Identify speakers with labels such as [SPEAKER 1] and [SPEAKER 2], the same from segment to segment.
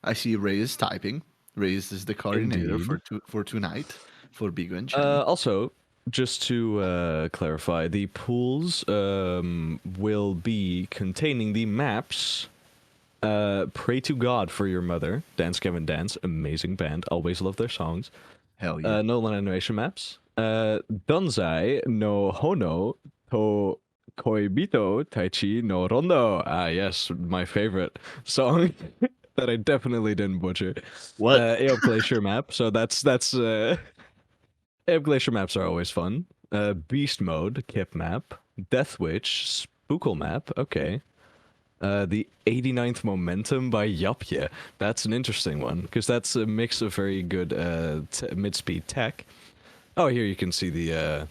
[SPEAKER 1] I see Ray is typing. Ray is the coordinator
[SPEAKER 2] Indeed.
[SPEAKER 1] for tonight for Bigo and Chenny.
[SPEAKER 2] Also, just to clarify, the pools will be containing the maps. Pray to God for Your Mother, Dance Kevin Dance, amazing band, always love their songs.
[SPEAKER 1] Hell yeah.
[SPEAKER 2] Nolan animation maps. Donzai no Hono to Koibito Taichi no Rondo. Ah, yes, my favorite song that I definitely didn't butcher.
[SPEAKER 1] What?
[SPEAKER 2] Aeop Glacier map. So that's Aeop Glacier maps are always fun. Beast mode Kip map. Death Witch Spookle map. Okay. The 89th Momentum by Yapje. That's an interesting one because that's a mix of very good mid-speed tech. Oh, here you can see the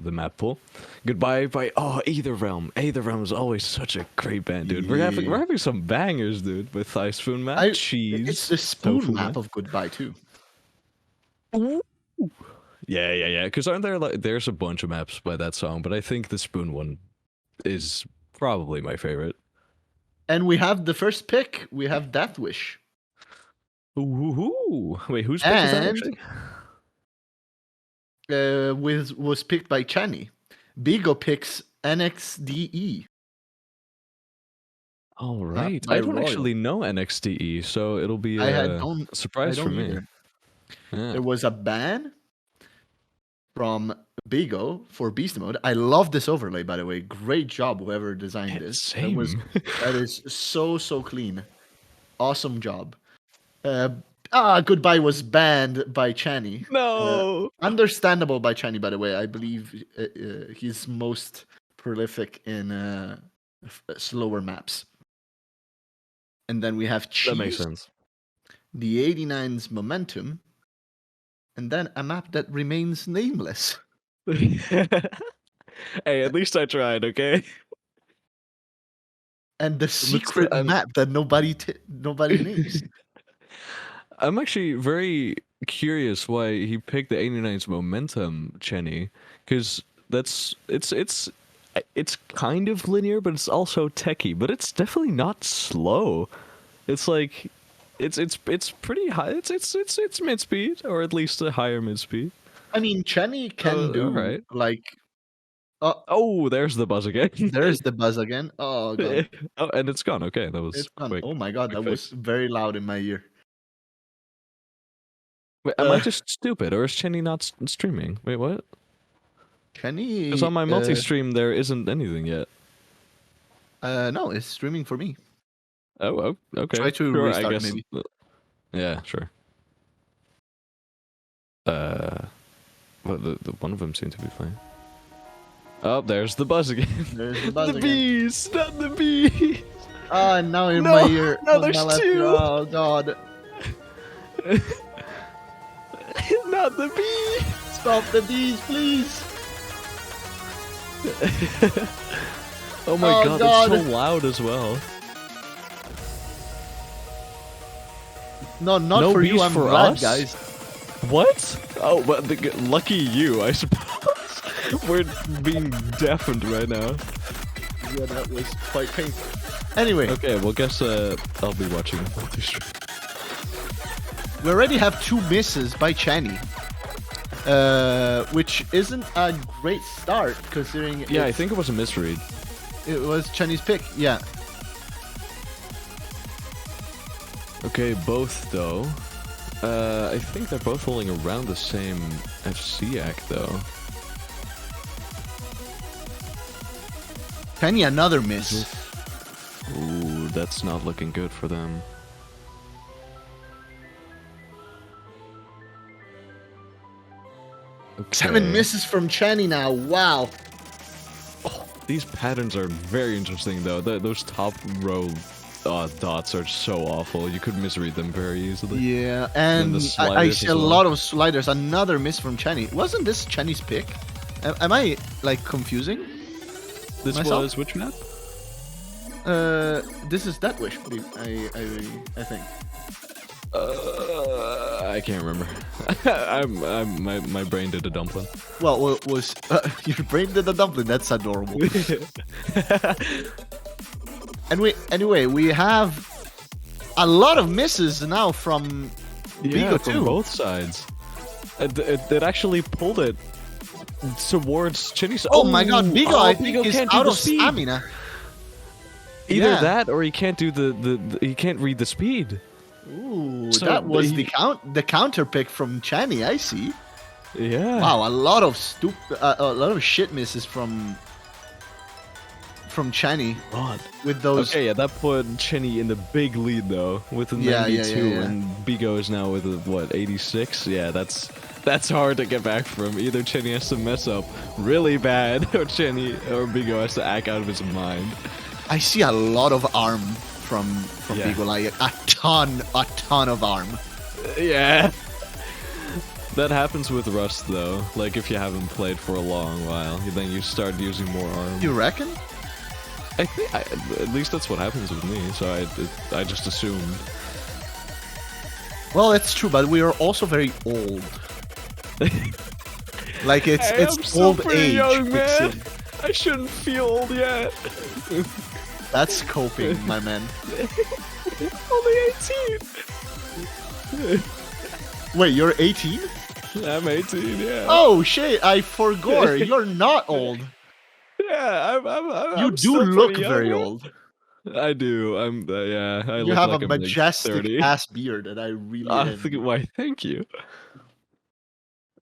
[SPEAKER 2] map pool. Goodbye by Either Realm. Either Realm is always such a great band, dude. We're having some bangers, dude. With Thigh Spoon map, cheese.
[SPEAKER 1] It's the spoon
[SPEAKER 2] tofu
[SPEAKER 1] map of Goodbye too.
[SPEAKER 2] Ooh. Yeah. Because aren't there there's a bunch of maps by that song, but I think the spoon one is probably my favorite.
[SPEAKER 1] And we have the first pick. We have Death Wish.
[SPEAKER 2] Ooh. Wait, whose pick is that actually?
[SPEAKER 1] Was picked by Chenny. Bigo picks NXDE.
[SPEAKER 2] All right. I don't actually know NXDE, so it'll be a surprise for me.
[SPEAKER 1] Yeah. There was a ban from Bigo for Beast Mode. I love this overlay, by the way. Great job, whoever designed this.
[SPEAKER 2] Same.
[SPEAKER 1] That is so clean. Awesome job. Goodbye was banned by Chenny.
[SPEAKER 2] No.
[SPEAKER 1] Understandable by Chenny, by the way. I believe he's most prolific in slower maps. And then we have Cheese.
[SPEAKER 2] That makes sense.
[SPEAKER 1] The 89's Momentum. And then a map that remains nameless.
[SPEAKER 2] Hey, at least I tried, okay?
[SPEAKER 1] And the secret map that nobody names.
[SPEAKER 2] I'm actually very curious why he picked the 89's Momentum, Chenny, because it's kind of linear, but it's also techy, but it's definitely not slow. It's like it's pretty high. It's mid speed, or at least a higher mid speed.
[SPEAKER 1] I mean, Chenny can do
[SPEAKER 2] right.
[SPEAKER 1] like.
[SPEAKER 2] Oh, there's the buzz again.
[SPEAKER 1] There's the buzz again. Oh god.
[SPEAKER 2] Oh, and it's gone. Okay, that was.
[SPEAKER 1] It's gone.
[SPEAKER 2] Quick.
[SPEAKER 1] Oh my god, that was very loud in my ear.
[SPEAKER 2] Wait, am I just stupid, or is Chenny not streaming? Wait, what?
[SPEAKER 1] Chenny.
[SPEAKER 2] Because on my multi-stream there isn't anything yet.
[SPEAKER 1] No, it's streaming for me.
[SPEAKER 2] Oh, okay.
[SPEAKER 1] Try to restart, maybe.
[SPEAKER 2] Yeah, sure. Well, the one of them seemed to be fine. Oh, there's the buzz again.
[SPEAKER 1] There's the buzz
[SPEAKER 2] the
[SPEAKER 1] again.
[SPEAKER 2] Bees, not the bees.
[SPEAKER 1] Oh, and now in my ear.
[SPEAKER 2] No, there's two.
[SPEAKER 1] Oh god.
[SPEAKER 2] Not the bees.
[SPEAKER 1] Stop the bees, please.
[SPEAKER 2] Oh my god, it's so loud as well.
[SPEAKER 1] No, not for you. I'm
[SPEAKER 2] for
[SPEAKER 1] glad,
[SPEAKER 2] us?
[SPEAKER 1] guys.
[SPEAKER 2] What? Oh, but lucky you, I suppose. We're being deafened right now.
[SPEAKER 1] Yeah, that was quite painful. Anyway.
[SPEAKER 2] Okay, well, guess I'll be watching multi-stream.
[SPEAKER 1] We already have 2 misses by Chenny. Which isn't a great start, considering...
[SPEAKER 2] Yeah, I think it was a misread.
[SPEAKER 1] It was Chenny's pick, yeah.
[SPEAKER 2] Okay, both, though. I think they're both holding around the same FC act, though.
[SPEAKER 1] Chenny, another miss.
[SPEAKER 2] Ooh, that's not looking good for them. Okay.
[SPEAKER 1] 7 misses from Chenny now, wow.
[SPEAKER 2] Oh, these patterns are very interesting, though. Those top row dots are so awful. You could misread them very easily.
[SPEAKER 1] Yeah, and I see a lot of sliders. Another miss from Chenny. Wasn't this Chenny's pick? Am I, like, confusing?
[SPEAKER 2] This was which map?
[SPEAKER 1] This is Death Wish, I think.
[SPEAKER 2] I can't remember. My brain did a dumpling.
[SPEAKER 1] Well, was your brain did a dumpling? That's adorable.
[SPEAKER 2] And
[SPEAKER 1] anyway, we have A lot of misses now from Bigo
[SPEAKER 2] from
[SPEAKER 1] too.
[SPEAKER 2] both sides. It actually pulled it towards Chenny's.
[SPEAKER 1] Oh my god, Bigo, I think
[SPEAKER 2] Bigo
[SPEAKER 1] is
[SPEAKER 2] can't do
[SPEAKER 1] out
[SPEAKER 2] the
[SPEAKER 1] of
[SPEAKER 2] speed.
[SPEAKER 1] stamina.
[SPEAKER 2] Either
[SPEAKER 1] Yeah.
[SPEAKER 2] that, or he can't do he can't read the speed.
[SPEAKER 1] Ooh,
[SPEAKER 2] So
[SPEAKER 1] that was
[SPEAKER 2] he-
[SPEAKER 1] the counter pick from Chenny. I see.
[SPEAKER 2] Yeah.
[SPEAKER 1] Wow, a lot of shit misses from Chenny
[SPEAKER 2] God.
[SPEAKER 1] with those.
[SPEAKER 2] Okay, yeah, that put Chenny in the big lead though, with a
[SPEAKER 1] Yeah,
[SPEAKER 2] 92,
[SPEAKER 1] yeah.
[SPEAKER 2] and Bigo is now with a, what, 86? Yeah, that's hard to get back from. Either Chenny has to mess up really bad, or Bigo has to act out of his mind.
[SPEAKER 1] I see a lot of arm from
[SPEAKER 2] Yeah.
[SPEAKER 1] Bigo, like a ton of arm.
[SPEAKER 2] Yeah. That happens with Rust though. Like if you haven't played for a long while, then you start using more arm.
[SPEAKER 1] You reckon?
[SPEAKER 2] I think at least that's what happens with me. So I just assumed.
[SPEAKER 1] Well, it's true, but we are also very old. Like it's
[SPEAKER 2] Hey, I'm still
[SPEAKER 1] old
[SPEAKER 2] pretty
[SPEAKER 1] age.
[SPEAKER 2] young,
[SPEAKER 1] kicks
[SPEAKER 2] man.
[SPEAKER 1] in.
[SPEAKER 2] I shouldn't feel old yet.
[SPEAKER 1] That's coping, my man.
[SPEAKER 2] Only 18.
[SPEAKER 1] Wait, you're 18?
[SPEAKER 2] I'm 18. Yeah.
[SPEAKER 1] Oh shit! I forgot. You're not old.
[SPEAKER 2] Yeah.
[SPEAKER 1] You
[SPEAKER 2] I'm
[SPEAKER 1] do
[SPEAKER 2] still
[SPEAKER 1] look
[SPEAKER 2] pretty young,
[SPEAKER 1] very
[SPEAKER 2] man.
[SPEAKER 1] old.
[SPEAKER 2] I do. Yeah. I
[SPEAKER 1] You
[SPEAKER 2] look
[SPEAKER 1] have
[SPEAKER 2] like
[SPEAKER 1] a
[SPEAKER 2] I'm like
[SPEAKER 1] majestic
[SPEAKER 2] 30.
[SPEAKER 1] ass beard, and I really envy.
[SPEAKER 2] Why? Thank you.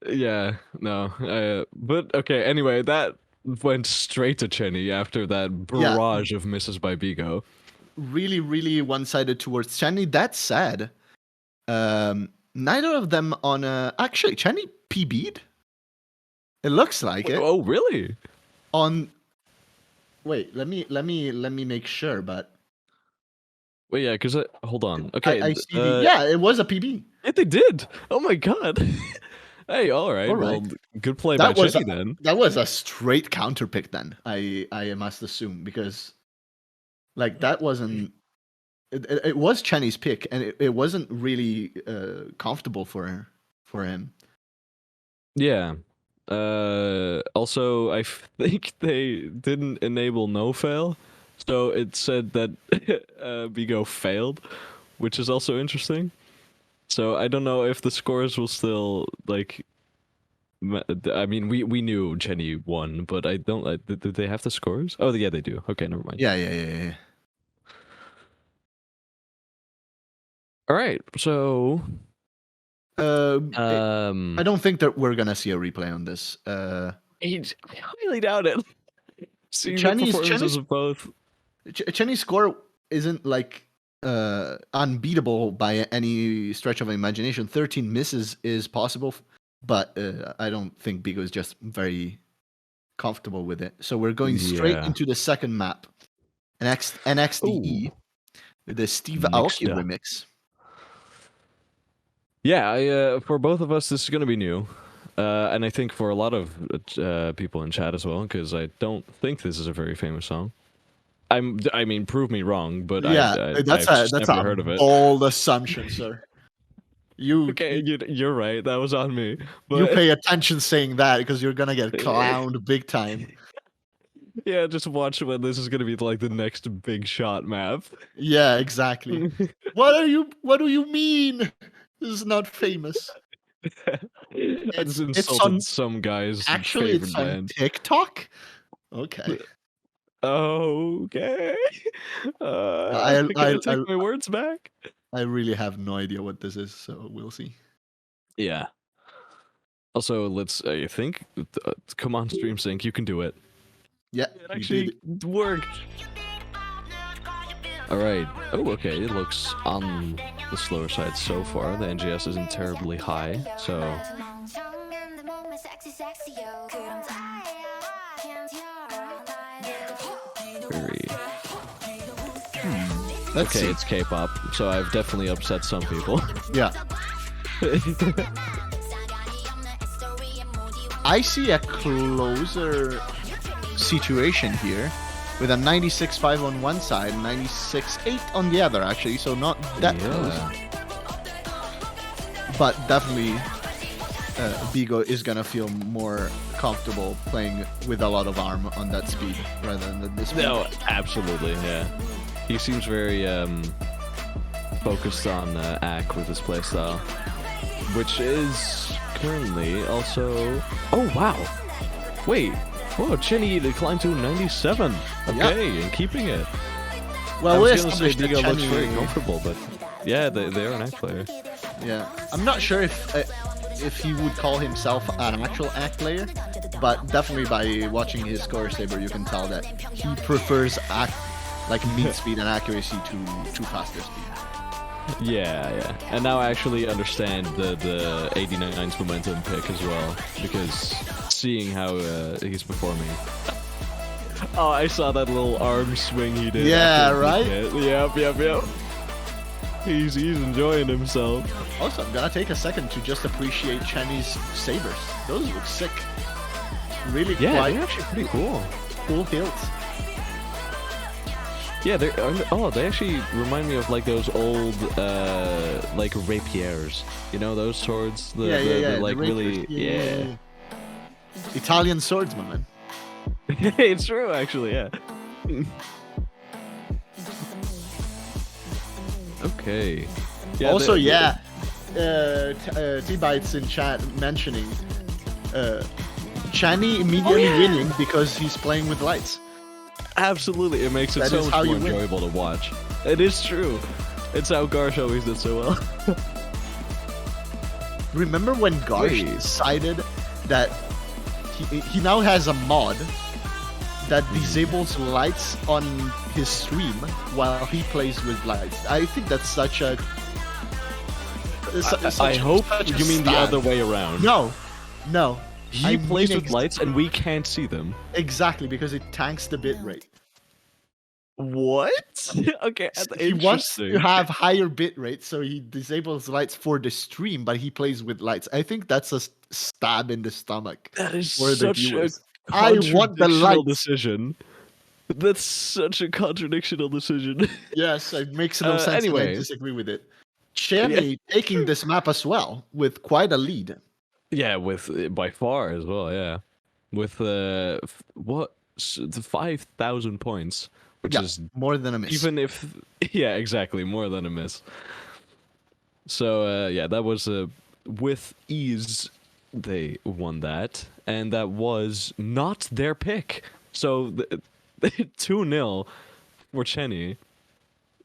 [SPEAKER 2] Yeah, no, but okay. Anyway, that went straight to Chenny after that barrage of misses by Bigo.
[SPEAKER 1] Really, really one-sided towards Chenny. That's sad. Neither of them on actually Chenny PB'd. It looks like it.
[SPEAKER 2] Oh, really?
[SPEAKER 1] On wait, let me make sure, but
[SPEAKER 2] Wait, yeah, because hold on. Okay,
[SPEAKER 1] I see yeah, it was a PB.
[SPEAKER 2] yeah, they did. Oh my god. Hey, all right.
[SPEAKER 1] All
[SPEAKER 2] Well,
[SPEAKER 1] right.
[SPEAKER 2] good play
[SPEAKER 1] That
[SPEAKER 2] by
[SPEAKER 1] was
[SPEAKER 2] Chenny then.
[SPEAKER 1] That was a straight counter pick then. I must assume, because like that wasn't it was Chenny's pick, and it wasn't really comfortable for him.
[SPEAKER 2] Yeah. Also, I think they didn't enable no fail, so it said that Bigo failed, which is also interesting. So I don't know if the scores will still like. I mean, we knew Chenny won, but I don't. Did they have the scores? Oh, yeah, they do. Okay, never mind.
[SPEAKER 1] Yeah.
[SPEAKER 2] All right, so
[SPEAKER 1] I don't think that we're gonna see a replay on this.
[SPEAKER 2] I highly doubt it. Seeing the
[SPEAKER 1] Chenny's
[SPEAKER 2] performances of both.
[SPEAKER 1] Chenny's score isn't like unbeatable by any stretch of imagination. 13 misses is possible, but I don't think Bigo is just very comfortable with it. So we're going straight
[SPEAKER 2] Yeah.
[SPEAKER 1] into the second map, NXDE, with the Steve Aoki
[SPEAKER 2] up.
[SPEAKER 1] remix.
[SPEAKER 2] Yeah, for both of us, this is gonna be new, and I think for a lot of people in chat as well, because I don't think this is a very famous song. I mean, prove me wrong, but
[SPEAKER 1] Yeah, that's
[SPEAKER 2] I've
[SPEAKER 1] a
[SPEAKER 2] never heard of it.
[SPEAKER 1] bold assumption, sir.
[SPEAKER 2] Okay, you're right. That was on me. But
[SPEAKER 1] You pay attention saying that, because you're gonna get clowned big time.
[SPEAKER 2] yeah, just watch when this is gonna be like the next big shot map.
[SPEAKER 1] Yeah, exactly. What do you mean? This is not famous.
[SPEAKER 2] I just
[SPEAKER 1] It's
[SPEAKER 2] insulted
[SPEAKER 1] on-
[SPEAKER 2] some guy's
[SPEAKER 1] Actually,
[SPEAKER 2] favorite
[SPEAKER 1] it's on
[SPEAKER 2] band.
[SPEAKER 1] TikTok. Okay.
[SPEAKER 2] Okay.
[SPEAKER 1] I-
[SPEAKER 2] I think I
[SPEAKER 1] I-
[SPEAKER 2] take
[SPEAKER 1] I-
[SPEAKER 2] my words back.
[SPEAKER 1] I really have no idea what this is, so we'll see.
[SPEAKER 2] Yeah. Also, let's. I think. Come on, Stream Sync, you can do it.
[SPEAKER 1] Yeah,
[SPEAKER 2] It
[SPEAKER 1] you
[SPEAKER 2] actually
[SPEAKER 1] did.
[SPEAKER 2] worked. All right. Oh, okay. It looks on the slower side so far. The NGS isn't terribly high, so. Very.
[SPEAKER 1] Let's
[SPEAKER 2] Okay,
[SPEAKER 1] see.
[SPEAKER 2] it's K-pop, so I've definitely upset some people.
[SPEAKER 1] Yeah, I see a closer situation here, with a 96.5 on one side, 96.8 on the other, actually. So not that close, but definitely Bigo is gonna feel more comfortable playing with a lot of arm on that speed rather than this speed.
[SPEAKER 2] No, absolutely, yeah. He seems very focused on Ack with his playstyle, which is currently also. Oh wow! Wait, whoa, Chenny declined to 97. Okay, and keeping it.
[SPEAKER 1] Well,
[SPEAKER 2] I
[SPEAKER 1] we
[SPEAKER 2] was gonna say
[SPEAKER 1] established that
[SPEAKER 2] Bigo looks very
[SPEAKER 1] Chenny.
[SPEAKER 2] comfortable, but yeah, they are an Ack player.
[SPEAKER 1] Yeah, I'm not sure if he would call himself an actual Act player, but definitely by watching his score saber, you can tell that he prefers Act like meat speed and accuracy to faster speed.
[SPEAKER 2] Yeah. And now I actually understand the 89's momentum pick as well, because seeing how he's performing. Oh, I saw that little arm swing he did.
[SPEAKER 1] Yeah, right?
[SPEAKER 2] Yep. He's enjoying himself.
[SPEAKER 1] Also, I'm gonna take a second to just appreciate Chenny's sabers. Those look sick. Really
[SPEAKER 2] Yeah,
[SPEAKER 1] quite
[SPEAKER 2] they're actually pretty cool.
[SPEAKER 1] cool hilts.
[SPEAKER 2] Yeah, they actually remind me of like those old like rapiers. You know those swords? They're like
[SPEAKER 1] the
[SPEAKER 2] really
[SPEAKER 1] rapers.
[SPEAKER 2] yeah.
[SPEAKER 1] Italian swordsman, man.
[SPEAKER 2] It's true actually, yeah. Okay. Yeah,
[SPEAKER 1] Also, T-Bites in chat mentioning Chenny immediately winning because he's playing with lights.
[SPEAKER 2] Absolutely, it makes it
[SPEAKER 1] That
[SPEAKER 2] so
[SPEAKER 1] is
[SPEAKER 2] much
[SPEAKER 1] how
[SPEAKER 2] more
[SPEAKER 1] you win.
[SPEAKER 2] enjoyable to watch. It is true. It's how Garsh always did so well.
[SPEAKER 1] Remember when Garsh
[SPEAKER 2] Wait.
[SPEAKER 1] decided that he now has a mod that disables lights on his stream while he plays with lights? I think that's such a.
[SPEAKER 2] I hope
[SPEAKER 1] such a
[SPEAKER 2] you mean the
[SPEAKER 1] stand.
[SPEAKER 2] other way around.
[SPEAKER 1] No.
[SPEAKER 2] He
[SPEAKER 1] I
[SPEAKER 2] plays
[SPEAKER 1] mean
[SPEAKER 2] with lights and we can't see them.
[SPEAKER 1] Exactly, because it tanks the bit rate.
[SPEAKER 2] What? Okay,
[SPEAKER 1] He wants to have higher bit rate, so he disables lights for the stream, but he plays with lights. I think that's a stab in the stomach.
[SPEAKER 2] That is
[SPEAKER 1] for the
[SPEAKER 2] such a
[SPEAKER 1] viewers. I want the
[SPEAKER 2] contradictional
[SPEAKER 1] lights.
[SPEAKER 2] decision. That's such a contradictional decision.
[SPEAKER 1] Yes, it makes no sense, and I
[SPEAKER 2] anyway.
[SPEAKER 1] disagree with it. Chenny taking this map as well with quite a lead.
[SPEAKER 2] Yeah, with by far as well. Yeah, with the 5,000 points, which is
[SPEAKER 1] more than a miss.
[SPEAKER 2] even if exactly more than a miss. So that was with ease they won that, and that was not their pick. So 2-0 for Chenny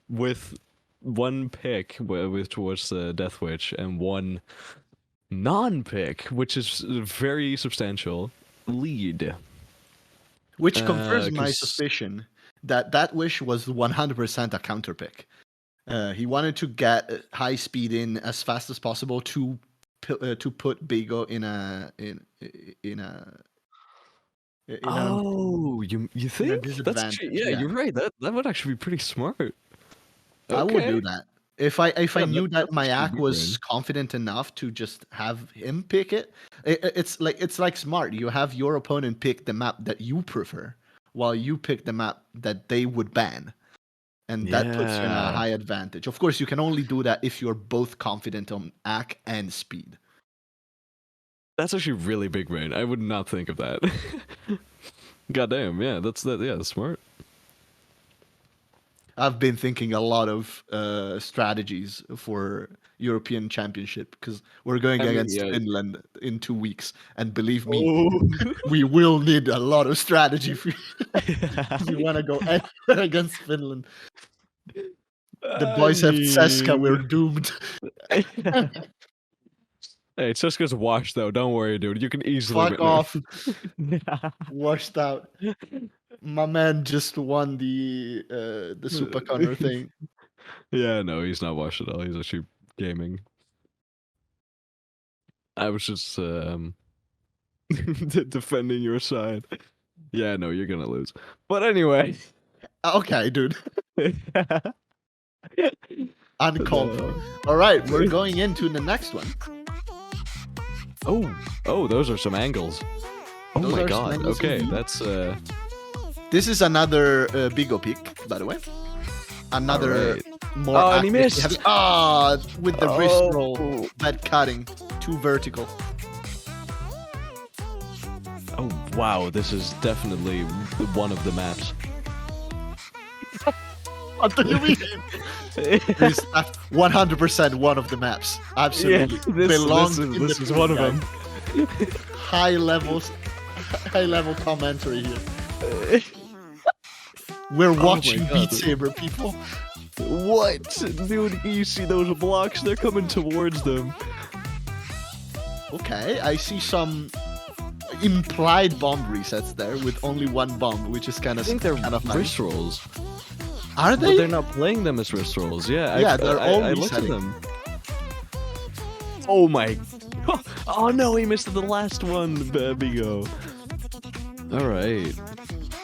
[SPEAKER 2] with one pick, which was Death Witch, and one non-pick, which is a very substantial lead.
[SPEAKER 1] Which confirms my
[SPEAKER 2] 'cause-
[SPEAKER 1] suspicion that wish was 100% a counter pick. He wanted to get high speed in as fast as possible to put Bigo in a
[SPEAKER 2] Oh, you think? That's
[SPEAKER 1] disadvantage,
[SPEAKER 2] actually, yeah, you're right. That would actually be pretty smart.
[SPEAKER 1] I would do that. If I knew that my
[SPEAKER 2] actually
[SPEAKER 1] Ack
[SPEAKER 2] good
[SPEAKER 1] was
[SPEAKER 2] brain.
[SPEAKER 1] confident enough to just have him pick it, it's like smart. You have your opponent pick the map that you prefer, while you pick the map that they would ban, and that puts you in a
[SPEAKER 2] Yeah.
[SPEAKER 1] high advantage. Of course, you can only do that if you're both confident on Ack and speed.
[SPEAKER 2] That's actually really big brain. I would not think of that. Goddamn, yeah, that's smart.
[SPEAKER 1] I've been thinking a lot of strategies for European Championship because we're going against Finland in 2 weeks, and believe me, we will need a lot of strategy if you want to go anywhere against Finland. The boys have Ceska, we're doomed.
[SPEAKER 2] Hey, Ceska's washed though. Don't worry, dude. You can easily
[SPEAKER 1] Fuck
[SPEAKER 2] win
[SPEAKER 1] off.
[SPEAKER 2] her.
[SPEAKER 1] Washed out. My man just won the Super Connor thing.
[SPEAKER 2] Yeah, no, he's not washed at all. He's actually gaming. I was just defending your side. Yeah, no, you're gonna lose. But anyway.
[SPEAKER 1] Okay, dude. Uncalled for. All right, we're going into the next one.
[SPEAKER 2] Oh, those are some angles. Oh
[SPEAKER 1] Those
[SPEAKER 2] my
[SPEAKER 1] are some
[SPEAKER 2] god.
[SPEAKER 1] angles
[SPEAKER 2] Okay,
[SPEAKER 1] indeed.
[SPEAKER 2] that's
[SPEAKER 1] This is another Bigo pick, by the way. Another
[SPEAKER 2] Alright.
[SPEAKER 1] more.
[SPEAKER 2] Oh, and he
[SPEAKER 1] active-
[SPEAKER 2] missed.
[SPEAKER 1] With the wrist
[SPEAKER 2] Oh.
[SPEAKER 1] roll, bed cutting, too vertical.
[SPEAKER 2] Oh wow, this is definitely one of the maps.
[SPEAKER 1] What do you mean? This 100% one of the maps. Absolutely. Belongs in
[SPEAKER 2] this
[SPEAKER 1] the
[SPEAKER 2] is one of
[SPEAKER 1] pool,
[SPEAKER 2] them.
[SPEAKER 1] guys. High level commentary here. We're watching
[SPEAKER 2] God.
[SPEAKER 1] Beat Saber, people.
[SPEAKER 2] What? Dude, you see those blocks? They're coming towards them.
[SPEAKER 1] Okay, I see some implied bomb resets there with only one bomb, which is kind
[SPEAKER 2] I
[SPEAKER 1] of
[SPEAKER 2] think they're
[SPEAKER 1] nice.
[SPEAKER 2] wrist rolls.
[SPEAKER 1] Are
[SPEAKER 2] But
[SPEAKER 1] they?
[SPEAKER 2] they're not playing them as wrist rolls. Yeah,
[SPEAKER 1] Yeah, they're all
[SPEAKER 2] I looked at
[SPEAKER 1] resetting.
[SPEAKER 2] them. Oh my! Oh no, he missed the last one, Bigo. All right.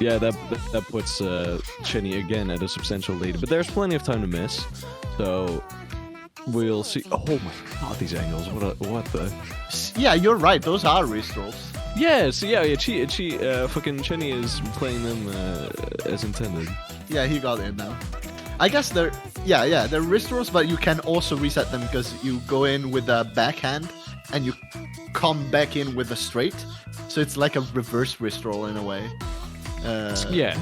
[SPEAKER 2] Yeah, that puts Chenny again at a substantial lead, but there's plenty of time to miss, so we'll see. Oh my god, these angles! What the?
[SPEAKER 1] Yeah, you're right. Those are wrist rolls.
[SPEAKER 2] Yes, yeah, fucking Chenny is playing them as intended.
[SPEAKER 1] Yeah, he got in now. I guess they're they're wrist rolls, but you can also reset them because you go in with a backhand and you come back in with a straight. So it's like a reverse wrist roll in a way.
[SPEAKER 2] Yeah.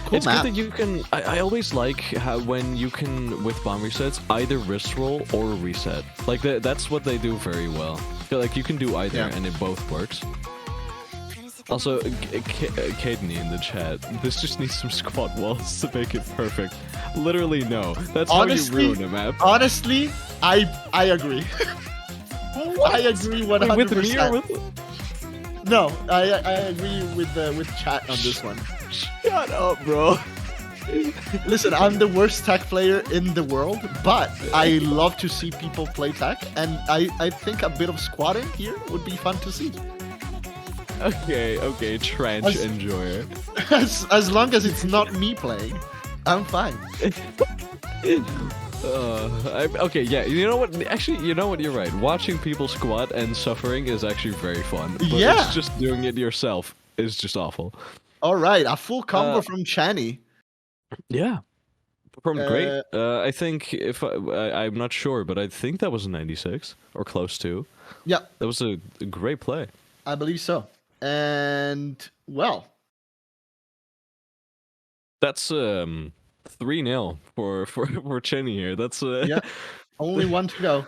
[SPEAKER 1] Cool
[SPEAKER 2] It's
[SPEAKER 1] map.
[SPEAKER 2] good that you can. I always like how when you can with bomb resets either wrist roll or reset. Like that's what they do very well. So, like you can do either
[SPEAKER 1] Yeah.
[SPEAKER 2] and it both works. Also, Cadeney in the chat. This just needs some squat walls to make it perfect. Literally no. That's
[SPEAKER 1] Honestly-
[SPEAKER 2] how you ruin a map.
[SPEAKER 1] Honestly, I agree. I agree 100%.
[SPEAKER 2] With me or with?
[SPEAKER 1] No, I agree with chat on this one.
[SPEAKER 2] Shut up, bro.
[SPEAKER 1] Listen, I'm the worst tech player in the world, but I love to see people play tech, and I think a bit of squatting here would be fun to see.
[SPEAKER 2] Okay, trench
[SPEAKER 1] As-
[SPEAKER 2] enjoyer.
[SPEAKER 1] As long as it's not me playing, I'm fine.
[SPEAKER 2] Okay, yeah. You know what? Actually, you know what? You're right. Watching people squat and suffering is actually very fun. But
[SPEAKER 1] Yeah.
[SPEAKER 2] it's just doing it yourself is just awful.
[SPEAKER 1] All right, a full combo
[SPEAKER 2] Uh,
[SPEAKER 1] from Chenny.
[SPEAKER 2] Yeah. Performed great.
[SPEAKER 1] Uh,
[SPEAKER 2] I think if I'm not sure, but I think that was a 96 or close to.
[SPEAKER 1] Yeah,
[SPEAKER 2] That was a great play.
[SPEAKER 1] I believe so. And well,
[SPEAKER 2] That's 3-0 for Chenny here. That's
[SPEAKER 1] Yeah. only one to go.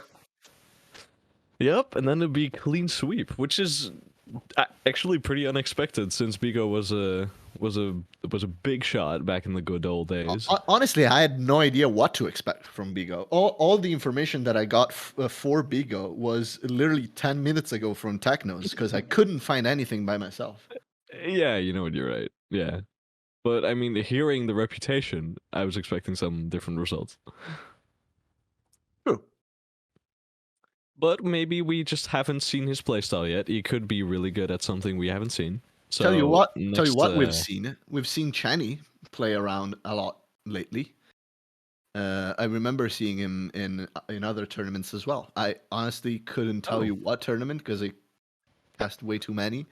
[SPEAKER 2] Yep, and then it'd be clean sweep, which is actually pretty unexpected since Bigo was a big shot back in the good old days.
[SPEAKER 1] Honestly, I had no idea what to expect from Bigo. All the information that I got for Bigo was literally 10 minutes ago from Technos because I couldn't find anything by myself.
[SPEAKER 2] Yeah, you know what, you're right. Yeah. But I mean, hearing the reputation, I was expecting some different results.
[SPEAKER 1] True.
[SPEAKER 2] But maybe we just haven't seen his playstyle yet. He could be really good at something we haven't seen. So
[SPEAKER 1] Tell you what,
[SPEAKER 2] next,
[SPEAKER 1] we've seen. We've seen Chenny play around a lot lately. I remember seeing him in other tournaments as well. I honestly couldn't tell you what tournament because I cast way too many,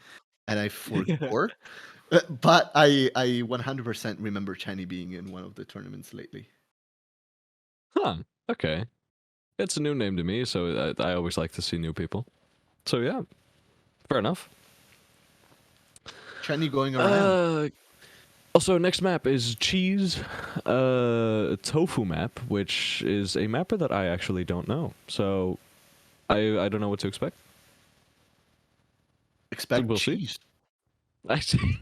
[SPEAKER 1] and I forgot. But I 100% remember Chenny being in one of the tournaments lately.
[SPEAKER 2] Huh. Okay. It's a new name to me, so I always like to see new people. So yeah, fair enough.
[SPEAKER 1] Chenny going around.
[SPEAKER 2] Also, next map is Cheese Tofu map, which is a mapper that I actually don't know. So I don't know what to expect.
[SPEAKER 1] Expect
[SPEAKER 2] we'll see.
[SPEAKER 1] cheese.
[SPEAKER 2] I see.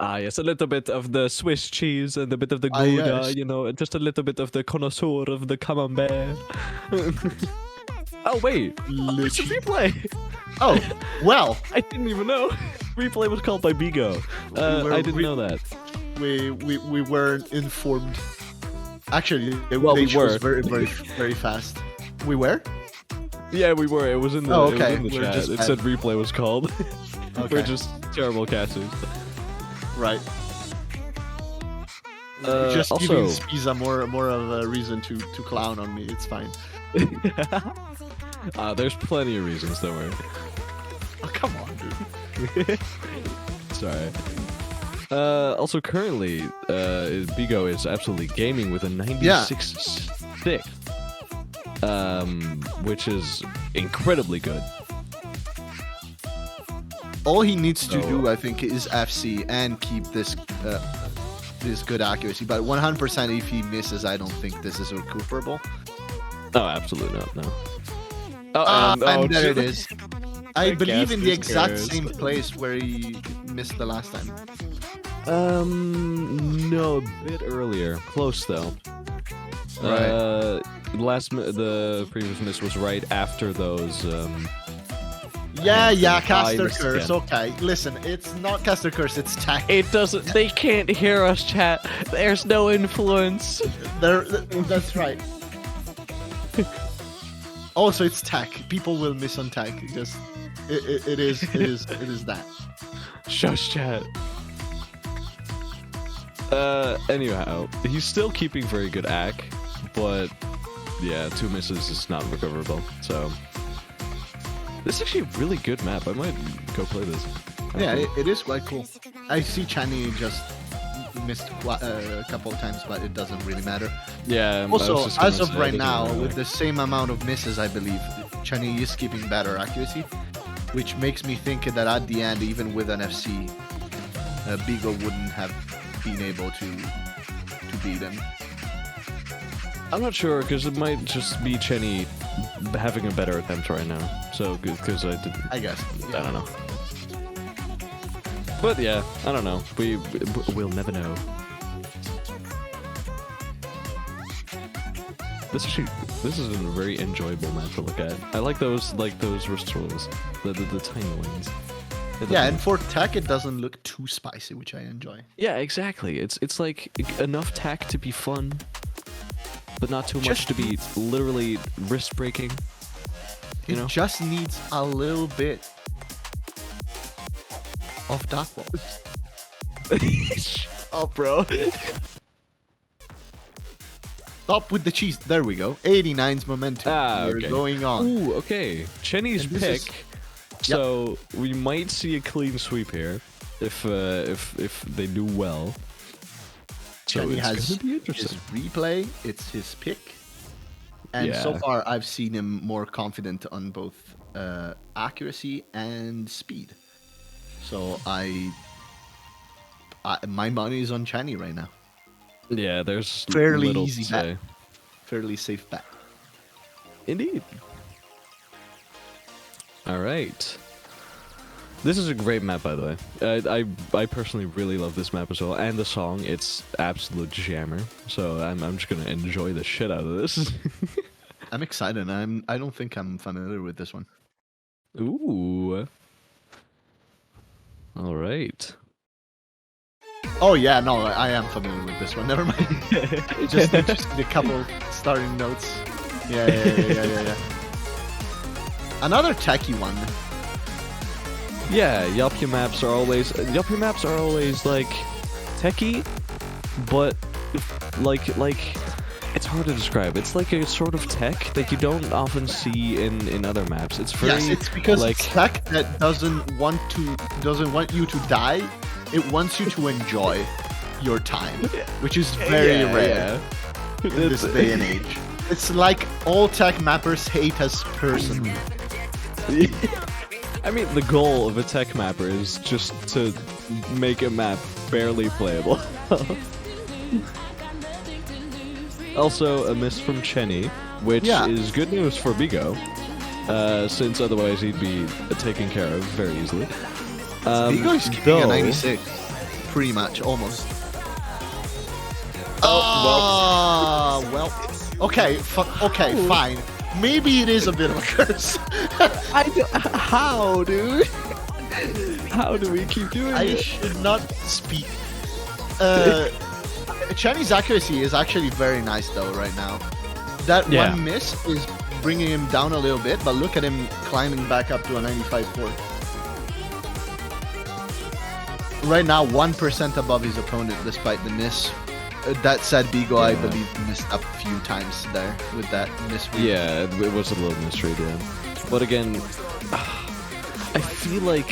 [SPEAKER 2] Yes, a little bit of the Swiss cheese and a bit of the
[SPEAKER 1] Ah,
[SPEAKER 2] Gouda,
[SPEAKER 1] yes.
[SPEAKER 2] you know, just a little bit of the connoisseur of the camembert. Oh, wait. It's a
[SPEAKER 1] Litchi.
[SPEAKER 2] replay.
[SPEAKER 1] Oh, well,
[SPEAKER 2] I didn't even know. Replay was called by Bigo.
[SPEAKER 1] were
[SPEAKER 2] I didn't know that.
[SPEAKER 1] we weren't informed. Actually,
[SPEAKER 2] Well,
[SPEAKER 1] they
[SPEAKER 2] we
[SPEAKER 1] chose
[SPEAKER 2] were.
[SPEAKER 1] very fast. We were?
[SPEAKER 2] Yeah, we were. It was in the,
[SPEAKER 1] Oh,
[SPEAKER 2] it was
[SPEAKER 1] okay.
[SPEAKER 2] in the
[SPEAKER 1] We're
[SPEAKER 2] chat.
[SPEAKER 1] just
[SPEAKER 2] It
[SPEAKER 1] bad.
[SPEAKER 2] said replay was called.
[SPEAKER 1] Okay.
[SPEAKER 2] We're just terrible casters.
[SPEAKER 1] Right. Just giving Spiza more of a reason to clown on me. It's fine.
[SPEAKER 2] There's plenty of reasons, don't worry.
[SPEAKER 1] Oh, come on, dude.
[SPEAKER 2] Sorry. Also, currently, Bigo is absolutely gaming with a 96 stick, which is incredibly good.
[SPEAKER 1] All he needs to do, I think, is FC and keep this this good accuracy, but 100% if he misses, I don't think this is recuperable.
[SPEAKER 2] Oh, absolutely not. No.
[SPEAKER 1] And there it is. I
[SPEAKER 2] The
[SPEAKER 1] believe in the
[SPEAKER 2] cast
[SPEAKER 1] exact
[SPEAKER 2] cares.
[SPEAKER 1] same place where he missed the last time.
[SPEAKER 2] No, a bit earlier. Close though.
[SPEAKER 1] Right.
[SPEAKER 2] The previous miss was right after those.
[SPEAKER 1] Yeah,
[SPEAKER 2] I
[SPEAKER 1] caster
[SPEAKER 2] missed
[SPEAKER 1] curse.
[SPEAKER 2] again.
[SPEAKER 1] Okay, listen, it's not caster curse, it's tech.
[SPEAKER 2] It doesn't. They can't hear us, chat. There's no influence.
[SPEAKER 1] That's right. Also, it's tech. People will miss on tech. Just it is that.
[SPEAKER 2] Shush, chat. Anyhow, he's still keeping very good ac, but yeah, 2 misses is not recoverable. So this is actually a really good map. I might go play this.
[SPEAKER 1] Yeah,
[SPEAKER 2] Kinda cool.
[SPEAKER 1] it is quite cool. I see Chenny just missed a couple of times, but it doesn't really matter.
[SPEAKER 2] Yeah. I was
[SPEAKER 1] Also,
[SPEAKER 2] just gonna
[SPEAKER 1] as of
[SPEAKER 2] say, it
[SPEAKER 1] right
[SPEAKER 2] doesn't
[SPEAKER 1] now,
[SPEAKER 2] really
[SPEAKER 1] with
[SPEAKER 2] matter.
[SPEAKER 1] the same amount of misses, I believe Chenny is keeping better accuracy, which makes me think that at the end, even with an FC, Bigo wouldn't have been able to beat him.
[SPEAKER 2] I'm not sure because it might just be Chenny having a better attempt right now. So because I didn't.
[SPEAKER 1] I guess.
[SPEAKER 2] I don't know. But yeah, I don't know. We'll never know. This is a very enjoyable map to look at. I like those rituals, the tiny ones.
[SPEAKER 1] Yeah, and for tech, it doesn't look too spicy, which I enjoy.
[SPEAKER 2] Yeah, exactly. It's like enough tack to be fun, but not too much
[SPEAKER 1] Just-
[SPEAKER 2] to be literally wrist breaking. You
[SPEAKER 1] It
[SPEAKER 2] know?
[SPEAKER 1] just needs a little bit of dark wall.
[SPEAKER 2] Oh, bro.
[SPEAKER 1] Stop with the cheese. There we go. 89's momentum.
[SPEAKER 2] Ah,
[SPEAKER 1] We're
[SPEAKER 2] okay.
[SPEAKER 1] going on.
[SPEAKER 2] Ooh, okay. Chenny's
[SPEAKER 1] And this
[SPEAKER 2] pick.
[SPEAKER 1] is-
[SPEAKER 2] So we might see a clean sweep here if they do well. So
[SPEAKER 1] Chenny
[SPEAKER 2] it's
[SPEAKER 1] has
[SPEAKER 2] gonna be
[SPEAKER 1] his
[SPEAKER 2] interesting.
[SPEAKER 1] replay. It's his pick. And so
[SPEAKER 2] Yeah.
[SPEAKER 1] far, I've seen him more confident on both accuracy and speed. So my money is on Chenny right now.
[SPEAKER 2] Yeah, there's
[SPEAKER 1] Fairly
[SPEAKER 2] little
[SPEAKER 1] easy
[SPEAKER 2] to
[SPEAKER 1] bet.
[SPEAKER 2] say.
[SPEAKER 1] Fairly safe bet.
[SPEAKER 2] Indeed. All right. This is a great map, by the way. I personally really love this map as well, and the song. It's absolute jammer. So I'm just gonna enjoy the shit out of this.
[SPEAKER 1] I'm excited. I don't think I'm familiar with this one.
[SPEAKER 2] Ooh. All right.
[SPEAKER 1] Oh yeah, no, I am familiar with this one. Never mind. Just need to see a couple starting notes. Yeah. Another techie one.
[SPEAKER 2] Yeah, Yelpia maps are always like techie, but like it's hard to describe. It's like a sort of tech that you don't often see in other maps. It's very
[SPEAKER 1] Yes, it's because
[SPEAKER 2] like
[SPEAKER 1] it's tech that doesn't want you to die. It wants you to enjoy your time, which is very rare in this day and age. It's like all tech mappers hate us personally.
[SPEAKER 2] I mean, the goal of a tech mapper is just to make a map barely playable. Also, a miss from Chenny, which
[SPEAKER 1] Yeah.
[SPEAKER 2] is good news for Bigo, since otherwise he'd be taken care of very easily.
[SPEAKER 1] Bigo is keeping a 96, pretty much, almost. Oh, well. Okay, okay, fine. Maybe it is a bit of a curse.
[SPEAKER 2] How, dude? How do we keep doing
[SPEAKER 1] I
[SPEAKER 2] it?
[SPEAKER 1] should not speak. Chenny's accuracy is actually very nice though right now. That
[SPEAKER 2] Yeah.
[SPEAKER 1] one miss is bringing him down a little bit, but look at him climbing back up to a 95.4. Right now, 1% above his opponent despite the miss. That said, Bigo, I believe, missed up a few times there with that misread.
[SPEAKER 2] Yeah, it was a little misread, yeah. But again, I feel like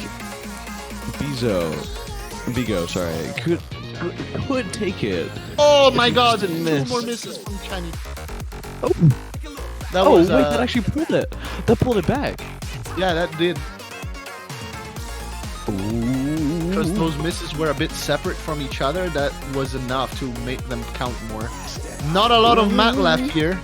[SPEAKER 2] Bigo, sorry, could take it.
[SPEAKER 1] Oh my god,
[SPEAKER 2] Just a
[SPEAKER 1] two
[SPEAKER 2] miss.
[SPEAKER 1] more misses from Chenny.
[SPEAKER 2] Oh,
[SPEAKER 1] That
[SPEAKER 2] oh
[SPEAKER 1] was,
[SPEAKER 2] wait, that actually pulled it. That pulled it back.
[SPEAKER 1] yeah, that did.
[SPEAKER 2] Ooh.
[SPEAKER 1] because those misses were a bit separate from each other, that was enough to make them count more. Not a lot of mat left here.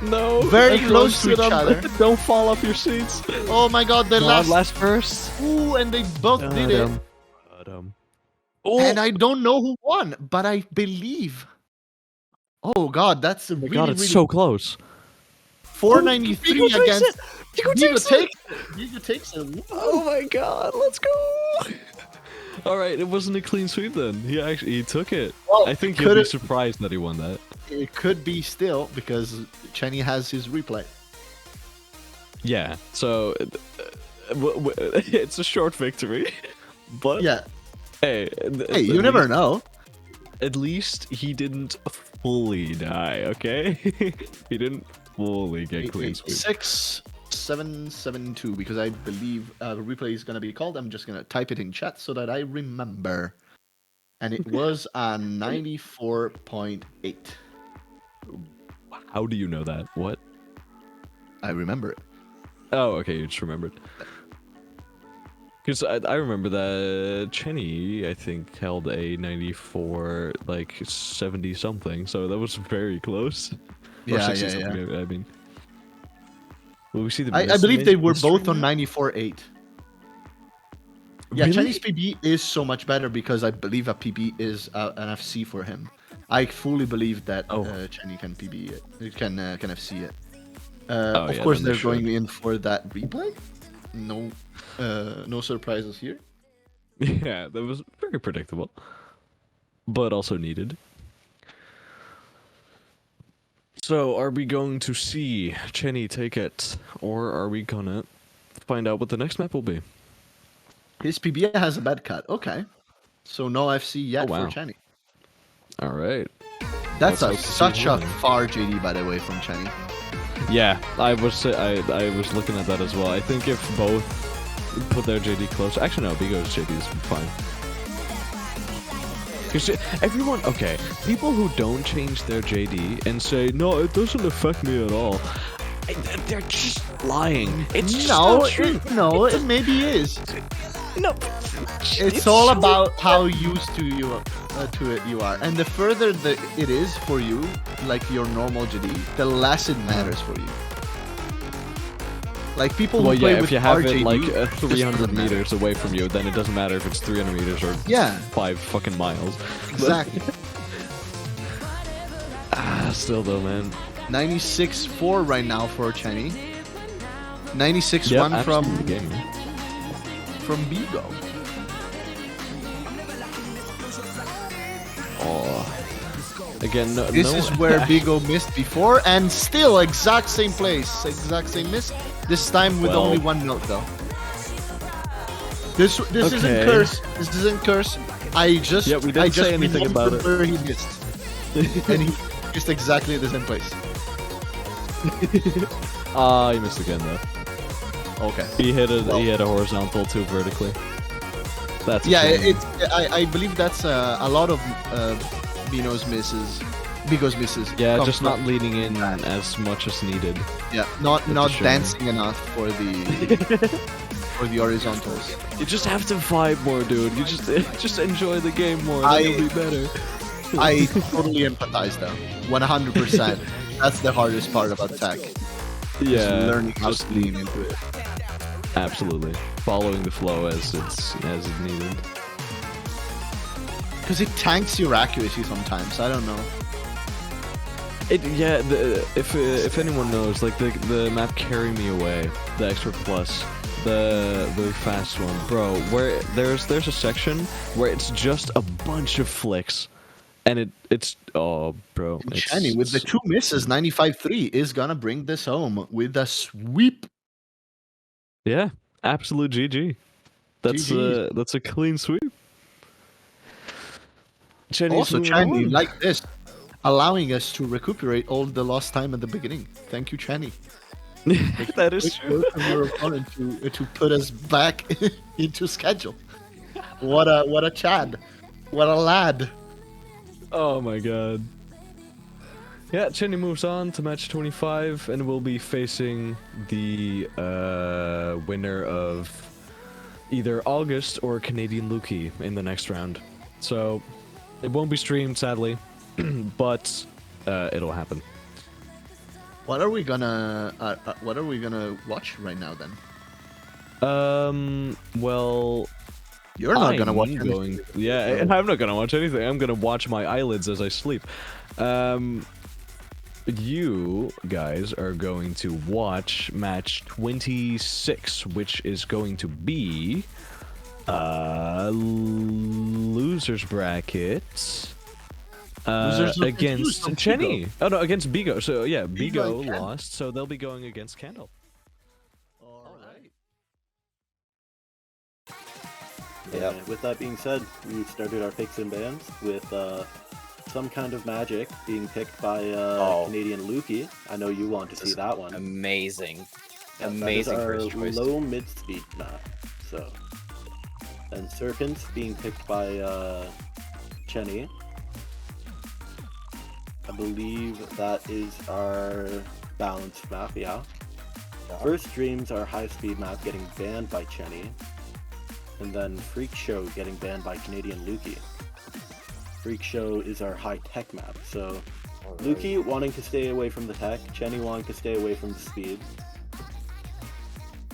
[SPEAKER 2] No.
[SPEAKER 1] Very
[SPEAKER 2] everyone
[SPEAKER 1] close to
[SPEAKER 2] sit
[SPEAKER 1] each
[SPEAKER 2] on-
[SPEAKER 1] other.
[SPEAKER 2] Don't fall off your seats.
[SPEAKER 1] Oh my god, the last...
[SPEAKER 3] verse.
[SPEAKER 1] Ooh, and they both did it.
[SPEAKER 2] Oh,
[SPEAKER 1] And I don't know who won, but I believe... Oh god, that's a
[SPEAKER 2] my
[SPEAKER 1] really,
[SPEAKER 2] God, it's
[SPEAKER 1] really...
[SPEAKER 2] so close.
[SPEAKER 1] 493
[SPEAKER 3] Vigo takes
[SPEAKER 1] against...
[SPEAKER 3] it! Vigo
[SPEAKER 1] Vigo
[SPEAKER 3] takes it!
[SPEAKER 1] takes it! Vigo takes it. Woo.
[SPEAKER 2] Oh my God, let's go. All right, it wasn't a clean sweep then. He took it.
[SPEAKER 1] Well,
[SPEAKER 2] I think
[SPEAKER 1] it
[SPEAKER 2] you'll be
[SPEAKER 1] could've-
[SPEAKER 2] surprised that he won that.
[SPEAKER 1] It could be still, because Chenny has his replay.
[SPEAKER 2] Yeah, so it's a short victory, but
[SPEAKER 1] Yeah.
[SPEAKER 2] hey,
[SPEAKER 1] Hey, you never know.
[SPEAKER 2] At least he didn't fully die, okay? He didn't fully get clean sweep.
[SPEAKER 1] 6772, because I believe the replay is going to be called. I'm just going to type it in chat so that I remember. And it was a 94.8.
[SPEAKER 2] How do you know that? What?
[SPEAKER 1] I remember it.
[SPEAKER 2] Oh, okay, you just remembered. Because I remember that Chenny, I think, held a 94, like 70 something, so that was very close. Or
[SPEAKER 1] Yeah,
[SPEAKER 2] 60
[SPEAKER 1] yeah,
[SPEAKER 2] something,
[SPEAKER 1] yeah.
[SPEAKER 2] I mean. Will we see the
[SPEAKER 1] I believe they were
[SPEAKER 2] mystery
[SPEAKER 1] both on
[SPEAKER 2] map?
[SPEAKER 1] 94.8. Yeah,
[SPEAKER 2] Really?
[SPEAKER 1] Chenny's PB is so much better because I believe a PB is an FC for him. I fully believe that Chenny can PB it. It can FC it. Of course,
[SPEAKER 2] then they
[SPEAKER 1] they're going
[SPEAKER 2] should.
[SPEAKER 1] in for that replay. No, no surprises here.
[SPEAKER 2] Yeah, that was very predictable. But also needed. So, are we going to see Chenny take it? Or are we gonna find out what the next map will be?
[SPEAKER 1] His PB has a bad cut. Okay, so no FC yet
[SPEAKER 2] wow.
[SPEAKER 1] for Chenny.
[SPEAKER 2] Alright.
[SPEAKER 1] That's
[SPEAKER 2] Let's hope to see
[SPEAKER 1] such a
[SPEAKER 2] him.
[SPEAKER 1] far JD, by the way, from Chenny.
[SPEAKER 2] Yeah, I was looking at that as well. I think if both put their JD close, actually no, Bigo's JD is fine. Because everyone, okay, people who don't change their JD and say no, it doesn't affect me at all, they're just lying. It's just not true.
[SPEAKER 1] It maybe is.
[SPEAKER 2] No,
[SPEAKER 1] It's all about how used to it you are, and the further it is for you, like your normal JD, the less it matters for you. Like people who
[SPEAKER 2] Well,
[SPEAKER 1] play
[SPEAKER 2] yeah,
[SPEAKER 1] with
[SPEAKER 2] if you have
[SPEAKER 1] RJD,
[SPEAKER 2] it like
[SPEAKER 1] just
[SPEAKER 2] 300
[SPEAKER 1] doesn't matter.
[SPEAKER 2] meters away from you, then it doesn't matter if it's 300 meters or
[SPEAKER 1] Yeah,
[SPEAKER 2] 5 fucking miles.
[SPEAKER 1] exactly.
[SPEAKER 2] Still though, man.
[SPEAKER 1] 96.4 right now for Chenny. 96.1
[SPEAKER 2] Yep,
[SPEAKER 1] from
[SPEAKER 2] absolutely gaming.
[SPEAKER 1] Bigo.
[SPEAKER 2] Oh. Again, no.
[SPEAKER 1] This
[SPEAKER 2] no
[SPEAKER 1] is where Bigo missed before, and still exact same place, exact same miss. This time with
[SPEAKER 2] Well.
[SPEAKER 1] only one note though. This isn't
[SPEAKER 2] Okay.
[SPEAKER 1] curse. This isn't curse. I just
[SPEAKER 2] Yeah, we didn't say anything about
[SPEAKER 1] remembered
[SPEAKER 2] it.
[SPEAKER 1] where he missed, and he missed exactly the same place.
[SPEAKER 2] He missed again though.
[SPEAKER 1] Okay.
[SPEAKER 2] He hit a horizontal too vertically. That's a
[SPEAKER 1] Yeah,
[SPEAKER 2] shame.
[SPEAKER 1] I believe that's a lot of Bigo's misses.
[SPEAKER 2] Yeah,
[SPEAKER 1] come
[SPEAKER 2] just
[SPEAKER 1] from-
[SPEAKER 2] not leaning in as much as needed.
[SPEAKER 1] Yeah, not
[SPEAKER 2] a shame.
[SPEAKER 1] dancing enough for the for the horizontals.
[SPEAKER 2] You just have to vibe more, dude. You just enjoy the game more.
[SPEAKER 1] I-
[SPEAKER 2] That'll be better.
[SPEAKER 1] I totally empathize though, 100%. That's the hardest part about tech.
[SPEAKER 2] Yeah,
[SPEAKER 1] learning how
[SPEAKER 2] just
[SPEAKER 1] to lean into it.
[SPEAKER 2] absolutely following the flow as it's needed.
[SPEAKER 1] Because it tanks your accuracy sometimes. I don't know.
[SPEAKER 2] If anyone knows, like the map Carry Me Away, the extra plus, the really fast one, bro, where there's a section where it's just a bunch of flicks, and it's oh bro,
[SPEAKER 1] And Chenny with the two misses, 95.3 is gonna bring this home with a sweep.
[SPEAKER 2] yeah, absolute GG.
[SPEAKER 1] GG.
[SPEAKER 2] That's a clean sweep. Chenny's
[SPEAKER 1] Also,
[SPEAKER 2] moving
[SPEAKER 1] Chenny
[SPEAKER 2] on.
[SPEAKER 1] like this, allowing us to recuperate all the lost time at the beginning. Thank you, Chenny.
[SPEAKER 2] That is
[SPEAKER 1] Quick
[SPEAKER 2] true.
[SPEAKER 1] word from your opponent to put us back into schedule. What a Chad. What a lad.
[SPEAKER 2] Oh my god. Yeah, Chenny moves on to match 25 and will be facing the winner of either August or Canadian Lukey in the next round. So it won't be streamed, sadly, but it'll happen.
[SPEAKER 1] What are we gonna watch right now then?
[SPEAKER 2] Well,
[SPEAKER 1] You're not gonna watch anything.
[SPEAKER 2] going. Yeah, I'm not gonna watch anything. I'm gonna watch my eyelids as I sleep. You guys are going to watch match 26, which is going to be losers bracket against Chenny. Oh no, against Bigo. So yeah, Bigo lost, so they'll be going against Candle.
[SPEAKER 1] All right.
[SPEAKER 3] Yeah. With that being said, we started our picks and bans with some kind of magic being picked by Canadian Lukey. I know you want to see that one.
[SPEAKER 4] Amazing.
[SPEAKER 3] Yeah,
[SPEAKER 4] Amazing
[SPEAKER 3] that is
[SPEAKER 4] first
[SPEAKER 3] our
[SPEAKER 4] choice.
[SPEAKER 3] low mid speed map. So, and Serpents being picked by Chenny. I believe that is our balanced map. Yeah. First Dreams, our high speed map, getting banned by Chenny. And then Freak Show getting banned by Canadian Lukey. Freak Show is our high-tech map, so Lukey wanting to stay away from the tech, Chenny wanting to stay away from the speed.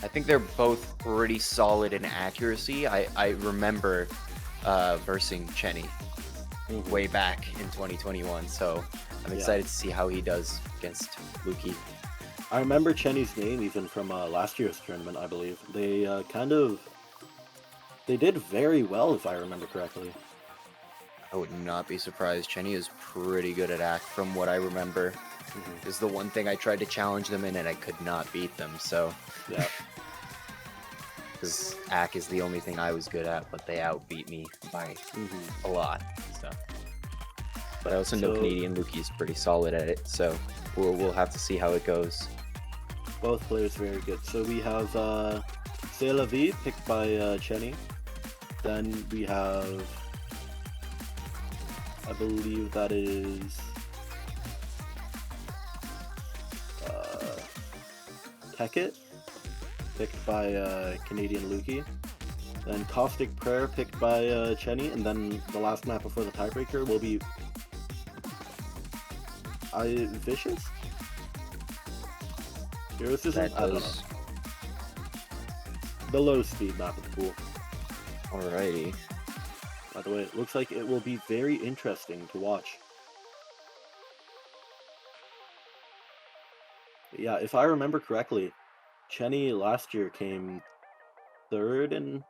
[SPEAKER 4] I think they're both pretty solid in accuracy. I remember versing Chenny way back in 2021, so I'm excited to see how he does against Lukey.
[SPEAKER 3] I remember Chenny's name even from last year's tournament, I believe. They they did very well, if I remember correctly.
[SPEAKER 4] I would not be surprised. Chenny is pretty good at ACK from what I remember. This is the one thing I tried to challenge them in and I could not beat them, so...
[SPEAKER 3] Yeah.
[SPEAKER 4] Because ACK is the only thing I was good at, but they outbeat me by a lot. So. But I also know Canadian Lukey is pretty solid at it, so we'll have to see how it goes.
[SPEAKER 3] Both players very good. So we have C'est la vie picked by Chenny. Then we have... I believe that is Tekit, picked by Canadian Lukey. Then Caustic Prayer picked by Chenny, and then the last map before the tiebreaker will be Vicious? Heroism? I don't know. The low speed map of the pool.
[SPEAKER 4] Alrighty.
[SPEAKER 3] By the way, it looks like it will be very interesting to watch. Yeah, if I remember correctly, Chenny last year came third in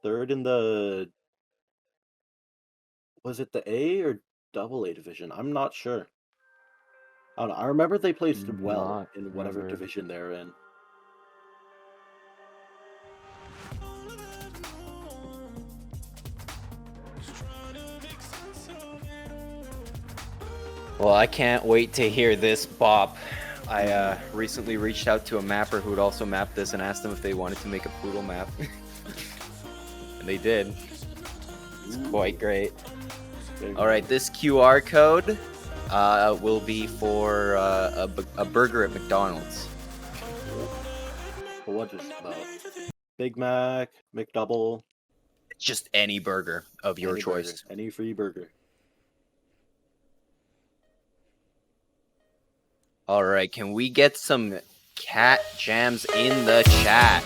[SPEAKER 3] the, was it the A or double A division? I'm not sure. I don't know. I remember they placed well in whatever division they're in.
[SPEAKER 4] Well, I can't wait to hear this bop. I recently reached out to a mapper who had also mapped this and asked them if they wanted to make a poodle map. And they did. It's quite great. Alright, this QR code will be for a burger at McDonald's.
[SPEAKER 3] What is that? Big Mac, McDouble.
[SPEAKER 4] It's just any burger of your choice.
[SPEAKER 3] Any free burger.
[SPEAKER 4] Alright, can we get some cat jams in the chat?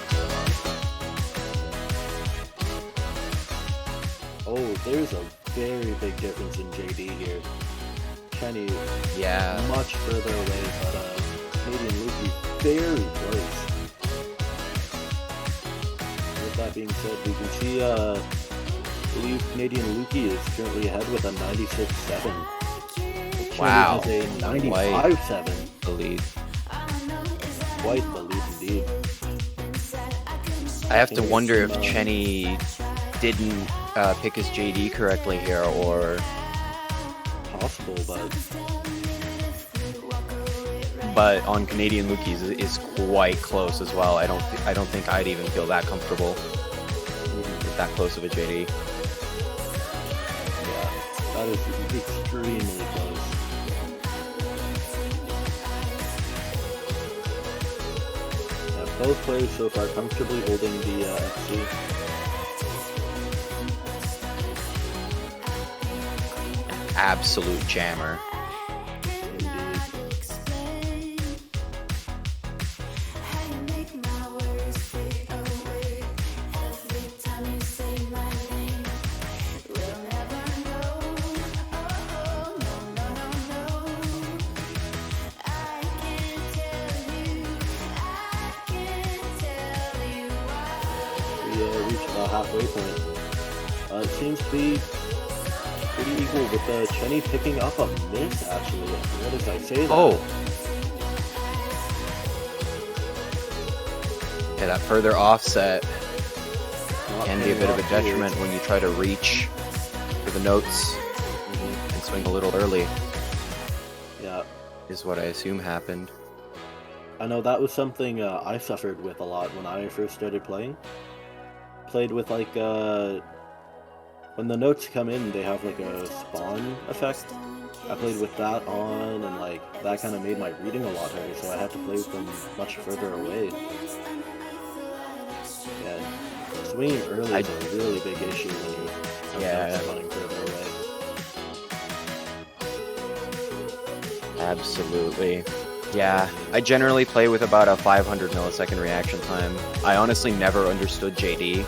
[SPEAKER 3] Oh, there's a very big difference in JD here. Chenny, much further away, but Canadian Lukey very close. With that being said, we can see, I believe Canadian Lukey is currently ahead with a 96-7.
[SPEAKER 4] Wow.
[SPEAKER 3] Has a 95-7.
[SPEAKER 4] The lead.
[SPEAKER 3] Quite the lead indeed.
[SPEAKER 4] I have to wonder if Chenny didn't pick his JD correctly here, or
[SPEAKER 3] possible,
[SPEAKER 4] but on Canadian Lukey's is quite close as well. I don't think I'd even feel that comfortable with that close of a JD.
[SPEAKER 3] Yeah, that is extremely close. Both players so far comfortably holding the FC.
[SPEAKER 4] Absolute jammer.
[SPEAKER 3] Indeed. We reached the halfway point. It seems to be pretty equal with Chenny picking up a miss, actually. What did I say that?
[SPEAKER 4] Oh. Yeah, that further offset
[SPEAKER 3] Not
[SPEAKER 4] can be a
[SPEAKER 3] paying
[SPEAKER 4] bit of a
[SPEAKER 3] off here.
[SPEAKER 4] detriment when you try to reach for the notes and swing a little early,
[SPEAKER 3] Yeah,
[SPEAKER 4] is what I assume happened.
[SPEAKER 3] I know that was something I suffered with a lot when I first started playing. Played with like, when the notes come in, they have like a spawn effect. I played with that on, and like that kind of made my reading a lot harder, so I had to play with them much further away. Yeah, swinging early is a really big issue when you have
[SPEAKER 4] Yeah.
[SPEAKER 3] notes spawning further away.
[SPEAKER 4] Absolutely. Yeah, I generally play with about a 500 millisecond reaction time. I honestly never understood JD,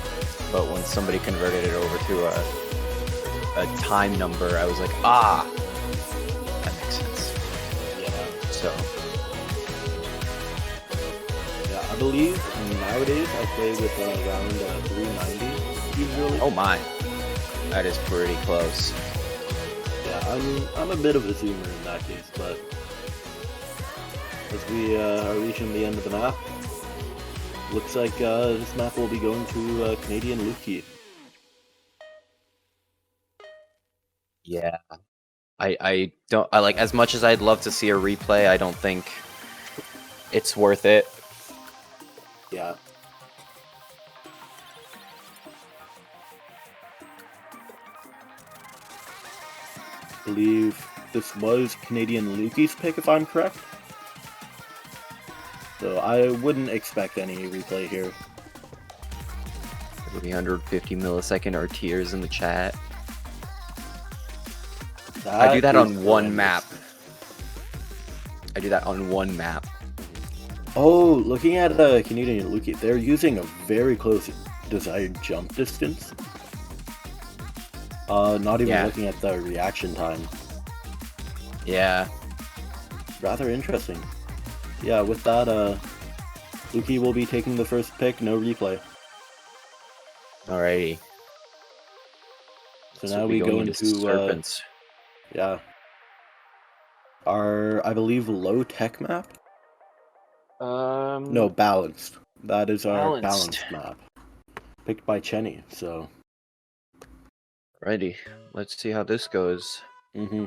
[SPEAKER 4] but when somebody converted it over to a time number, I was like, ah, that makes sense.
[SPEAKER 3] Yeah.
[SPEAKER 4] So,
[SPEAKER 3] Yeah, I believe nowadays I play with around 390 usually.
[SPEAKER 4] oh my, that is pretty close.
[SPEAKER 3] Yeah, I'm a bit of a zoomer in that case, but as we are reaching the end of the map, looks like this map will be going to Canadian Lukey.
[SPEAKER 4] Yeah, I don't, I like, as much as I'd love to see a replay, I don't think it's worth it.
[SPEAKER 3] Yeah. I believe this was Canadian Lukey's pick, if I'm correct. So I wouldn't expect any replay here.
[SPEAKER 4] 350 millisecond or tears in the chat.
[SPEAKER 3] That
[SPEAKER 4] I do that
[SPEAKER 3] is
[SPEAKER 4] on one
[SPEAKER 3] horrendous.
[SPEAKER 4] map. I do that on one map.
[SPEAKER 3] Oh, looking at Canadian Lukey, they're using a very close desired jump distance. Not even
[SPEAKER 4] Yeah.
[SPEAKER 3] looking at the reaction time.
[SPEAKER 4] Yeah.
[SPEAKER 3] Rather interesting. Yeah, with that, Lukey will be taking the first pick, no replay.
[SPEAKER 4] Alrighty.
[SPEAKER 3] So
[SPEAKER 4] So
[SPEAKER 3] now
[SPEAKER 4] we
[SPEAKER 3] we
[SPEAKER 4] going
[SPEAKER 3] go
[SPEAKER 4] into
[SPEAKER 3] into,
[SPEAKER 4] Serpents.
[SPEAKER 3] yeah, our, I believe, low tech map? No, balanced. That is our
[SPEAKER 4] Balanced.
[SPEAKER 3] balanced map. Picked by Chenny, so.
[SPEAKER 4] Ready. Let's see how this goes.
[SPEAKER 3] Mm-hmm.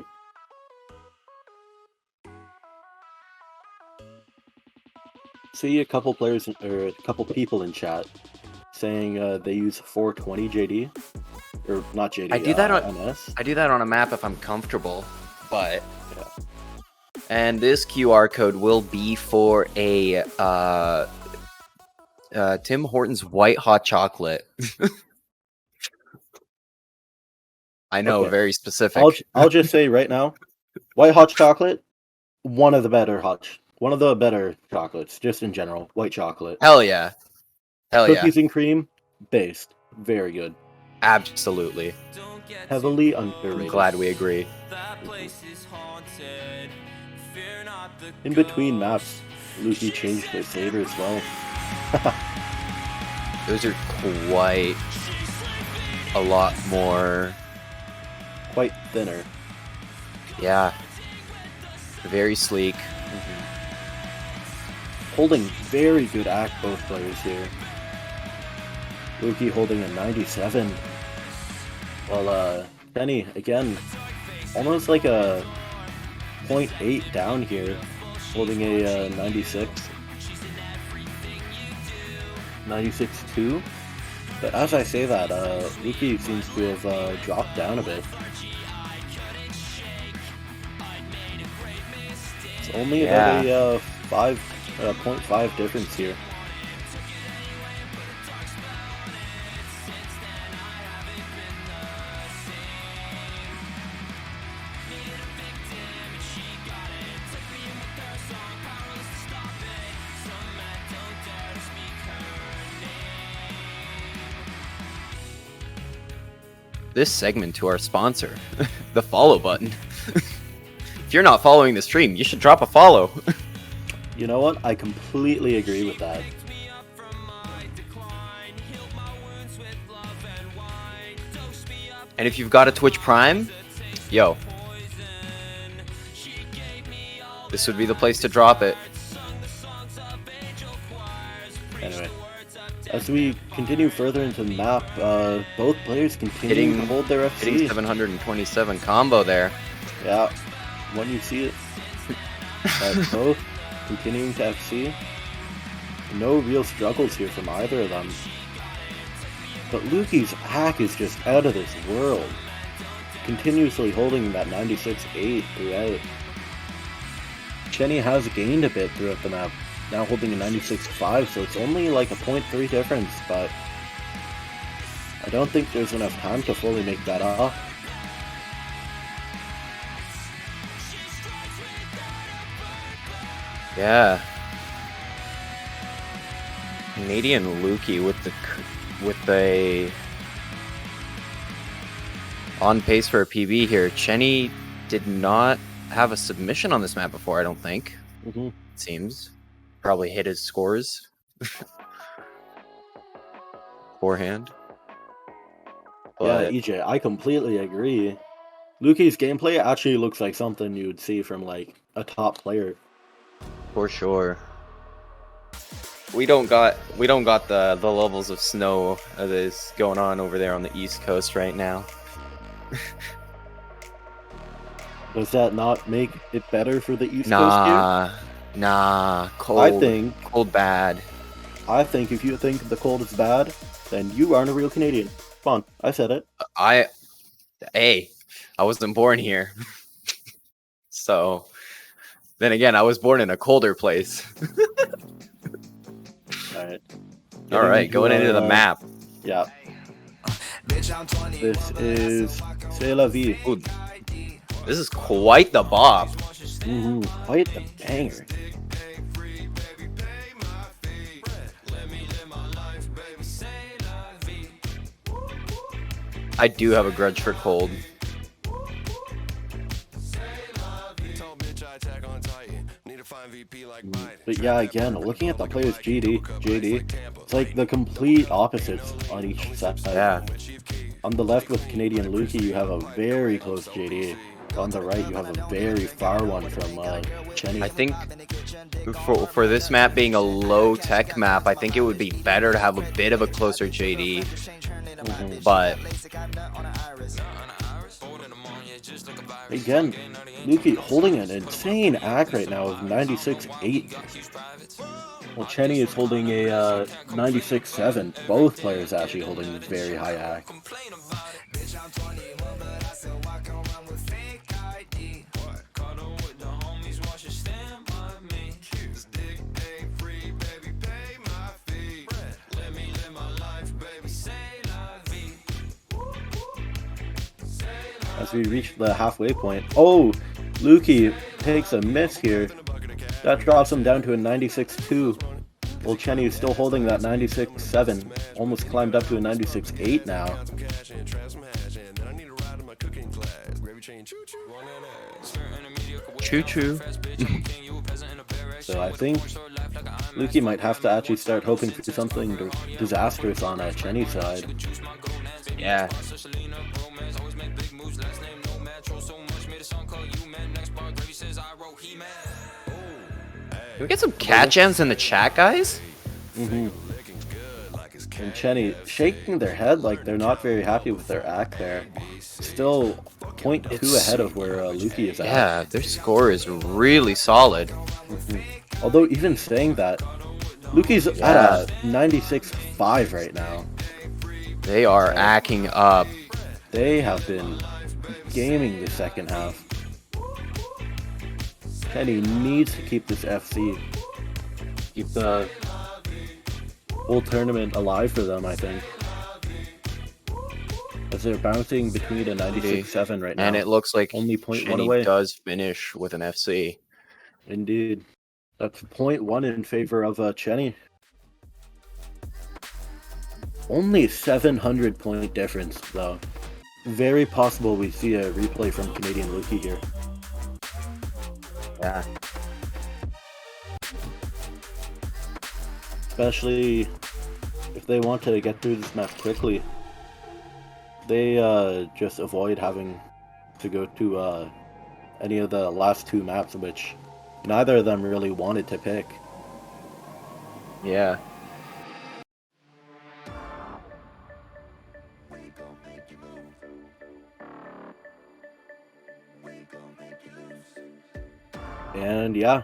[SPEAKER 3] See a couple players, or a couple people in chat saying they use 420 JD. Or not JD,
[SPEAKER 4] I do that on-
[SPEAKER 3] MS.
[SPEAKER 4] I do that on a map if I'm comfortable, but
[SPEAKER 3] Yeah.
[SPEAKER 4] and this QR code will be for a Tim Hortons white hot chocolate. I know,
[SPEAKER 3] Okay.
[SPEAKER 4] very specific.
[SPEAKER 3] I'll just say right now, white hot chocolate, one of the better chocolates, just in general. White chocolate.
[SPEAKER 4] Hell yeah. Hell yeah.
[SPEAKER 3] Cookies and cream, based. Very good.
[SPEAKER 4] Absolutely.
[SPEAKER 3] Heavily
[SPEAKER 4] I'm
[SPEAKER 3] underrated.
[SPEAKER 4] glad we agree.
[SPEAKER 3] In between maps, Lukey changed their saber as well.
[SPEAKER 4] Those are quite a lot more.
[SPEAKER 3] Quite thinner.
[SPEAKER 4] Yeah. Very sleek.
[SPEAKER 3] Holding very good act, both players here. Lukey holding a 97. While Chenny, again, almost like a 0.8 down here, holding a 96. 96-2. But as I say that, Lukey seems to have dropped down a bit. It's only about a 0.5 difference here.
[SPEAKER 4] this segment to our sponsor, the follow button. If you're not following the stream, you should drop a follow.
[SPEAKER 3] You know what? I completely agree with that.
[SPEAKER 4] And if you've got a Twitch Prime, yo, this would be the place to drop it.
[SPEAKER 3] Anyway, as we continue further into the map, both players continue to hold their FC.
[SPEAKER 4] Hitting 727 combo there.
[SPEAKER 3] Yeah, when you see it, both continuing to FC. No real struggles here from either of them. But Lukey's hack is just out of this world. Continuously holding that 96-8 throughout. Chenny has gained a bit throughout the map, now holding a 96-5, so it's only like a 0.3 difference, but I don't think there's enough time to fully make that off.
[SPEAKER 4] Yeah. Canadian Lukey with a on pace for a PB here. Chenny did not have a submission on this map before, I don't think. It seems. Probably hit his scores. Forehand. But
[SPEAKER 3] yeah, EJ, I completely agree. Lukey's gameplay actually looks like something you'd see from like a top player.
[SPEAKER 4] for sure. We don't got the levels of snow that is going on over there on the East Coast right now.
[SPEAKER 3] Does that not make it better for the East Coast
[SPEAKER 4] Nah, cold.
[SPEAKER 3] I think
[SPEAKER 4] cold bad.
[SPEAKER 3] I think if you think the cold is bad, then you aren't a real Canadian. Come on, I said it.
[SPEAKER 4] I wasn't born here. So then again, I was born in a colder place. All right, going into the map.
[SPEAKER 3] Yeah. This is C'est la vie.
[SPEAKER 4] Ooh, this is quite the bop.
[SPEAKER 3] Quite the banger.
[SPEAKER 4] I do have a grudge for cold.
[SPEAKER 3] But yeah, again, looking at the players JD, it's like the complete opposites on each side.
[SPEAKER 4] Yeah.
[SPEAKER 3] On the left with Canadian Lukey, you have a very close JD. On the right, you have a very far one from Chenny.
[SPEAKER 4] I think for this map being a low-tech map, I think it would be better to have a bit of a closer JD. But
[SPEAKER 3] again, Lukey holding an insane act right now of 96-8. Well, Chenny is holding a 96-7. Both players actually holding a very high act. As we reach the halfway point. Oh, Lukey takes a miss here. That drops him down to a 96-2. Well, Chenny is still holding that 96-7. Almost climbed up to a 96-8 now.
[SPEAKER 4] choo-choo.
[SPEAKER 3] So I think Lukey might have to actually start hoping for something disastrous on Chenny's side.
[SPEAKER 4] Yeah. Can we get some cat gems in the chat, guys?
[SPEAKER 3] And Chenny shaking their head like they're not very happy with their act there. Still 0.2 ahead of where Lukey is at.
[SPEAKER 4] Yeah, their score is really solid.
[SPEAKER 3] Although even saying that, Lukey's at a 96-5 right now.
[SPEAKER 4] They are acting up.
[SPEAKER 3] They have been gaming the second half. Chenny needs to keep this FC. Keep the whole tournament alive for them, I think. As they're bouncing between a 96-7 right now.
[SPEAKER 4] And it looks like
[SPEAKER 3] only 0.1
[SPEAKER 4] Chenny
[SPEAKER 3] away.
[SPEAKER 4] does finish with an FC.
[SPEAKER 3] Indeed. That's 0.1 in favor of Chenny. Only 700 point difference, though. very possible we see a replay from Canadian Luki here.
[SPEAKER 4] Yeah.
[SPEAKER 3] Especially if they want to get through this map quickly. They just avoid having to go to any of the last two maps, which neither of them really wanted to pick.
[SPEAKER 4] Yeah.
[SPEAKER 3] And yeah,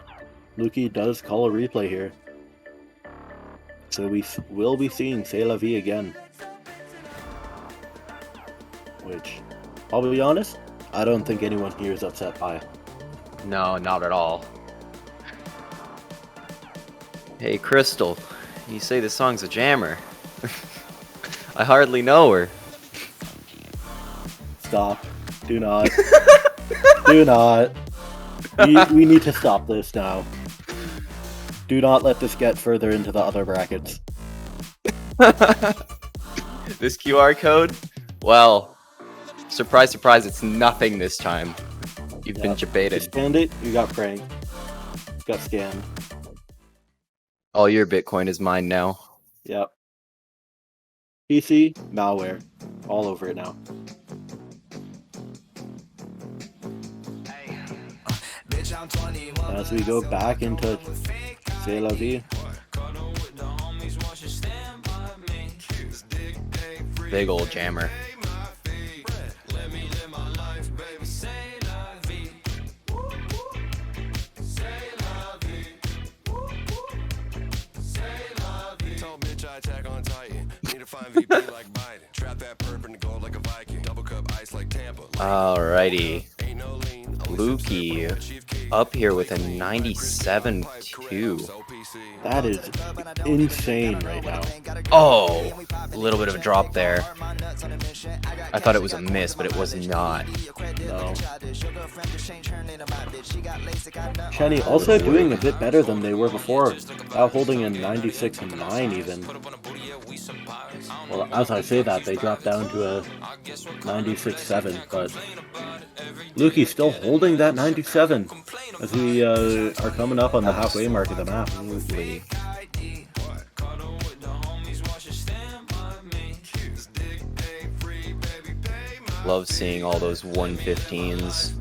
[SPEAKER 3] Luki does call a replay here. So we will be seeing C'est La Vie again. Which, I'll be honest, I don't think anyone here is upset by.
[SPEAKER 4] No, not at all. Hey, Crystal, you say this song's a jammer. I hardly know her.
[SPEAKER 3] Stop. Do not. Do not. We need to stop this now. Do not let this get further into the other brackets.
[SPEAKER 4] This QR code? Well, surprise, surprise, it's nothing this time. You've been
[SPEAKER 3] You
[SPEAKER 4] debated.
[SPEAKER 3] scanned it, you got pranked. Got scammed.
[SPEAKER 4] All your Bitcoin is mine now.
[SPEAKER 3] Yep. PC, malware. All over it now. As we go back into C'est La Vie.
[SPEAKER 4] Big old jammer. Alrighty. Luki up here with a 97-2.
[SPEAKER 3] That is insane right now.
[SPEAKER 4] Oh, a little bit of a drop there. I thought it was a miss, but it was not.
[SPEAKER 3] No. Chenny also doing a bit better than they were before. Now holding a 96-9 even. Well, as I say that, they dropped down to a 96-7, but Luki's still holding that 97 as we are coming up on the halfway mark of the map.
[SPEAKER 4] Absolutely. Love seeing all those 115s.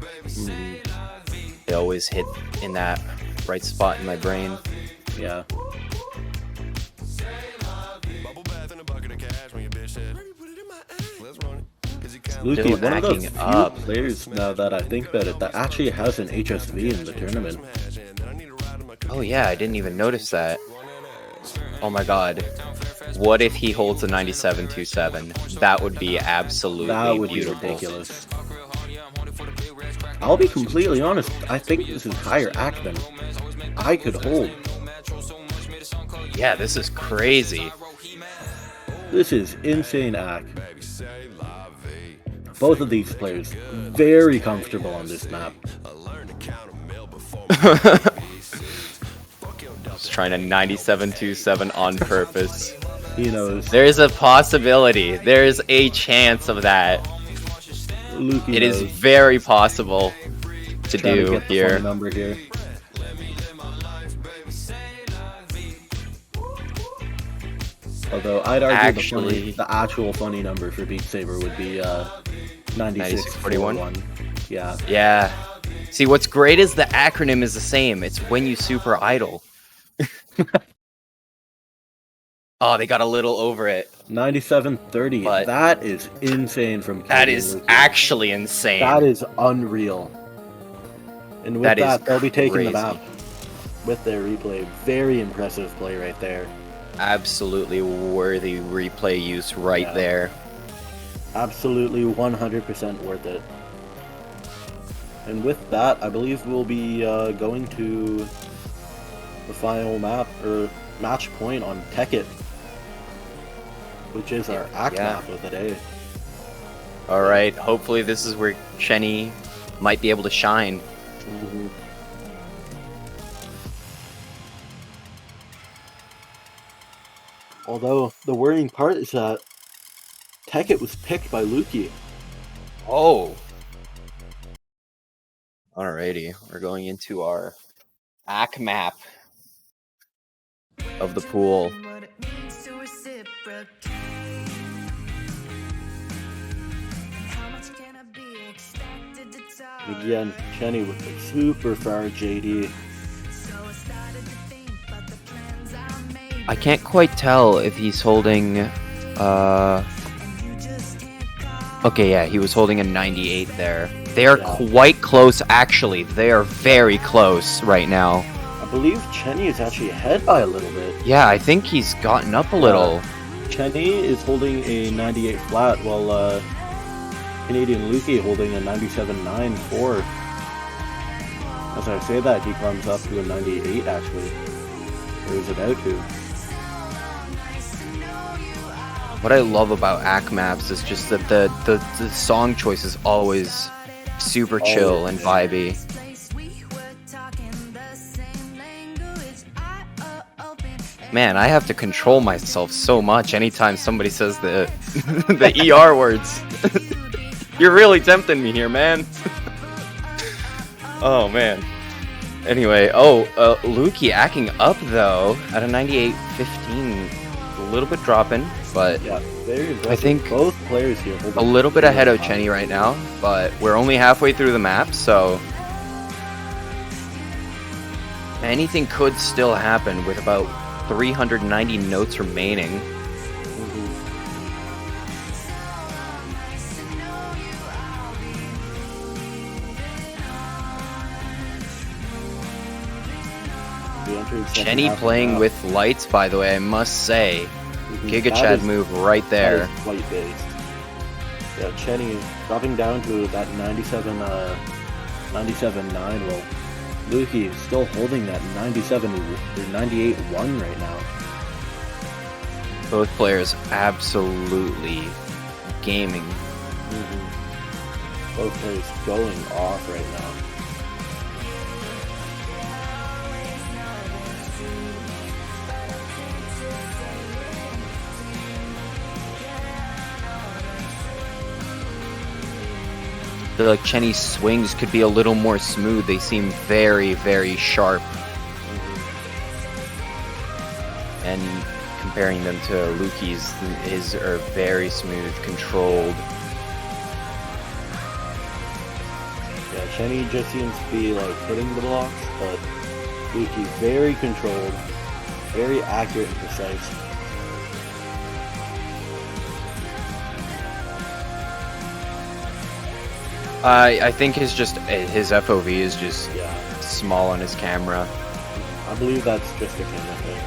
[SPEAKER 4] They always hit in that right spot in my brain.
[SPEAKER 3] Yeah. Luki,
[SPEAKER 4] Still
[SPEAKER 3] one of those
[SPEAKER 4] acting
[SPEAKER 3] few
[SPEAKER 4] up.
[SPEAKER 3] players, now that I think about it, that actually has an HSV in the tournament.
[SPEAKER 4] Oh yeah, I didn't even notice that. Oh my god. What if he holds a 97-27? That would be absolutely
[SPEAKER 3] That would
[SPEAKER 4] beautiful.
[SPEAKER 3] be ridiculous. I'll be completely honest, I think this is higher act than I could hold.
[SPEAKER 4] Yeah, this is crazy.
[SPEAKER 3] This is insane act. Both of these players very comfortable on this map.
[SPEAKER 4] Just trying to 97-27 on purpose.
[SPEAKER 3] He knows.
[SPEAKER 4] There is a possibility. There is a chance of that.
[SPEAKER 3] Luki
[SPEAKER 4] It is
[SPEAKER 3] knows.
[SPEAKER 4] very possible to
[SPEAKER 3] Trying to
[SPEAKER 4] do
[SPEAKER 3] get the
[SPEAKER 4] here.
[SPEAKER 3] phone number here. Although I'd argue
[SPEAKER 4] Actually-
[SPEAKER 3] the actual funny number for Beat Saber would be 9641. Yeah.
[SPEAKER 4] Yeah. See, what's great is the acronym is the same. It's when you super idle. Oh, they got a little over it.
[SPEAKER 3] 9730.
[SPEAKER 4] But-
[SPEAKER 3] That is insane from
[SPEAKER 4] That
[SPEAKER 3] Canadian
[SPEAKER 4] is
[SPEAKER 3] Luki.
[SPEAKER 4] actually insane.
[SPEAKER 3] That is unreal. And with
[SPEAKER 4] That
[SPEAKER 3] that,
[SPEAKER 4] is
[SPEAKER 3] they'll be taking the
[SPEAKER 4] crazy.
[SPEAKER 3] map with their replay. Very impressive play right there.
[SPEAKER 4] Absolutely worthy replay use right
[SPEAKER 3] Yeah.
[SPEAKER 4] there.
[SPEAKER 3] Absolutely 100% worth it. And with that, I believe we'll be going to the final map, or match point on Tekkit, which is our act
[SPEAKER 4] Yeah.
[SPEAKER 3] map of the day.
[SPEAKER 4] All right. Hopefully, this is where Chenny might be able to shine.
[SPEAKER 3] Mhm. Although, the worrying part is that Tekkit was picked by Luki.
[SPEAKER 4] Oh. Alrighty, we're going into our AC map of the pool.
[SPEAKER 3] Again, Chenny with the super far JD.
[SPEAKER 4] I can't quite tell if he's holding, okay, yeah, he was holding a 98 there. They are quite close, actually. They are very close right now.
[SPEAKER 3] I believe Chenny is actually ahead by a little bit.
[SPEAKER 4] Yeah, I think he's gotten up a little.
[SPEAKER 3] Chenny is holding a 98 flat, while Canadian Lukey holding a 97.94. As I say that, he comes up to a 98 actually. Or is about to.
[SPEAKER 4] What I love about AC maps is just that the song choice is always super chill and vibey. Man, I have to control myself so much anytime somebody says the the ER words. You're really tempting me here, man. Oh man. Anyway, Lukey acting up though at a 98.15, a little bit dropping, but
[SPEAKER 3] Yeah, very impressive.
[SPEAKER 4] I think
[SPEAKER 3] both players here holding
[SPEAKER 4] a little bit ahead of
[SPEAKER 3] high.
[SPEAKER 4] Chenny right now, but we're only halfway through the map, so anything could still happen with about 390 notes remaining. Chenny playing with lights, by the way, I must say. Giga Chad move right there.
[SPEAKER 3] Light based. Yeah, Chenny dropping down to that 97.9. Well, Lukey is still holding that 97 or 98.1 right now.
[SPEAKER 4] Both players absolutely gaming.
[SPEAKER 3] Both players going off right now.
[SPEAKER 4] I feel like Chenny's swings could be a little more smooth. They seem very, very sharp. And comparing them to Lukey's, his are very smooth, controlled.
[SPEAKER 3] Yeah, Chenny just seems to be like hitting the blocks, but Lukey very controlled, very accurate and precise.
[SPEAKER 4] I think his FOV is just
[SPEAKER 3] Yeah,
[SPEAKER 4] small on his camera.
[SPEAKER 3] I believe that's just a camera thing.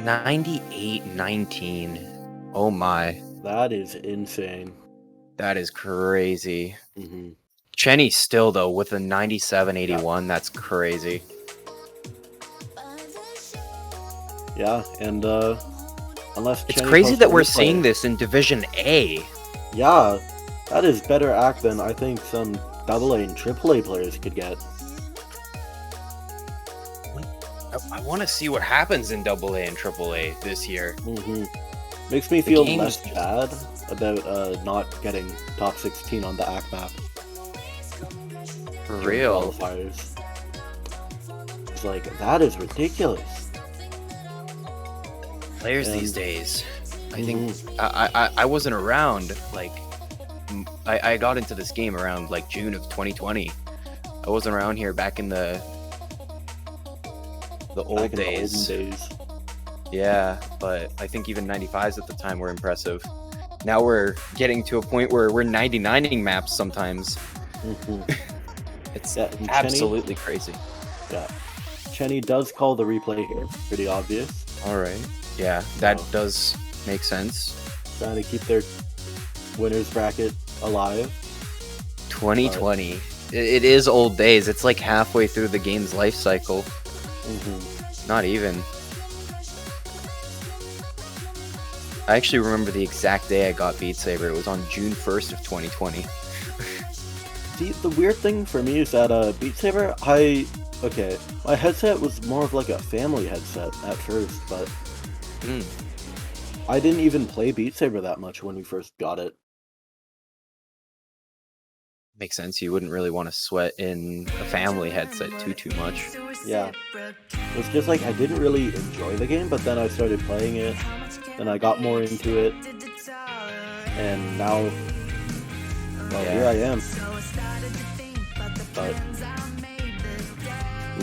[SPEAKER 4] 98-19. Oh my.
[SPEAKER 3] That is insane.
[SPEAKER 4] That is crazy.
[SPEAKER 3] hmm
[SPEAKER 4] Chenny still, though, with a 97-81. That's crazy.
[SPEAKER 3] Yeah, and unless
[SPEAKER 4] It's
[SPEAKER 3] Chenny
[SPEAKER 4] crazy
[SPEAKER 3] posts
[SPEAKER 4] that
[SPEAKER 3] a
[SPEAKER 4] we're
[SPEAKER 3] replay-
[SPEAKER 4] seeing this in Division A.
[SPEAKER 3] Yeah, that is better act than I think some AA and AAA players could get.
[SPEAKER 4] I want to see what happens in AA and AAA this year.
[SPEAKER 3] Makes me feel
[SPEAKER 4] game's
[SPEAKER 3] less
[SPEAKER 4] just-
[SPEAKER 3] bad about not getting top 16 on the ACT map.
[SPEAKER 4] For
[SPEAKER 3] during
[SPEAKER 4] real.
[SPEAKER 3] qualifiers. It's like, that is ridiculous.
[SPEAKER 4] Players
[SPEAKER 3] And-
[SPEAKER 4] these days. I think I wasn't around. Like, I got into this game around like June of 2020. I wasn't around here back in the old
[SPEAKER 3] Back in the
[SPEAKER 4] days.
[SPEAKER 3] olden days.
[SPEAKER 4] Yeah, but I think even 95s at the time were impressive. Now we're getting to a point where we're 99ing maps sometimes. It's
[SPEAKER 3] Yeah, and
[SPEAKER 4] absolutely crazy.
[SPEAKER 3] Yeah. Chenny does call the replay here. Pretty obvious.
[SPEAKER 4] All right. Yeah, that
[SPEAKER 3] Wow.
[SPEAKER 4] does make sense.
[SPEAKER 3] Trying to keep their winners bracket alive.
[SPEAKER 4] 2020. It is old days. It's like halfway through the game's life cycle. Not even. I actually remember the exact day I got Beat Saber. It was on June 1st of 2020.
[SPEAKER 3] See, the weird thing for me is that Beat Saber, my headset was more of like a family headset at first, but I didn't even play Beat Saber that much when we first got it.
[SPEAKER 4] Makes sense. You wouldn't really want to sweat in a family headset too much.
[SPEAKER 3] Yeah. It's just like I didn't really enjoy the game, but then I started playing it, then I got more into it, and now, well,
[SPEAKER 4] Yeah.
[SPEAKER 3] here I am. But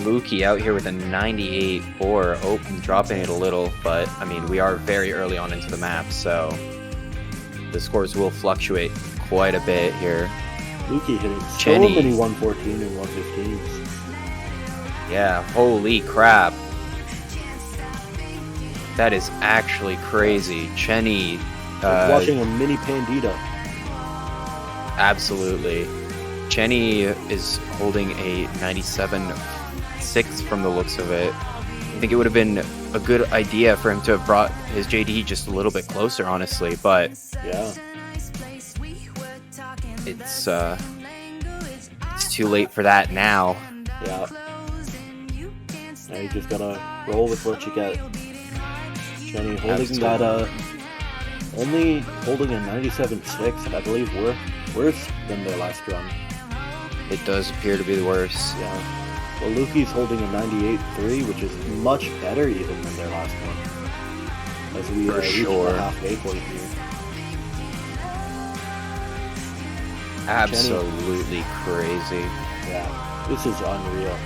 [SPEAKER 4] Lukey out here with a 98-4, dropping it a little, but I mean, we are very early on into the map, so the scores will fluctuate quite a bit here.
[SPEAKER 3] Lukey hitting so
[SPEAKER 4] Chenny.
[SPEAKER 3] many 114 and 115s.
[SPEAKER 4] Yeah, holy crap. That is actually crazy. Chenny,
[SPEAKER 3] Like watching a mini Pandita.
[SPEAKER 4] absolutely. Chenny is holding a 97.6 from the looks of it. I think it would have been a good idea for him to have brought his JD just a little bit closer, honestly, but
[SPEAKER 3] Yeah.
[SPEAKER 4] it's too late for that now.
[SPEAKER 3] Yeah. Now you just gotta roll with what you get. Chenny holding that, only holding a 97.6, I believe, worse than their last run.
[SPEAKER 4] It does appear to be the worst.
[SPEAKER 3] Yeah. Well, Lukey's holding a 98.3, which is much better even than their last one. As we
[SPEAKER 4] For
[SPEAKER 3] reach
[SPEAKER 4] sure.
[SPEAKER 3] the halfway point here.
[SPEAKER 4] Absolutely crazy.
[SPEAKER 3] Yeah, this is unreal.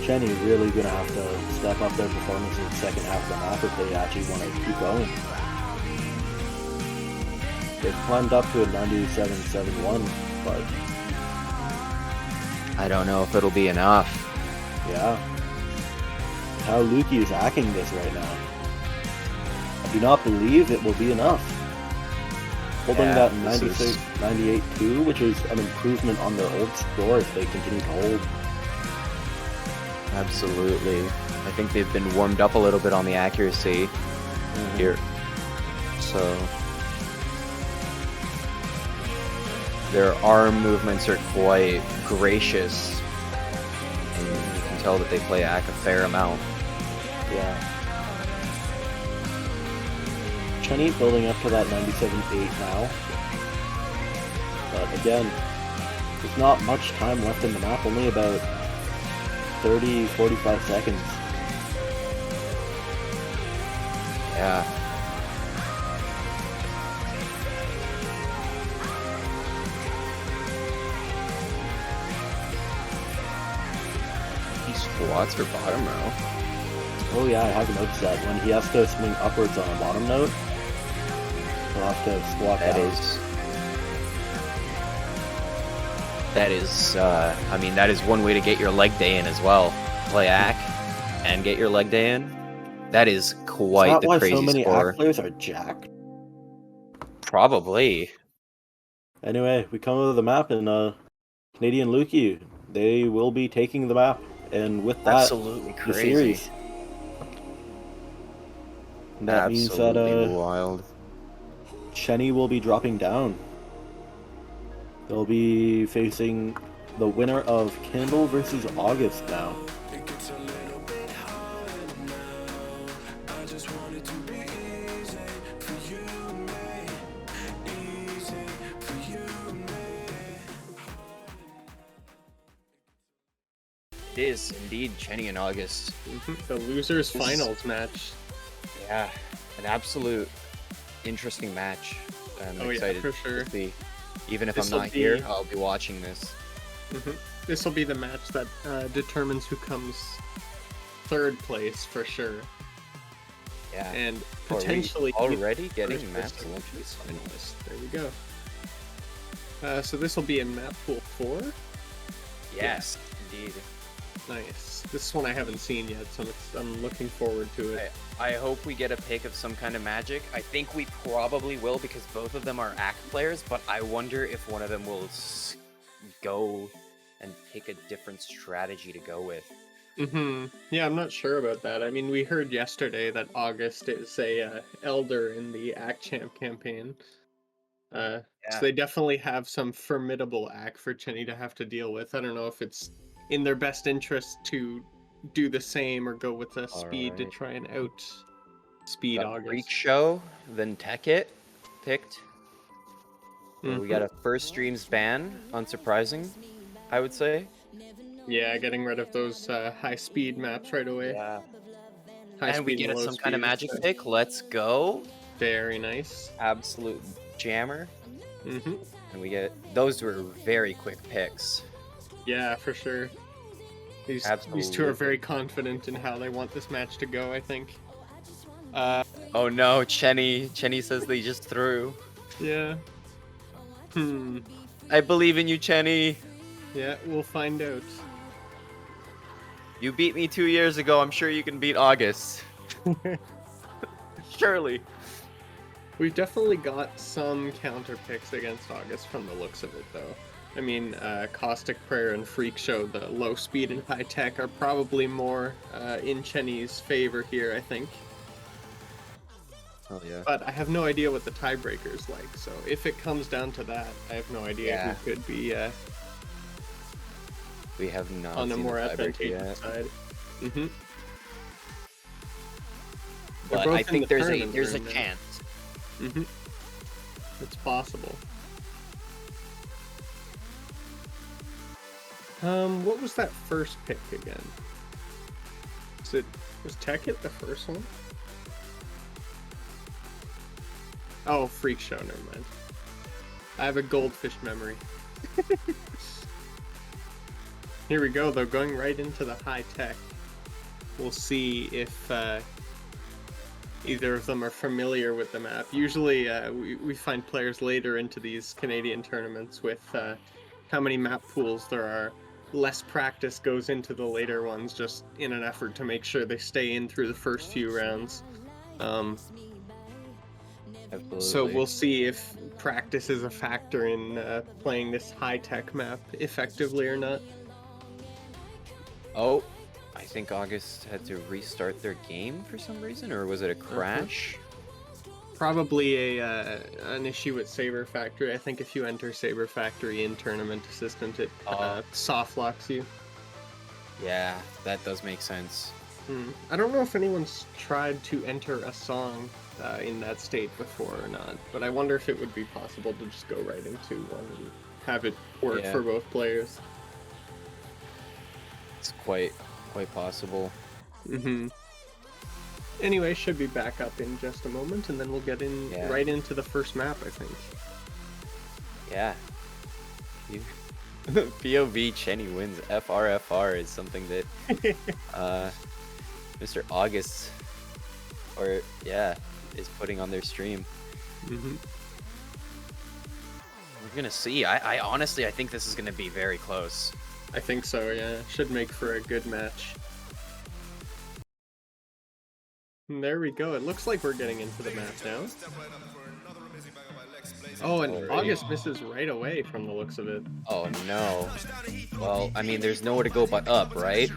[SPEAKER 3] Chenny really gonna have to step up their performance in the second half of the map if they actually want to keep going. They've climbed up to a 97.71, but
[SPEAKER 4] I don't know if it'll be enough.
[SPEAKER 3] yeah. How Lukey is hacking this right now. I do not believe it will be enough. Holding
[SPEAKER 4] Yeah,
[SPEAKER 3] that
[SPEAKER 4] this
[SPEAKER 3] 96,
[SPEAKER 4] is-
[SPEAKER 3] 98.2, which is an improvement on their old score if they continue to hold.
[SPEAKER 4] Absolutely. I think they've been warmed up a little bit on the accuracy here. So their arm movements are quite gracious. And you can tell that they play ACK a fair amount.
[SPEAKER 3] Yeah. Chenny building up to that 97.8 now. But again, there's not much time left in the map, only about 30, 45 seconds.
[SPEAKER 4] Yeah. He squats for bottom row.
[SPEAKER 3] Oh yeah, I have noticed that. When he has to swing upwards on a bottom note, he'll have to squat
[SPEAKER 4] That
[SPEAKER 3] down.
[SPEAKER 4] I mean, that is one way to get your leg day in as well. Play ACK and get your leg day in. That is
[SPEAKER 3] Is
[SPEAKER 4] quite
[SPEAKER 3] that
[SPEAKER 4] the
[SPEAKER 3] why
[SPEAKER 4] crazy
[SPEAKER 3] so many
[SPEAKER 4] score.
[SPEAKER 3] ACK players are jacked?
[SPEAKER 4] Probably.
[SPEAKER 3] Anyway, we come over the map and Canadian Lukey, they will be taking the map. And with that,
[SPEAKER 4] Absolutely
[SPEAKER 3] the
[SPEAKER 4] crazy.
[SPEAKER 3] series. And that means that
[SPEAKER 4] Absolutely wild.
[SPEAKER 3] Chenny will be dropping down. They'll be facing the winner of Kendall versus August now.
[SPEAKER 4] It is indeed Chenny and August.
[SPEAKER 5] The losers finals match.
[SPEAKER 4] Yeah, an absolute interesting match. I'm
[SPEAKER 5] Oh, yeah,
[SPEAKER 4] excited
[SPEAKER 5] for sure.
[SPEAKER 4] to see. Even if
[SPEAKER 5] This'll
[SPEAKER 4] I'm not here,
[SPEAKER 5] be-
[SPEAKER 4] I'll be watching this.
[SPEAKER 5] This will be the match that determines who comes third place for sure,
[SPEAKER 4] Yeah.
[SPEAKER 5] and
[SPEAKER 4] Are we
[SPEAKER 5] potentially
[SPEAKER 4] already
[SPEAKER 5] first
[SPEAKER 4] getting map
[SPEAKER 5] place to
[SPEAKER 4] selections.
[SPEAKER 5] finalist. There we go. So this will be in map pool 4.
[SPEAKER 4] Yes, indeed.
[SPEAKER 5] Nice. This one I haven't seen yet, so I'm looking forward to it.
[SPEAKER 4] I hope we get a pick of some kind of magic. I think we probably will because both of them are ACK players, but I wonder if one of them will go and pick a different strategy to go with.
[SPEAKER 5] Yeah, I'm not sure about that. I mean, we heard yesterday that August is a elder in the ACK Champ campaign. So they definitely have some formidable ACK for Chenny to have to deal with. I don't know if it's in their best interest to do the same or go with a speed to
[SPEAKER 4] Alright.
[SPEAKER 5] try and Speed
[SPEAKER 4] Got
[SPEAKER 5] August.
[SPEAKER 4] Freak Show, then Tech It picked.
[SPEAKER 5] Mhm.
[SPEAKER 4] We got a first streams ban, unsurprising, I would say.
[SPEAKER 5] Yeah, getting rid of those high speed maps right away.
[SPEAKER 4] Yeah.
[SPEAKER 5] High
[SPEAKER 4] And we
[SPEAKER 5] speed
[SPEAKER 4] get
[SPEAKER 5] low
[SPEAKER 4] some kind of
[SPEAKER 5] speed,
[SPEAKER 4] magic
[SPEAKER 5] so
[SPEAKER 4] pick. Let's go.
[SPEAKER 5] very nice.
[SPEAKER 4] Absolute jammer.
[SPEAKER 5] Hmm.
[SPEAKER 4] And we get those were very quick picks.
[SPEAKER 5] Yeah, for sure. These two are
[SPEAKER 4] Absolutely.
[SPEAKER 5] very confident in how they want this match to go, I think.
[SPEAKER 4] Oh no, Chenny. Chenny says they just threw.
[SPEAKER 5] Yeah.
[SPEAKER 4] I believe in you, Chenny.
[SPEAKER 5] Yeah, we'll find out.
[SPEAKER 4] You beat me 2 years ago. I'm sure you can beat August. Surely.
[SPEAKER 5] We've definitely got some counter picks against August from the looks of it, though. I mean, Caustic Prayer and Freak Show, the low speed and high tech, are probably more in Chenny's favor here, I think.
[SPEAKER 4] Oh yeah.
[SPEAKER 5] But I have no idea what the tiebreaker is like, so if it comes down to that, I have no idea
[SPEAKER 4] Yeah.
[SPEAKER 5] who could be
[SPEAKER 4] We have not
[SPEAKER 5] on a
[SPEAKER 4] seen
[SPEAKER 5] more
[SPEAKER 4] the tiebreaker
[SPEAKER 5] advantageous
[SPEAKER 4] yet.
[SPEAKER 5] side. Mm-hmm.
[SPEAKER 4] But I think there's a chance.
[SPEAKER 5] Mm-hmm. It's possible. What was that first pick again? Was Tech It the first one? Oh, Freak Show, never mind. I have a goldfish memory. Here we go, though, going right into the high tech. We'll see if either of them are familiar with the map. Usually we find players later into these Canadian tournaments with how many map pools there are. Less practice goes into the later ones just in an effort to make sure they stay in through the first few rounds.
[SPEAKER 4] Absolutely.
[SPEAKER 5] So we'll see if practice is a factor in playing this high-tech map effectively or not.
[SPEAKER 4] Oh, I think August had to restart their game for some reason, or was it a crash?
[SPEAKER 5] Probably an issue with Saber Factory. I think if you enter Saber Factory in Tournament Assistant, it soft locks you.
[SPEAKER 4] Yeah, that does make sense.
[SPEAKER 5] I don't know if anyone's tried to enter a song in that state before or not, but I wonder if it would be possible to just go right into one and have it work
[SPEAKER 4] Yeah.
[SPEAKER 5] for both players.
[SPEAKER 4] It's quite possible.
[SPEAKER 5] Anyway, should be back up in just a moment, and then we'll get in right into the first map, I think.
[SPEAKER 4] Yeah. POV Chenny wins. FRFR is something that Mr. August is putting on their stream. We're gonna see. I honestly think this is gonna be very close.
[SPEAKER 5] I think so, yeah. Should make for a good match. And there we go. It looks like we're getting into the map now. Oh, and
[SPEAKER 4] Alrighty.
[SPEAKER 5] August misses right away from the looks of it.
[SPEAKER 4] Oh no. Well, I mean, there's nowhere to go but up, right?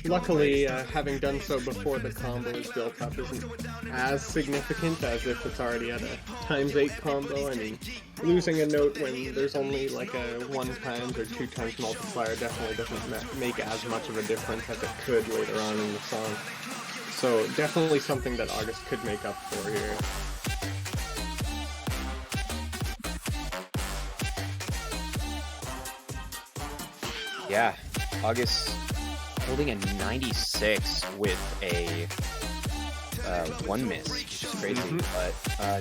[SPEAKER 5] Luckily, having done so before the combo is built up isn't as significant as if it's already at a ×8 combo. I mean, losing a note when there's only like a 1x or 2x multiplier definitely doesn't make as much of a difference as it could later on in the song. So definitely something that August could make up for here.
[SPEAKER 4] Yeah. August holding a 96 with a 1 miss, which is crazy. But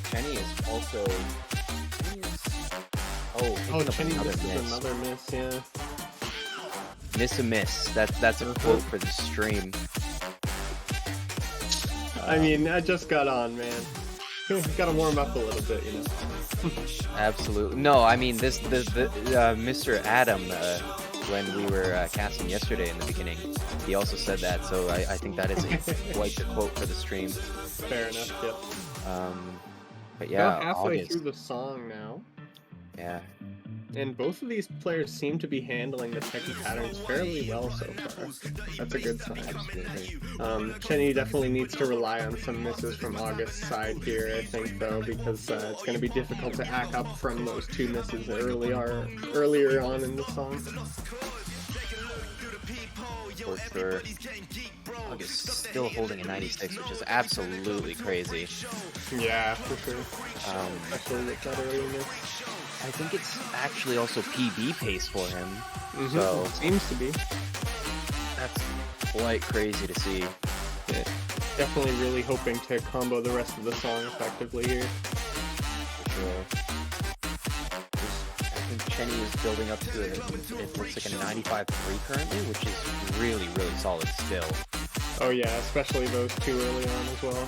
[SPEAKER 4] Chenny is also.
[SPEAKER 5] Chenny
[SPEAKER 4] another
[SPEAKER 5] misses
[SPEAKER 4] miss.
[SPEAKER 5] another miss, yeah.
[SPEAKER 4] Miss a miss. That's a quote for the stream.
[SPEAKER 5] I mean, I just got on, man. Gotta warm up a little bit, you know.
[SPEAKER 4] Absolutely. No, I mean this Mr. Adam when we were casting yesterday in the beginning, he also said that. So I think that is quite the quote for the stream.
[SPEAKER 5] Fair enough. Yep.
[SPEAKER 4] But yeah,
[SPEAKER 5] About halfway
[SPEAKER 4] August.
[SPEAKER 5] through the song now.
[SPEAKER 4] Yeah.
[SPEAKER 5] And both of these players seem to be handling the techie patterns fairly well so far. That's a good sign. Chenny definitely needs to rely on some misses from August's side here, I think, though, because it's going to be difficult to hack up from those 2 misses earlier on in the song.
[SPEAKER 4] for sure. August still holding a 96, which is absolutely crazy.
[SPEAKER 5] Yeah, for sure.
[SPEAKER 3] Especially with that early miss.
[SPEAKER 4] I think it's actually also PB pace for him.
[SPEAKER 5] Mm-hmm.
[SPEAKER 4] So
[SPEAKER 5] Seems to be.
[SPEAKER 4] that's quite crazy to see.
[SPEAKER 5] Yeah. Definitely really hoping to combo the rest of the song effectively here.
[SPEAKER 4] For sure. I think Chenny is building up to it looks like a 95.3 currently, which is really, really solid still.
[SPEAKER 5] Oh yeah, especially those two early on as well.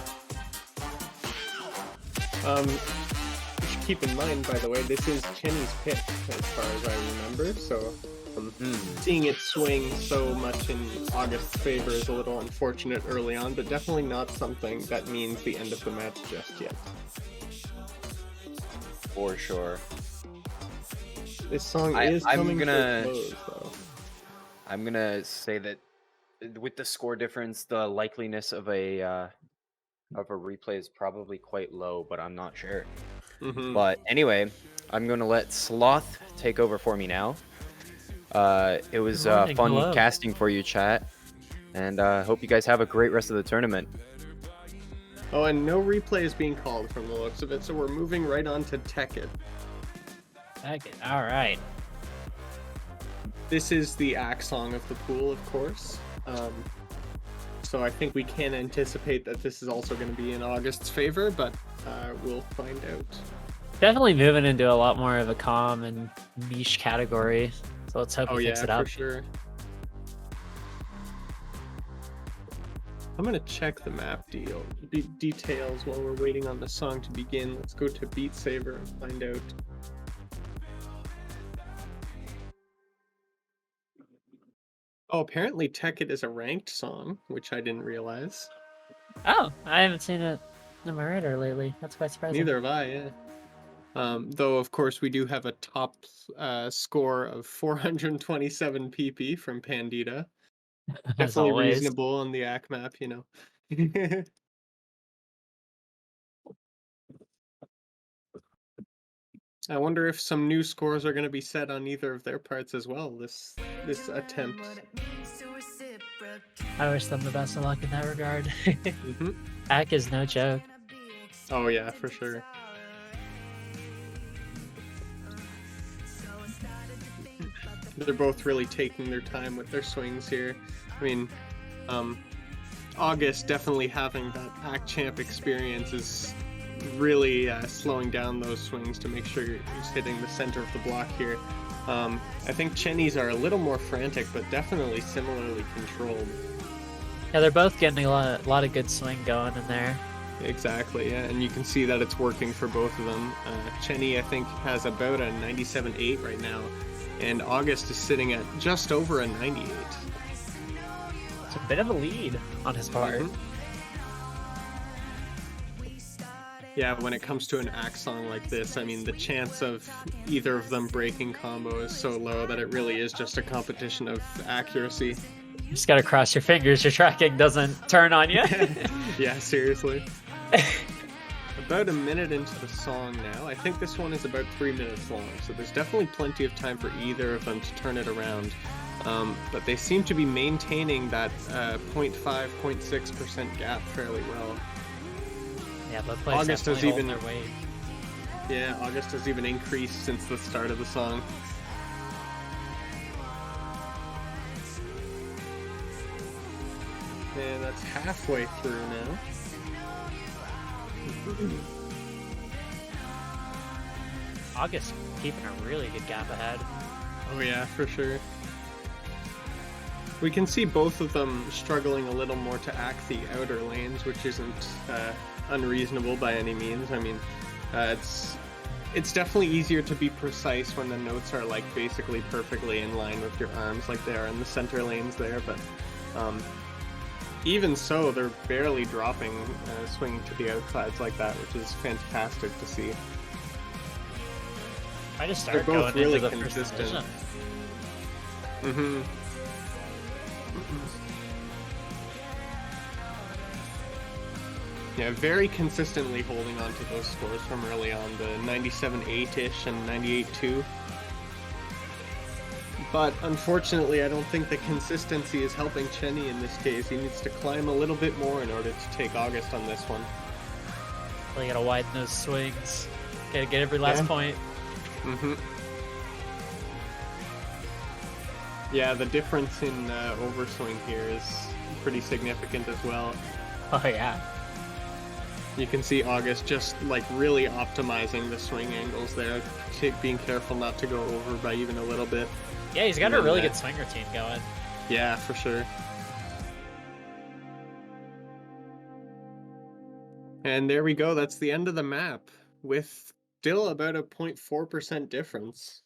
[SPEAKER 5] You should keep in mind, by the way, this is Chenny's pick as far as I remember, so seeing it swing so much in August's favor is a little unfortunate early on, but definitely not something that means the end of the match just yet.
[SPEAKER 4] For sure.
[SPEAKER 5] This song is coming to a close, though.
[SPEAKER 4] I'm gonna say that with the score difference, the likeliness of a replay is probably quite low, but I'm not sure.
[SPEAKER 5] Mm-hmm.
[SPEAKER 4] But anyway, I'm gonna let Sloth take over for me now. It was fun
[SPEAKER 6] Hello.
[SPEAKER 4] casting for you, chat, and hope you guys have a great rest of the tournament.
[SPEAKER 5] Oh, and no replay is being called from the looks of it, so we're moving right on to Tekkit.
[SPEAKER 6] All right.
[SPEAKER 5] This is the act song of the pool, of course. So I think we can anticipate that this is also going to be in August's favor, but we'll find out.
[SPEAKER 6] Definitely moving into a lot more of a calm and niche category. So let's hope he picks it up.
[SPEAKER 5] For sure. I'm gonna check the map details while we're waiting on the song to begin. Let's go to Beat Saber and find out. Oh, apparently Tekkit is a ranked song, which I didn't realize.
[SPEAKER 6] Oh, I haven't seen it on my radar lately. That's quite surprising.
[SPEAKER 5] Neither have I, yeah. Though, of course, we do have a top score of 427 PP from Pandita.
[SPEAKER 6] As
[SPEAKER 5] Definitely
[SPEAKER 6] always.
[SPEAKER 5] reasonable on the ACK map, you know. I wonder if some new scores are going to be set on either of their parts as well, this attempt.
[SPEAKER 6] I wish them the best of luck in that regard.
[SPEAKER 5] Mm-hmm.
[SPEAKER 6] Ack is no joke.
[SPEAKER 5] Oh yeah, for sure. They're both really taking their time with their swings here. I mean, August definitely having that Act Champ experience is really slowing down those swings to make sure he's hitting the center of the block here. I think Chenny's are a little more frantic, but definitely similarly controlled.
[SPEAKER 6] Yeah, they're both getting a lot of good swing going in there.
[SPEAKER 5] Exactly, yeah, and you can see that it's working for both of them. Chenny, I think, has about a 97.8 right now, and August is sitting at just over a 98.
[SPEAKER 6] It's a bit of a lead on his part.
[SPEAKER 5] Mhm. Yeah, when it comes to an act song like this, I mean, the chance of either of them breaking combo is so low that it really is just a competition of accuracy.
[SPEAKER 6] You just gotta cross your fingers your tracking doesn't turn on you.
[SPEAKER 5] Yeah, seriously. About a minute into the song now. I think this one is about 3 minutes long, so there's definitely plenty of time for either of them to turn it around. But they seem to be maintaining that 0.5, 0.6% gap fairly well.
[SPEAKER 6] Yeah, both players
[SPEAKER 5] August has
[SPEAKER 6] definitely
[SPEAKER 5] even
[SPEAKER 6] hold their weight.
[SPEAKER 5] Yeah, August has even increased since the start of the song. And that's halfway through now.
[SPEAKER 6] August keeping a really good gap ahead.
[SPEAKER 5] Oh yeah, for sure. We can see both of them struggling a little more to act the outer lanes, which isn't unreasonable by any means. I mean, it's definitely easier to be precise when the notes are like basically perfectly in line with your arms like they are in the center lanes there, but even so, they're barely dropping swinging to the outsides like that, which is fantastic to see.
[SPEAKER 6] I just
[SPEAKER 5] They're
[SPEAKER 6] started
[SPEAKER 5] both
[SPEAKER 6] going
[SPEAKER 5] really
[SPEAKER 6] into the first
[SPEAKER 5] consistent.
[SPEAKER 6] division.
[SPEAKER 5] Mm-hmm. Yeah, very consistently holding on to those scores from early on, the 97.8-ish and 98.2. But unfortunately, I don't think the consistency is helping Chenny in this case. He needs to climb a little bit more in order to take August on this one.
[SPEAKER 6] Really gotta widen those swings. Gotta get every last point.
[SPEAKER 5] Mm-hmm. Yeah, the difference in overswing here is pretty significant as well.
[SPEAKER 6] Oh yeah.
[SPEAKER 5] You can see August just like really optimizing the swing angles there, being careful not to go over by even a little bit.
[SPEAKER 6] Yeah, he's got a really good swing routine going.
[SPEAKER 5] Yeah, for sure. And there we go. That's the end of the map with still about a 0.4% difference.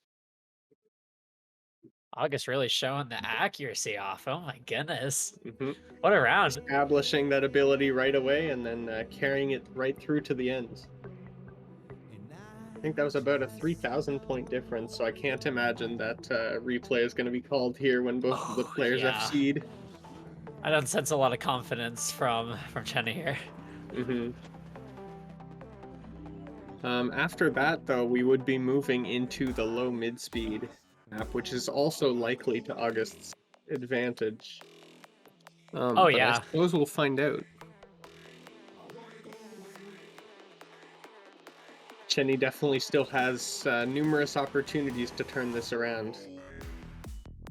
[SPEAKER 6] August really showing the accuracy off. Oh my goodness.
[SPEAKER 5] Mm-hmm.
[SPEAKER 6] What a round.
[SPEAKER 5] Establishing that ability right away and then carrying it right through to the end. I think that was about a 3,000 point difference, so I can't imagine that replay is going to be called here when both of the players FC'd.
[SPEAKER 6] I don't sense a lot of confidence from Chenny here.
[SPEAKER 5] Mm-hmm. After that, though, we would be moving into the low mid-speed map, which is also likely to August's advantage. But I suppose we'll find out. Chenny definitely still has numerous opportunities to turn this around.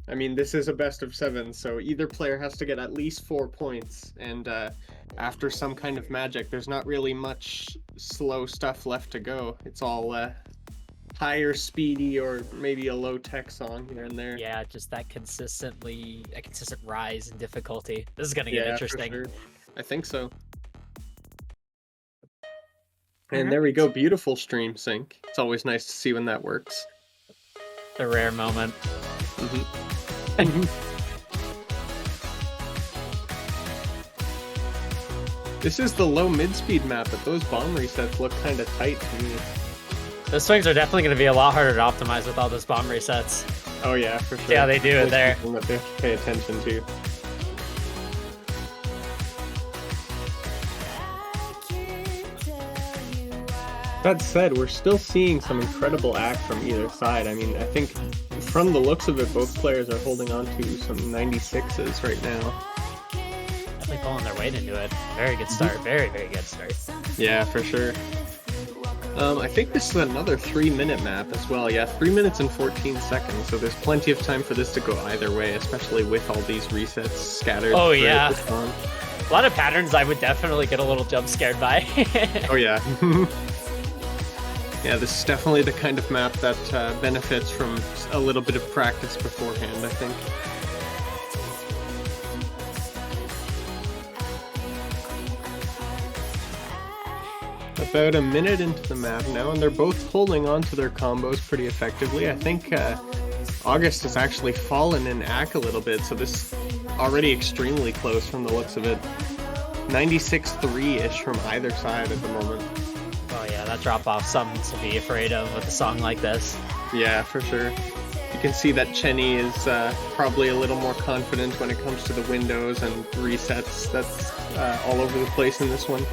[SPEAKER 5] I mean, this is a best of 7, so either player has to get at least 4 points, and after some kind of magic, there's not really much slow stuff left to go. It's all higher speedy or maybe a low tech song here and there.
[SPEAKER 6] Yeah, just that consistent rise in difficulty. This is gonna get interesting.
[SPEAKER 5] For sure. I think so. And there we go, beautiful stream sync. It's always nice to see when that works.
[SPEAKER 6] The rare moment.
[SPEAKER 5] This is the low mid-speed map, but those bomb resets look kind of tight to me.
[SPEAKER 6] The swings are definitely going to be a lot harder to optimize with all those bomb resets.
[SPEAKER 5] Oh yeah, for sure.
[SPEAKER 6] Yeah, they do it there.
[SPEAKER 5] That they have to pay attention to. That said, we're still seeing some incredible act from either side. I mean, I think from the looks of it, both players are holding on to some 96s right now.
[SPEAKER 6] Definitely pulling their weight into it. Very good start. Very, very good start.
[SPEAKER 5] Yeah, for sure. I think this is another 3-minute map as well. Yeah, 3 minutes and 14 seconds. So there's plenty of time for this to go either way, especially with all these resets scattered.
[SPEAKER 6] Oh yeah. A lot of patterns I would definitely get a little jump scared by.
[SPEAKER 5] Oh yeah. Yeah, this is definitely the kind of map that benefits from a little bit of practice beforehand, I think. About a minute into the map now, and they're both holding on to their combos pretty effectively. I think August has actually fallen in AC a little bit, so this is already extremely close from the looks of it. 96-3-ish from either side at the moment.
[SPEAKER 6] Oh yeah, that drop-off something to be afraid of with a song like this.
[SPEAKER 5] Yeah, for sure. You can see that Chenny is probably a little more confident when it comes to the windows and resets. That's all over the place in this one.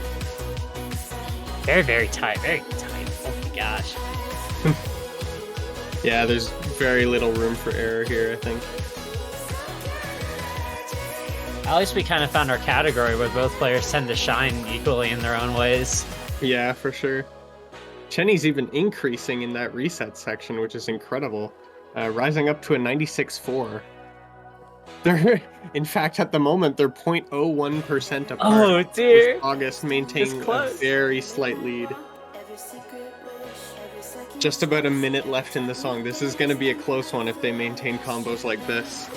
[SPEAKER 6] Very, very tight. Very tight. Oh my gosh.
[SPEAKER 5] Yeah, there's very little room for error here, I think.
[SPEAKER 6] At least we kind of found our category where both players tend to shine equally in their own ways.
[SPEAKER 5] Yeah, for sure. Chenny's even increasing in that reset section, which is incredible. Rising up to a 96-4. They're, in fact, at the moment, they're 0.01% apart.
[SPEAKER 6] Oh, dear.
[SPEAKER 5] With August maintaining a very slight lead. Just about a minute left in the song. This is going to be a close one if they maintain combos like this.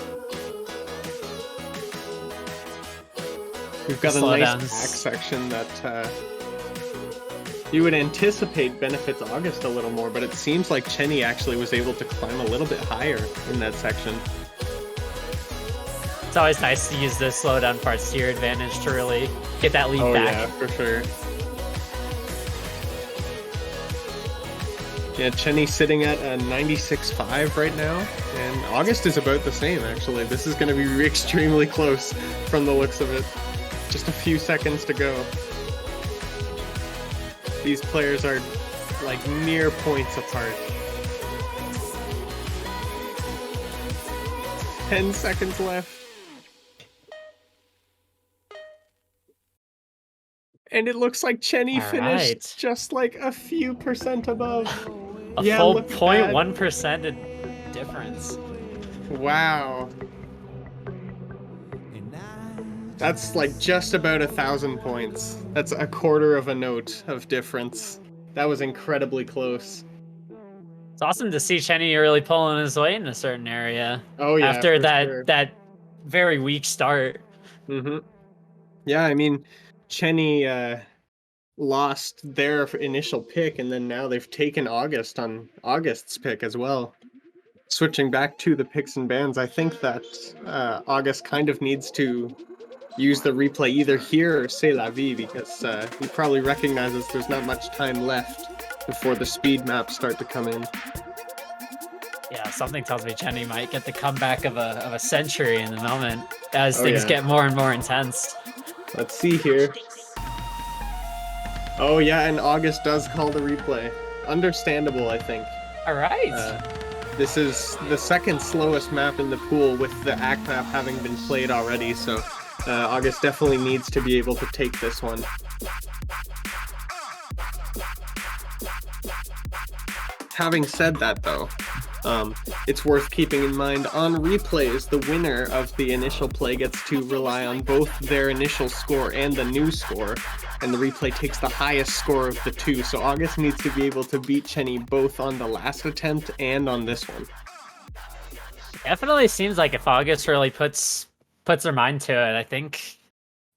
[SPEAKER 5] We've got a nice back section that you would anticipate benefits August a little more, but it seems like Chenny actually was able to climb a little bit higher in that section.
[SPEAKER 6] It's always nice to use the slowdown parts to your advantage to really get that lead back.
[SPEAKER 5] Yeah, for sure. Yeah, Chenny sitting at a 96.5 right now, and August is about the same, actually. This is going to be extremely close from the looks of it. Just a few seconds to go. These players are like mere points apart. 10 seconds left. And it looks like Chenny
[SPEAKER 6] All
[SPEAKER 5] finished
[SPEAKER 6] right.
[SPEAKER 5] just like a few percent above.
[SPEAKER 6] A
[SPEAKER 5] Yeah,
[SPEAKER 6] full
[SPEAKER 5] look at that.
[SPEAKER 6] 0.1% difference.
[SPEAKER 5] Wow. That's like just about 1,000 points. That's a quarter of a note of difference. That was incredibly close.
[SPEAKER 6] It's awesome to see Chenny really pulling his weight in a certain area
[SPEAKER 5] Oh yeah,
[SPEAKER 6] after
[SPEAKER 5] for
[SPEAKER 6] that
[SPEAKER 5] sure.
[SPEAKER 6] that very weak start.
[SPEAKER 5] Mm-hmm. Yeah, I mean, Chenny lost their initial pick, and then now they've taken August on August's pick as well. Switching back to the picks and bans, I think that August kind of needs to use the replay either here or C'est La Vie, because he probably recognizes there's not much time left before the speed maps start to come in.
[SPEAKER 6] Yeah, something tells me Chenny might get the comeback of a century in the moment as
[SPEAKER 5] Oh,
[SPEAKER 6] things
[SPEAKER 5] yeah.
[SPEAKER 6] get more and more intense.
[SPEAKER 5] Let's see here. Oh yeah, and August does call the replay. Understandable, I think.
[SPEAKER 6] All right.
[SPEAKER 5] This is the second slowest map in the pool, with the ACK map having been played already, so August definitely needs to be able to take this one. Having said that, though, it's worth keeping in mind on replays, the winner of the initial play gets to rely on both their initial score and the new score, and the replay takes the highest score of the two, so August needs to be able to beat Chenny both on the last attempt and on this one.
[SPEAKER 6] Definitely seems like if August really puts their mind to it, I think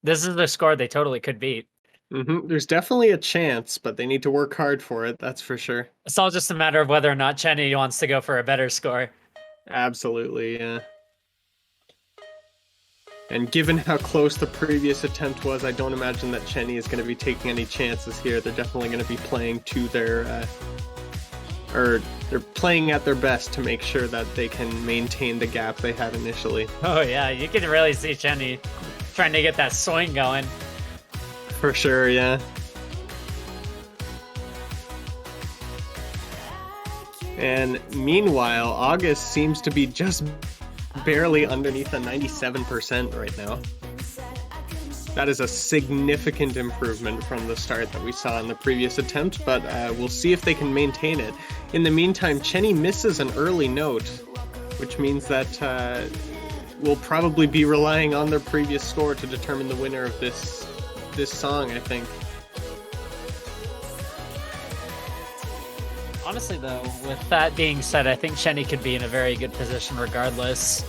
[SPEAKER 6] this is the score they totally could beat.
[SPEAKER 5] There's definitely a chance, but they need to work hard for it, that's for sure.
[SPEAKER 6] It's all just a matter of whether or not Chenny wants to go for a better score.
[SPEAKER 5] Absolutely, yeah. And given how close the previous attempt was, I don't imagine that Chenny is going to be taking any chances here. They're definitely going to be playing to their... or they're playing at their best to make sure that they can maintain the gap they had initially.
[SPEAKER 6] Oh yeah, you can really see Chenny trying to get that swing going.
[SPEAKER 5] For sure, yeah. And meanwhile, August seems to be just barely underneath a 97% right now. That is a significant improvement from the start that we saw in the previous attempt, but we'll see if they can maintain it. In the meantime, Chenny misses an early note, which means that we'll probably be relying on their previous score to determine the winner of this song, I think.
[SPEAKER 6] Honestly though, with that being said, I think Chenny could be in a very good position regardless,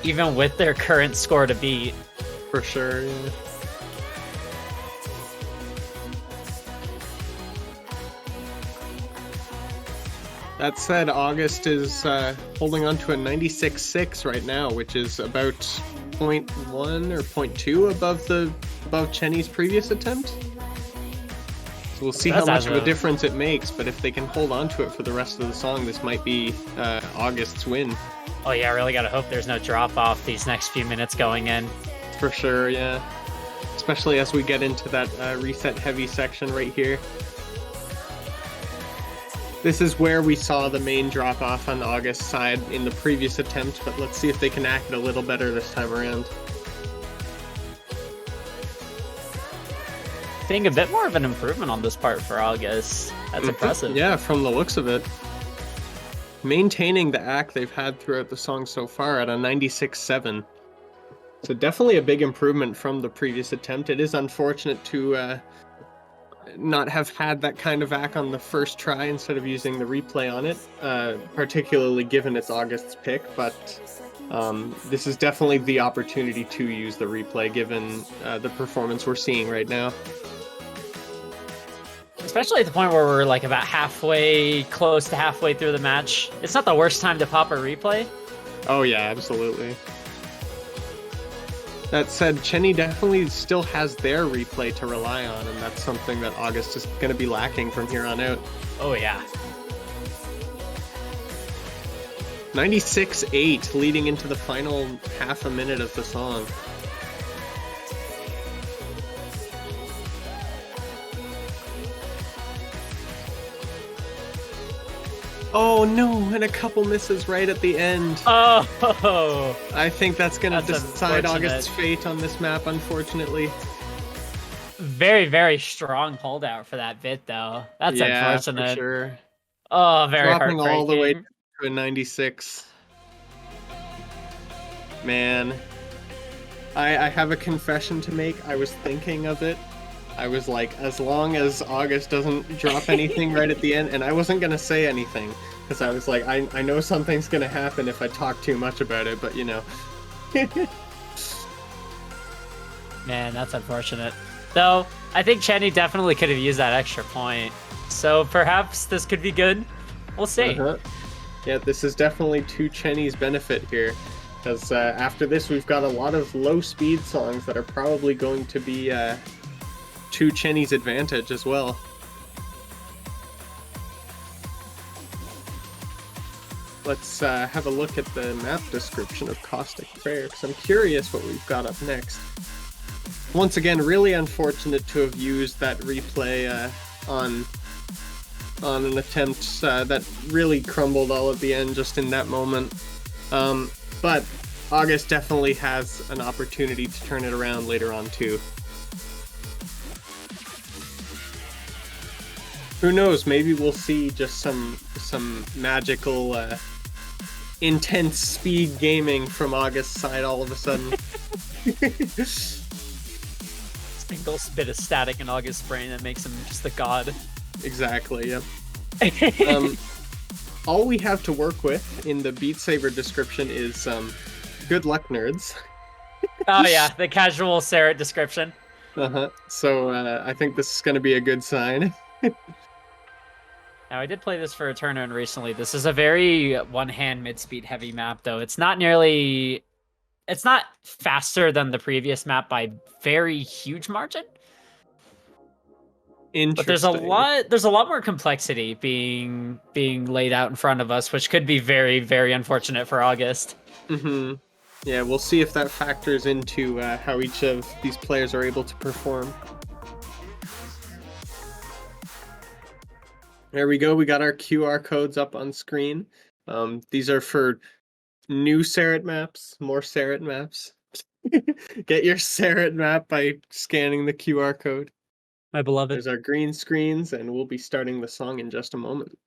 [SPEAKER 6] even with their current score to beat.
[SPEAKER 5] For sure, yeah. That said, August is holding on to a 96.6 right now, which is about 0.1 or 0.2 above Chenny's previous attempt. So we'll see how much of a difference it makes, but if they can hold on to it for the rest of the song, this might be August's win.
[SPEAKER 6] Oh yeah, I really gotta hope there's no drop off these next few minutes going in.
[SPEAKER 5] For sure, yeah. Especially as we get into that reset heavy section right here. This is where we saw the main drop off on August's side in the previous attempt, but let's see if they can act it a little better this time around.
[SPEAKER 6] Seeing a bit more of an improvement on this part for August. That's impressive.
[SPEAKER 5] Yeah, from the looks of it. Maintaining the act they've had throughout the song so far at a 96.7. So definitely a big improvement from the previous attempt. It is unfortunate to not have had that kind of act on the first try instead of using the replay on it, particularly given it's August's pick, but this is definitely the opportunity to use the replay given the performance we're seeing right now.
[SPEAKER 6] Especially at the point where we're like about close to halfway through the match. It's not the worst time to pop a replay.
[SPEAKER 5] Oh yeah, absolutely. That said, Chenny definitely still has their replay to rely on, and that's something that August is going to be lacking from here on out.
[SPEAKER 6] Oh yeah.
[SPEAKER 5] 96.8 leading into the final half a minute of the song. Oh no, and a couple misses right at the end.
[SPEAKER 6] Oh,
[SPEAKER 5] I think that's going to
[SPEAKER 6] That's
[SPEAKER 5] decide
[SPEAKER 6] unfortunate.
[SPEAKER 5] August's fate on this map, unfortunately.
[SPEAKER 6] very, very strong holdout for that bit, though. That's
[SPEAKER 5] Yeah,
[SPEAKER 6] unfortunate.
[SPEAKER 5] for sure.
[SPEAKER 6] Oh, very
[SPEAKER 5] Dropping all the way
[SPEAKER 6] heartbreaking.
[SPEAKER 5] to a 96. Man. I have a confession to make. I was thinking of it. I was like, as long as August doesn't drop anything right at the end, and I wasn't going to say anything, because I was like, I know something's going to happen if I talk too much about it, but you know.
[SPEAKER 6] Man, that's unfortunate. Though, I think Chenny definitely could have used that extra point. So perhaps this could be good. We'll see.
[SPEAKER 5] Uh-huh. Yeah, this is definitely to Chenny's benefit here, because after this we've got a lot of low-speed songs that are probably going to be to Chenny's advantage as well. Let's have a look at the map description of Caustic Prayer, because I'm curious what we've got up next. Once again, really unfortunate to have used that replay on an attempt that really crumbled all at the end just in that moment. But August definitely has an opportunity to turn it around later on too. Who knows, maybe we'll see just some magical intense speed gaming from August's side all of a sudden.
[SPEAKER 6] Single bit of static in August's brain that makes him just the god.
[SPEAKER 5] Exactly, yep. All we have to work with in the Beat Saber description is good luck, nerds.
[SPEAKER 6] Oh yeah, the casual Sarah description.
[SPEAKER 5] So I think this is going to be a good sign.
[SPEAKER 6] Now, I did play this for a tournament recently. This is a very one-hand mid-speed heavy map, though. It's not faster than the previous map by very huge margin. But there's a lot more complexity being laid out in front of us, which could be very, very unfortunate for August.
[SPEAKER 5] Mm-hmm. Yeah, we'll see if that factors into how each of these players are able to perform. There we go. We got our QR codes up on screen. These are for new Sarret maps, more Sarret maps. Get your Sarret map by scanning the QR code.
[SPEAKER 6] My beloved.
[SPEAKER 5] There's our green screens, and we'll be starting the song in just a moment.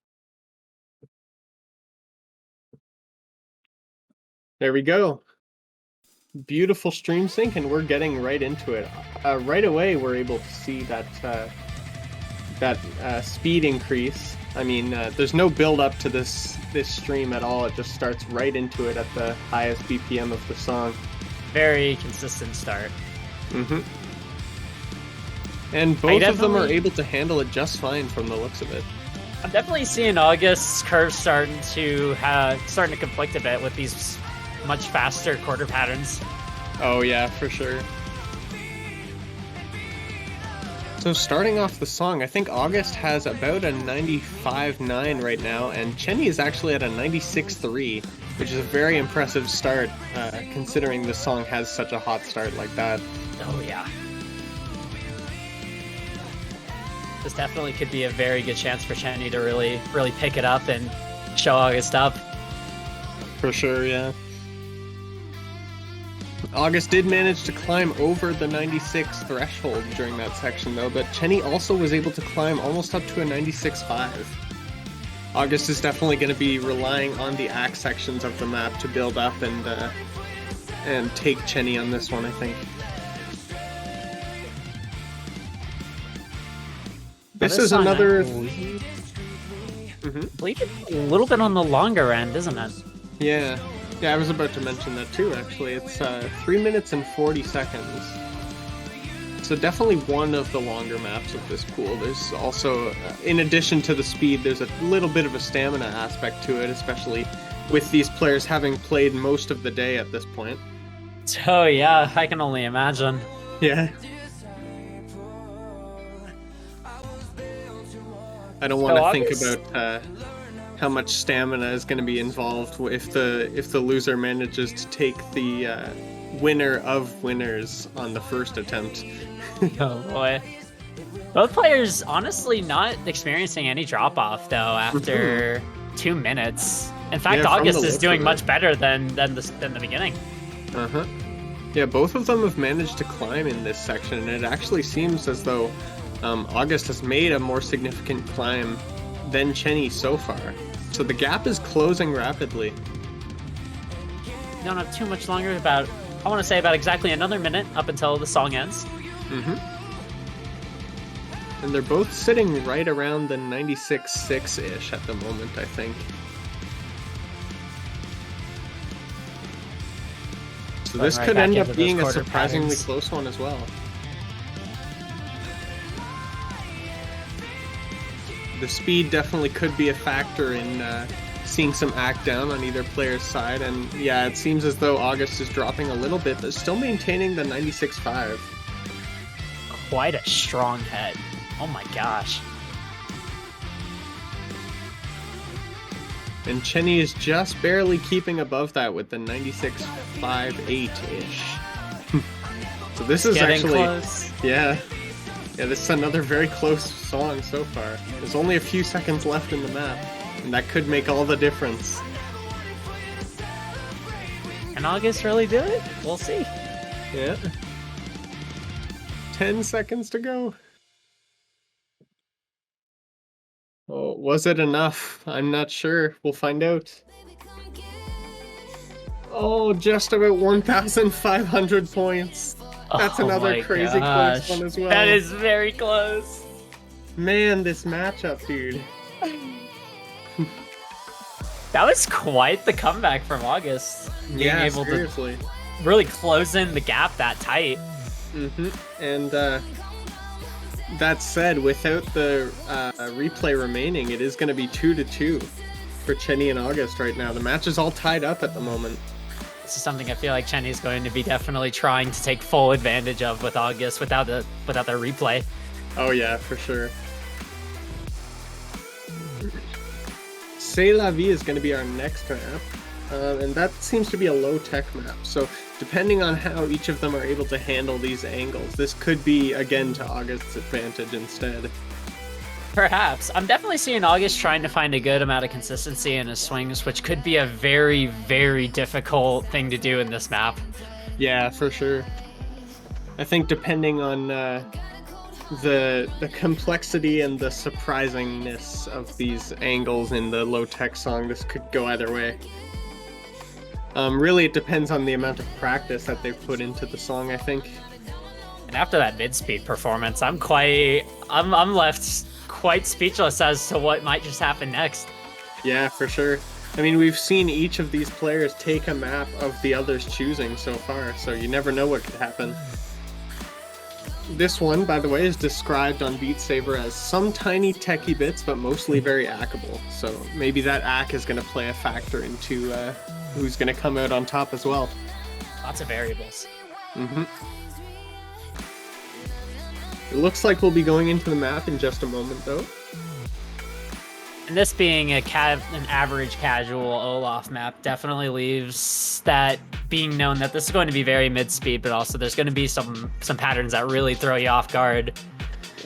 [SPEAKER 5] There we go. Beautiful stream sync, and we're getting right into it. Right away, we're able to see that speed increase. I mean, there's no build up to this stream at all. It just starts right into it at the highest BPM of the song.
[SPEAKER 6] Very consistent start.
[SPEAKER 5] Mm-hmm. And both of them are able to handle it just fine from the looks of it.
[SPEAKER 6] I'm definitely seeing August's curve starting to conflict a bit with these much faster quarter patterns.
[SPEAKER 5] Oh yeah, for sure. So starting off the song, I think August has about a 95.9 right now, and Chenny is actually at a 96.3, which is a very impressive start, considering the song has such a hot start like that.
[SPEAKER 6] Oh yeah. This definitely could be a very good chance for Chenny to really, really pick it up and show August up.
[SPEAKER 5] For sure, yeah. August did manage to climb over the 96 threshold during that section, though, but Chenny also was able to climb almost up to a 96.5. August is definitely going to be relying on the axe sections of the map to build up and take Chenny on this one, I think. This is another...
[SPEAKER 6] I believe it's a little bit on the longer end, isn't it?
[SPEAKER 5] Yeah. Yeah, I was about to mention that too, actually. It's 3 minutes and 40 seconds. So definitely one of the longer maps of this pool. There's also, in addition to the speed, there's a little bit of a stamina aspect to it, especially with these players having played most of the day at this point.
[SPEAKER 6] So yeah, I can only imagine.
[SPEAKER 5] Yeah. I don't want to think about how much stamina is going to be involved if the loser manages to take the winner of winners on the first attempt.
[SPEAKER 6] Oh boy. Both players honestly not experiencing any drop off though 2 minutes. In fact,
[SPEAKER 5] Yeah, from
[SPEAKER 6] August
[SPEAKER 5] the
[SPEAKER 6] is
[SPEAKER 5] looks
[SPEAKER 6] doing
[SPEAKER 5] of it.
[SPEAKER 6] much better than the beginning.
[SPEAKER 5] Uh-huh. Yeah, both of them have managed to climb in this section, and it actually seems as though August has made a more significant climb than Chenny so far. So the gap is closing rapidly.
[SPEAKER 6] We don't have too much longer. I want to say about exactly another minute up until the song ends.
[SPEAKER 5] Mm-hmm. And they're both sitting right around the 96.6-ish at the moment, I think. So this
[SPEAKER 6] Right
[SPEAKER 5] could
[SPEAKER 6] back
[SPEAKER 5] end
[SPEAKER 6] into
[SPEAKER 5] up
[SPEAKER 6] those
[SPEAKER 5] being a
[SPEAKER 6] quarter
[SPEAKER 5] surprisingly
[SPEAKER 6] patterns.
[SPEAKER 5] close one as well. The speed definitely could be a factor in seeing some act down on either player's side, and yeah, it seems as though August is dropping a little bit, but still maintaining the 96.5.
[SPEAKER 6] Quite a strong head. Oh my gosh.
[SPEAKER 5] And Chenny is just barely keeping above that with the 96.58-ish. So this is
[SPEAKER 6] Getting
[SPEAKER 5] actually...
[SPEAKER 6] close.
[SPEAKER 5] Yeah. Yeah, this is another very close song so far. There's only a few seconds left in the map, and that could make all the difference.
[SPEAKER 6] Can August really do it? We'll see.
[SPEAKER 5] Yeah. 10 seconds to go. Oh, was it enough? I'm not sure. We'll find out. Oh, just about 1,500 points. That's
[SPEAKER 6] Oh
[SPEAKER 5] another
[SPEAKER 6] my
[SPEAKER 5] crazy
[SPEAKER 6] gosh.
[SPEAKER 5] close one as well.
[SPEAKER 6] That is very close.
[SPEAKER 5] Man, this matchup, dude.
[SPEAKER 6] That was quite the comeback from August. Being
[SPEAKER 5] Yeah,
[SPEAKER 6] able
[SPEAKER 5] seriously.
[SPEAKER 6] to really close in the gap that tight.
[SPEAKER 5] Mm-hmm. And that said, without the replay remaining, it is going to be 2-2 for Chenny and August right now. The match is all tied up at the moment.
[SPEAKER 6] This is something I feel like Chenny is going to be definitely trying to take full advantage of with August without the replay.
[SPEAKER 5] Oh yeah, for sure. C'est la vie is going to be our next map, and that seems to be a low-tech map. So depending on how each of them are able to handle these angles, this could be, again, to August's advantage instead.
[SPEAKER 6] Perhaps. I'm definitely seeing August trying to find a good amount of consistency in his swings, which could be a very, very difficult thing to do in this map.
[SPEAKER 5] Yeah, for sure. I think depending on the complexity and the surprisingness of these angles in the low-tech song, this could go either way. Really, it depends on the amount of practice that they've put into the song, I think.
[SPEAKER 6] And after that mid-speed performance, I'm left quite speechless as to what might just happen next.
[SPEAKER 5] Yeah, for sure. I mean, we've seen each of these players take a map of the other's choosing so far, so you never know what could happen. This one, by the way, is described on Beat Saber as some tiny techie bits, but mostly very ackable. So maybe that ack is going to play a factor into who's going to come out on top as well.
[SPEAKER 6] Lots of variables.
[SPEAKER 5] Mm-hmm. It looks like we'll be going into the map in just a moment, though.
[SPEAKER 6] And this being an average casual Olaf map definitely leaves that being known that this is going to be very mid-speed, but also there's going to be some patterns that really throw you off guard.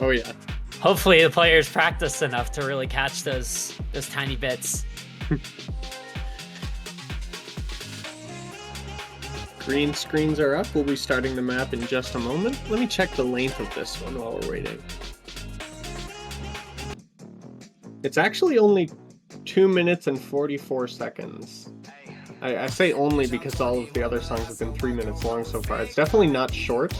[SPEAKER 5] Oh yeah.
[SPEAKER 6] Hopefully the players practice enough to really catch those tiny bits.
[SPEAKER 5] Green screens are up. We'll be starting the map in just a moment. Let me check the length of this one while we're waiting. It's actually only 2 minutes and 44 seconds. I say only because all of the other songs have been 3 minutes long so far. It's definitely not short,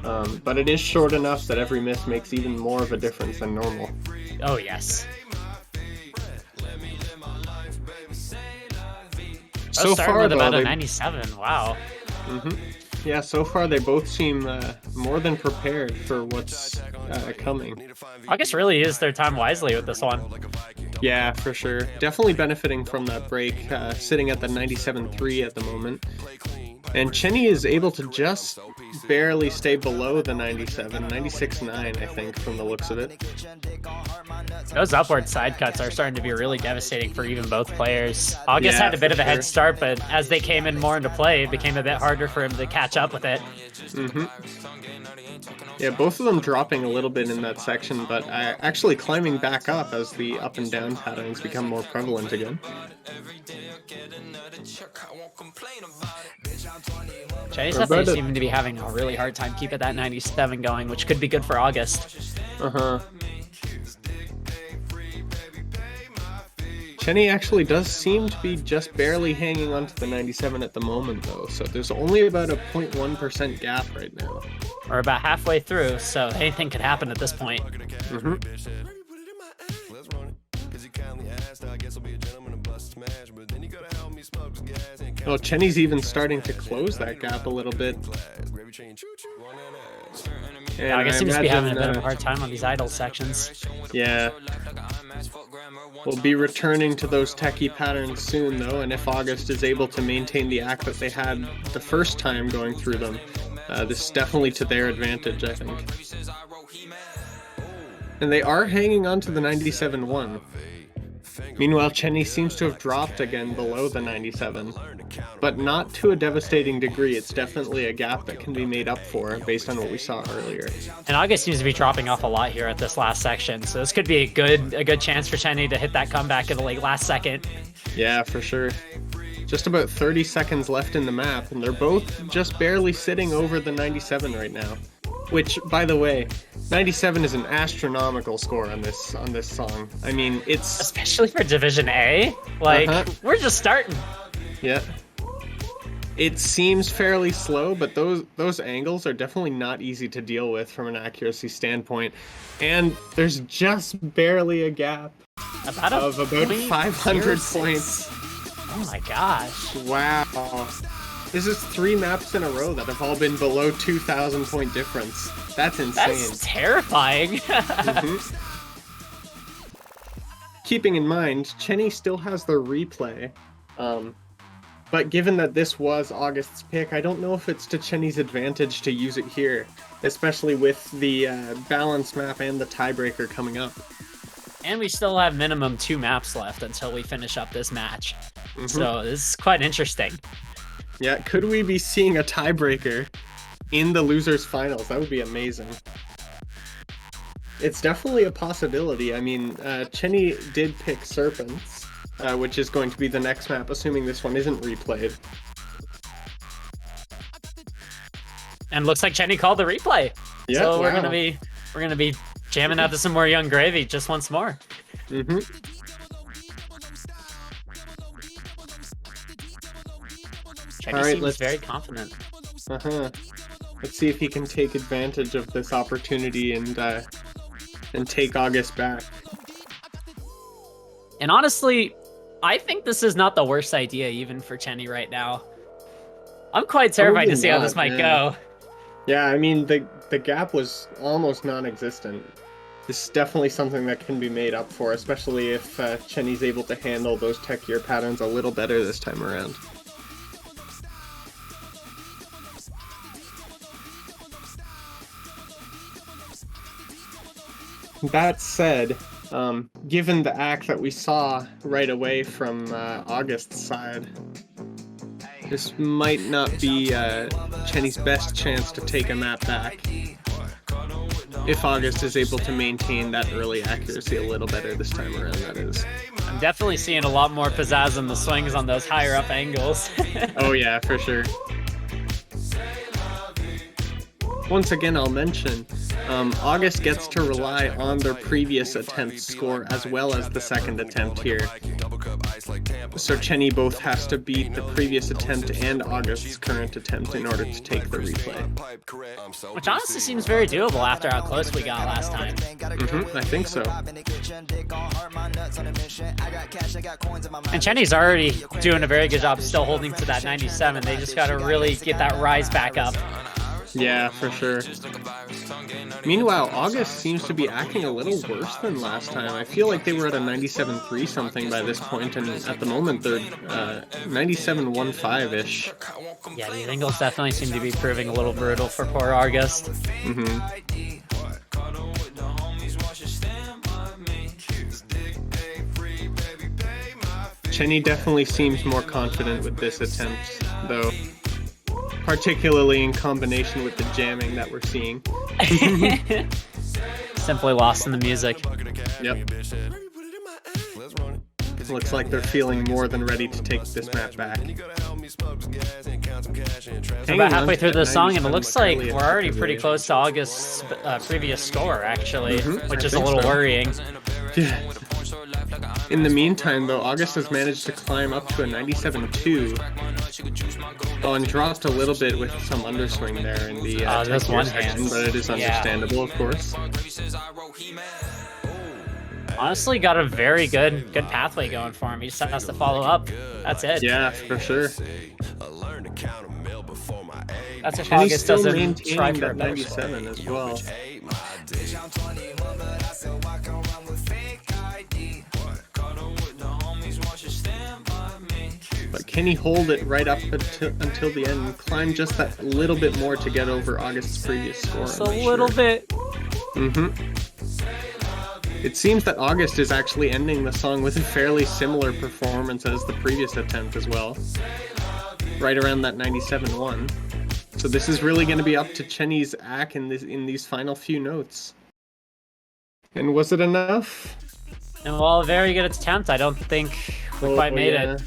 [SPEAKER 5] but it is short enough that every miss makes even more of a difference than normal.
[SPEAKER 6] Oh, yes.
[SPEAKER 5] So far,
[SPEAKER 6] with
[SPEAKER 5] though,
[SPEAKER 6] about a
[SPEAKER 5] they...
[SPEAKER 6] 97. Wow.
[SPEAKER 5] Mm-hmm. Yeah, so far they both seem more than prepared for what's coming.
[SPEAKER 6] August really used their time wisely with this one.
[SPEAKER 5] Yeah, for sure. Definitely benefiting from that break, sitting at the 97.3 at the moment. And Chenny is able to just barely stay below the 97, 96.9, I think, from the looks of it.
[SPEAKER 6] Those upward side cuts are starting to be really devastating for even both players. August
[SPEAKER 5] Yeah,
[SPEAKER 6] had a bit
[SPEAKER 5] for
[SPEAKER 6] of a head
[SPEAKER 5] sure.
[SPEAKER 6] start, but as they came in more into play, it became a bit harder for him to catch up with it.
[SPEAKER 5] Yeah, both of them dropping a little bit in that section, but actually climbing back up as the up and down patterns become more prevalent again.
[SPEAKER 6] Chenny's
[SPEAKER 5] We're about
[SPEAKER 6] definitely
[SPEAKER 5] to-
[SPEAKER 6] seeming to be having a really hard time keeping that 97 going, which could be good for August.
[SPEAKER 5] Chenny actually does seem to be just barely hanging on to the 97 at the moment, though, so there's only about a 0.1% gap right now.
[SPEAKER 6] We're about halfway through, so anything could happen at this point.
[SPEAKER 5] Well, Chenny's even starting to close that gap a little bit. And
[SPEAKER 6] August seems to be having a bit of a
[SPEAKER 5] imagine,
[SPEAKER 6] hard time on these idle sections.
[SPEAKER 5] Yeah. We'll be returning to those techie patterns soon, though, and if August is able to maintain the act that they had the first time going through them, this is definitely to their advantage, I think. And they are hanging on to the 97-1. Meanwhile, Chenny seems to have dropped again below the 97, but not to a devastating degree. It's definitely a gap that can be made up for based on what we saw earlier.
[SPEAKER 6] And August seems to be dropping off a lot here at this last section, so this could be a good chance for Chenny to hit that comeback at the last second.
[SPEAKER 5] Yeah, for sure. Just about 30 seconds left in the map, and they're both just barely sitting over the 97 right now. Which, by the way, 97 is an astronomical score on this song. I mean, it's...
[SPEAKER 6] Especially for Division A. Like, we're just starting.
[SPEAKER 5] Yeah. It seems fairly slow, but those angles are definitely not easy to deal with from an accuracy standpoint. And there's just barely a gap of about 500 points.
[SPEAKER 6] Oh my gosh.
[SPEAKER 5] Wow. This is 3 maps in a row that have all been below 2,000 point difference. That's insane.
[SPEAKER 6] That's terrifying.
[SPEAKER 5] Keeping in mind, Chenny still has the replay. But given that this was August's pick, I don't know if it's to Chenny's advantage to use it here, especially with the balance map and the tiebreaker coming up.
[SPEAKER 6] And we still have minimum 2 maps left until we finish up this match. So this is quite interesting.
[SPEAKER 5] Yeah, could we be seeing a tiebreaker in the losers finals? That would be amazing. It's definitely a possibility. I mean, Chenny did pick Serpents, which is going to be the next map, assuming this one isn't replayed.
[SPEAKER 6] And looks like Chenny called the replay.
[SPEAKER 5] Yeah,
[SPEAKER 6] so we're
[SPEAKER 5] wow.
[SPEAKER 6] gonna be jamming out to some more Young Gravy just once more. Chenny seems very confident.
[SPEAKER 5] Let's see if he can take advantage of this opportunity and take August back.
[SPEAKER 6] And honestly, I think this is not the worst idea even for Chenny right now. I'm quite terrified to see how this might go.
[SPEAKER 5] Yeah, I mean, the gap was almost non-existent. This is definitely something that can be made up for, especially if Chenny's able to handle those techier patterns a little better this time around. That said, given the act that we saw right away from August's side, this might not be Chenny's best chance to take a map back. If August is able to maintain that early accuracy a little better this time around, that is.
[SPEAKER 6] I'm definitely seeing a lot more pizzazz in the swings on those higher up angles.
[SPEAKER 5] Oh yeah, for sure. Once again, I'll mention, August gets to rely on their previous attempt score as well as the second attempt here. So Chenny both has to beat the previous attempt and August's current attempt in order to take the replay.
[SPEAKER 6] Which honestly seems very doable after how close we got last time.
[SPEAKER 5] I think so.
[SPEAKER 6] And Chenny's already doing a very good job still holding to that 97. They just gotta really get that rise back up.
[SPEAKER 5] Yeah, for sure. Meanwhile, August seems to be acting a little worse than last time. I feel like they were at a 97.3 something by this point, and at the moment they're 97.15-ish.
[SPEAKER 6] Yeah, these angles definitely seem to be proving a little brutal for poor August.
[SPEAKER 5] Chenny definitely seems more confident with this attempt, though. Particularly in combination with the jamming that we're seeing.
[SPEAKER 6] Simply lost in the music.
[SPEAKER 5] Yep. Looks like they're feeling more than ready to take this map back.
[SPEAKER 6] We're about halfway through the song, and it looks like we're already pretty close to August's previous score, actually, which is a little worrying.
[SPEAKER 5] Yeah. In the meantime, though, August has managed to climb up to a 97.2. Oh, and dropped a little bit with some underswing there in the
[SPEAKER 6] that's one hand,
[SPEAKER 5] but it is understandable, of course.
[SPEAKER 6] Honestly, got a very good pathway going for him. He just has to follow up. That's it.
[SPEAKER 5] Yeah, for sure.
[SPEAKER 6] That's if
[SPEAKER 5] And
[SPEAKER 6] August
[SPEAKER 5] he's still
[SPEAKER 6] doesn't try
[SPEAKER 5] maintaining
[SPEAKER 6] for a
[SPEAKER 5] that
[SPEAKER 6] better
[SPEAKER 5] 97 as well. But can he hold it right up until the end and climb just that little bit more to get over August's previous score?
[SPEAKER 6] Just a little bit.
[SPEAKER 5] It seems that August is actually ending the song with a fairly similar performance as the previous attempt as well. Right around that 97.1. So this is really going to be up to Chenny's act in these final few notes. And was it enough?
[SPEAKER 6] And while a very good attempt, I don't think we quite made it.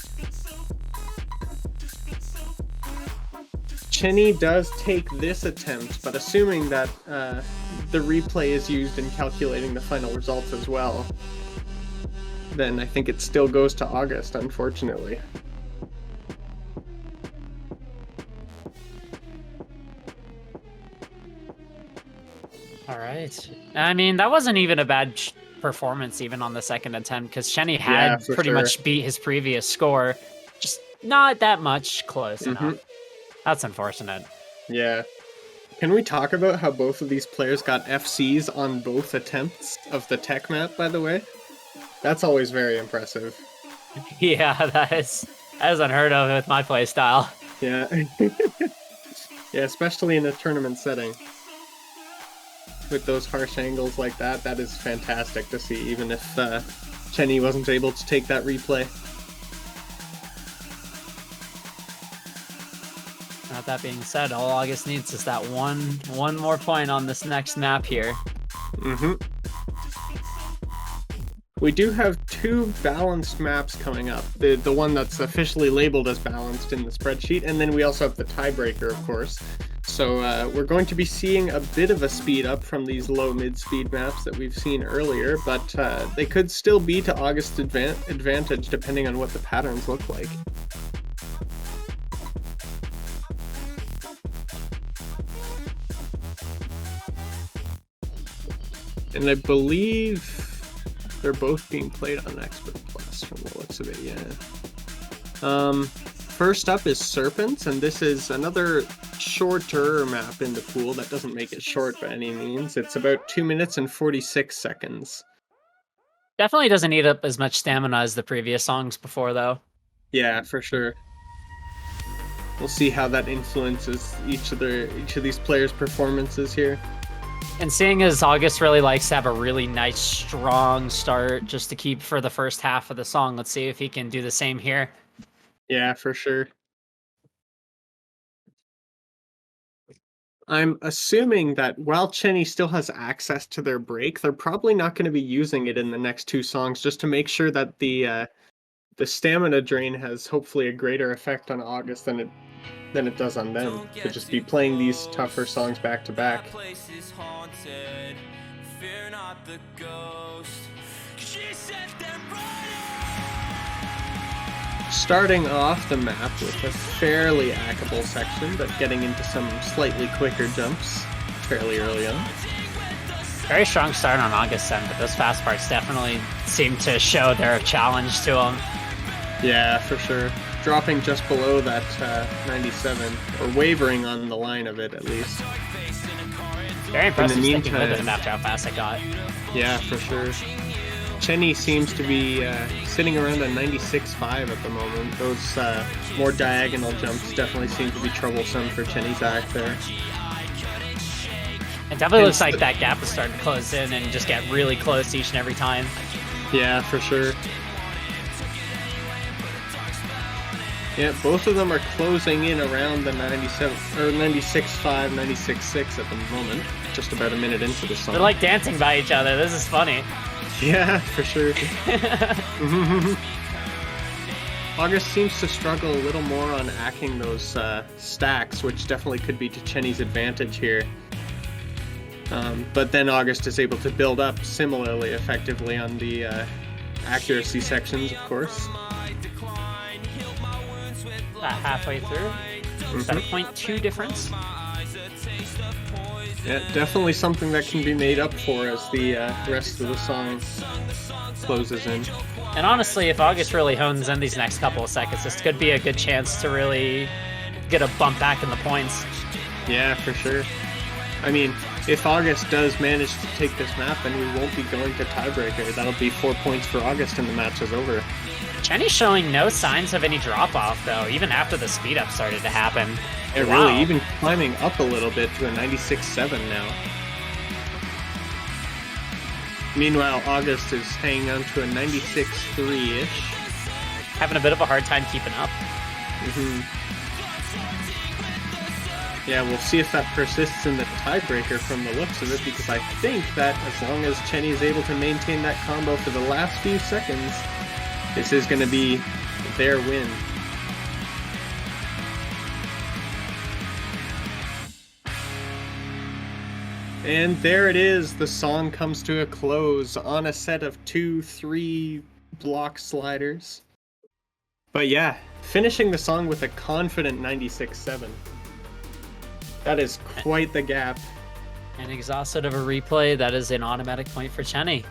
[SPEAKER 5] Chenny does take this attempt, but assuming that the replay is used in calculating the final results as well, then I think it still goes to August, unfortunately.
[SPEAKER 6] All right. I mean, that wasn't even a bad performance even on the second attempt, because Chenny had pretty much beat his previous score. Just not that much close enough. That's unfortunate.
[SPEAKER 5] Yeah. Can we talk about how both of these players got FCs on both attempts of the tech map, by the way? That's always very impressive.
[SPEAKER 6] Yeah, that is unheard of with my play style.
[SPEAKER 5] Yeah. Yeah, especially in a tournament setting. With those harsh angles like that, that is fantastic to see, even if Chenny wasn't able to take that replay.
[SPEAKER 6] Now, that being said, all August needs is that one more point on this next map here.
[SPEAKER 5] We do have two balanced maps coming up. The one that's officially labeled as balanced in the spreadsheet, and then we also have the tiebreaker, of course. So we're going to be seeing a bit of a speed up from these low-mid speed maps that we've seen earlier, but they could still be to August's advantage depending on what the patterns look like. And I believe they're both being played on Expert Plus from the looks of it, yeah. First up is Serpents, and this is another shorter map in the pool. That doesn't make it short by any means. It's about 2 minutes and 46 seconds.
[SPEAKER 6] Definitely doesn't need up as much stamina as the previous songs before, though.
[SPEAKER 5] Yeah, for sure. We'll see how that influences each of these players' performances here.
[SPEAKER 6] And seeing as August really likes to have a really nice, strong start just to keep for the first half of the song, let's see if he can do the same here.
[SPEAKER 5] Yeah, for sure. I'm assuming that while Chenny still has access to their break, they're probably not going to be using it in the next two songs, just to make sure that the stamina drain has hopefully a greater effect on August than it does on them. To just be playing these tougher songs back to back. Starting off the map with a fairly hackable section, but getting into some slightly quicker jumps fairly early on.
[SPEAKER 6] Very strong start on August's end, but those fast parts definitely seem to show their challenge to him.
[SPEAKER 5] Yeah, for sure. Dropping just below that 97, or wavering on the line of it at least.
[SPEAKER 6] Very impressive sticking with it after how fast it got.
[SPEAKER 5] Yeah, for sure. Chenny seems to be sitting around a 96.5 at the moment. Those more diagonal jumps definitely seem to be troublesome for Chenny's act there.
[SPEAKER 6] It definitely looks like that gap is starting to close in and just get really close each and every time.
[SPEAKER 5] Yeah, for sure. Yeah, both of them are closing in around the 97 or 96.5, 96.6 at the moment. Just about a minute into the song.
[SPEAKER 6] They're like dancing by each other. This is funny.
[SPEAKER 5] Yeah, for sure. August seems to struggle a little more on acking those stacks, which definitely could be to Chenny's advantage here. But then August is able to build up similarly effectively on the accuracy sections, of course.
[SPEAKER 6] Halfway through. Is that a 0.2 difference?
[SPEAKER 5] Yeah, definitely something that can be made up for as the rest of the song closes in.
[SPEAKER 6] And honestly, if August really hones in these next couple of seconds, this could be a good chance to really get a bump back in the points.
[SPEAKER 5] Yeah, for sure. I mean, if August does manage to take this map, then we won't be going to tiebreaker. That'll be 4 points for August and the match is over.
[SPEAKER 6] Chenny's showing no signs of any drop-off, though, even after the speed-up started to happen.
[SPEAKER 5] Yeah,
[SPEAKER 6] Wow.
[SPEAKER 5] really, even climbing up a little bit to a 96.7 now. Meanwhile, August is hanging on to a 96.3-ish.
[SPEAKER 6] Having a bit of a hard time keeping up.
[SPEAKER 5] Yeah, we'll see if that persists in the tiebreaker from the looks of it, because I think that as long as Chenny is able to maintain that combo for the last few seconds, this is going to be their win. And there it is. The song comes to a close on a set of 2-3 block sliders. But yeah, finishing the song with a confident 96.7. That is quite the gap.
[SPEAKER 6] And exhausted of a replay, that is an automatic point for Chenny.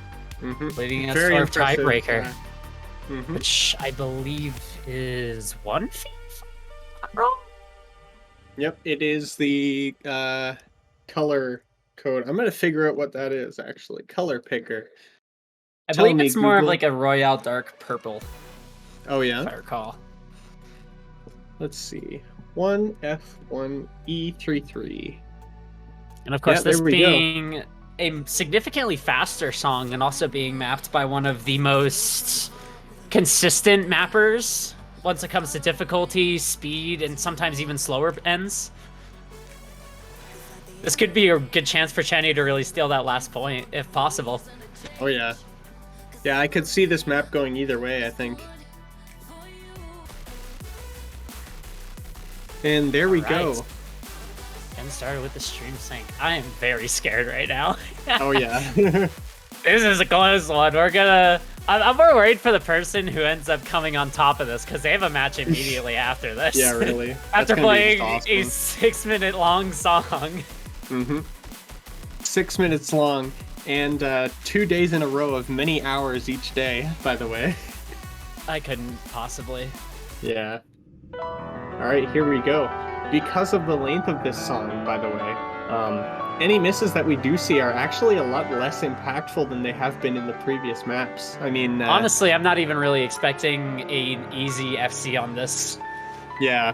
[SPEAKER 6] Leading us
[SPEAKER 5] Very
[SPEAKER 6] to our
[SPEAKER 5] impressive,
[SPEAKER 6] tiebreaker.
[SPEAKER 5] Mhm.
[SPEAKER 6] Which I believe is 1 feet? If I'm not wrong?
[SPEAKER 5] Yep, it is the color code. I'm gonna figure out what that is actually. Color picker.
[SPEAKER 6] I
[SPEAKER 5] Tell
[SPEAKER 6] believe
[SPEAKER 5] me,
[SPEAKER 6] it's more of
[SPEAKER 5] Google.
[SPEAKER 6] like a Royale Dark Purple,
[SPEAKER 5] Oh
[SPEAKER 6] if
[SPEAKER 5] yeah.
[SPEAKER 6] I recall.
[SPEAKER 5] Let's see. 1F1E33.
[SPEAKER 6] And of course,
[SPEAKER 5] Yeah, there
[SPEAKER 6] this
[SPEAKER 5] we go.
[SPEAKER 6] being a significantly faster song and also being mapped by one of the most consistent mappers once it comes to difficulty, speed, and sometimes even slower ends. This could be a good chance for Chenny to really steal that last point, if possible.
[SPEAKER 5] Oh yeah. Yeah, I could see this map going either way, I think. And there we go.
[SPEAKER 6] Alright. Getting started with the stream sync. I am very scared right now.
[SPEAKER 5] Oh yeah.
[SPEAKER 6] This is a close one. I'm more worried for the person who ends up coming on top of this because they have a match immediately after this.
[SPEAKER 5] Yeah, really.
[SPEAKER 6] After
[SPEAKER 5] That's gonna be
[SPEAKER 6] playing a
[SPEAKER 5] exhausting.
[SPEAKER 6] 6-minute long song.
[SPEAKER 5] 6 minutes long, and 2 days in a row of many hours each day, by the way.
[SPEAKER 6] I couldn't possibly.
[SPEAKER 5] Yeah. Alright, here we go. Because of the length of this song, by the way, any misses that we do see are actually a lot less impactful than they have been in the previous maps. I mean,
[SPEAKER 6] Honestly, I'm not even really expecting an easy FC on this.
[SPEAKER 5] yeah.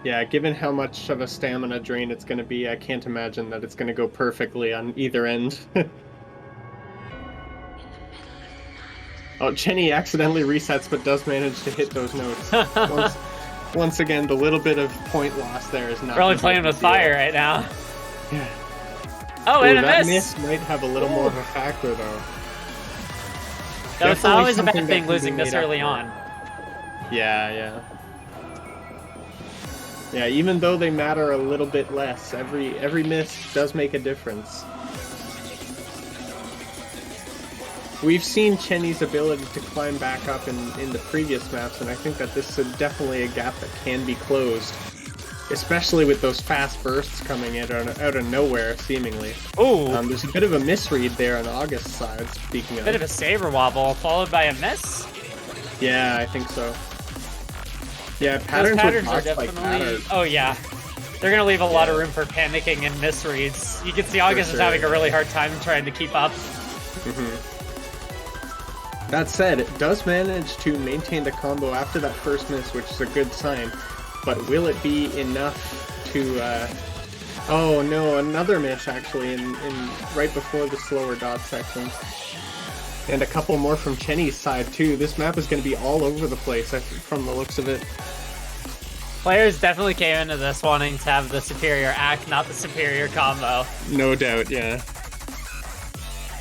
[SPEAKER 5] Yeah, given how much of a stamina drain it's going to be, I can't imagine that it's going to go perfectly on either end. Oh, Chenny accidentally resets but does manage to hit those notes. Once again, the little bit of point loss there is not...
[SPEAKER 6] We're only
[SPEAKER 5] gonna
[SPEAKER 6] playing
[SPEAKER 5] be a
[SPEAKER 6] with
[SPEAKER 5] deal.
[SPEAKER 6] fire right now.
[SPEAKER 5] Yeah.
[SPEAKER 6] Oh, and a
[SPEAKER 5] that
[SPEAKER 6] miss!
[SPEAKER 5] miss might have a little more of a factor, though.
[SPEAKER 6] That's
[SPEAKER 5] Definitely
[SPEAKER 6] always a bad
[SPEAKER 5] something that
[SPEAKER 6] thing
[SPEAKER 5] can be
[SPEAKER 6] losing this
[SPEAKER 5] made up
[SPEAKER 6] early
[SPEAKER 5] for.
[SPEAKER 6] on.
[SPEAKER 5] Yeah. Yeah, even though they matter a little bit less, every miss does make a difference. We've seen Chenny's ability to climb back up in the previous maps, and I think that this is definitely a gap that can be closed. Especially with those fast bursts coming in out of nowhere, seemingly.
[SPEAKER 6] Ooh,
[SPEAKER 5] There's a bit of a misread there on August's side, speaking of.
[SPEAKER 6] bit of a saber wobble, followed by a miss.
[SPEAKER 5] Yeah, I think so. Yeah,
[SPEAKER 6] Those
[SPEAKER 5] patterns
[SPEAKER 6] patterns
[SPEAKER 5] with
[SPEAKER 6] are
[SPEAKER 5] bots like that
[SPEAKER 6] definitely...
[SPEAKER 5] are...
[SPEAKER 6] Oh, yeah. They're going to leave a lot of room for panicking and misreads. You can see August is
[SPEAKER 5] sure.
[SPEAKER 6] having a really hard time trying to keep up.
[SPEAKER 5] That said, it does manage to maintain the combo after that first miss, which is a good sign. But will it be enough to... Oh no, another miss actually, in right before the slower dot section. And a couple more from Chenny's side too. This map is going to be all over the place from the looks of it.
[SPEAKER 6] Players definitely came into this wanting to have the superior act, not the superior combo.
[SPEAKER 5] No doubt, yeah.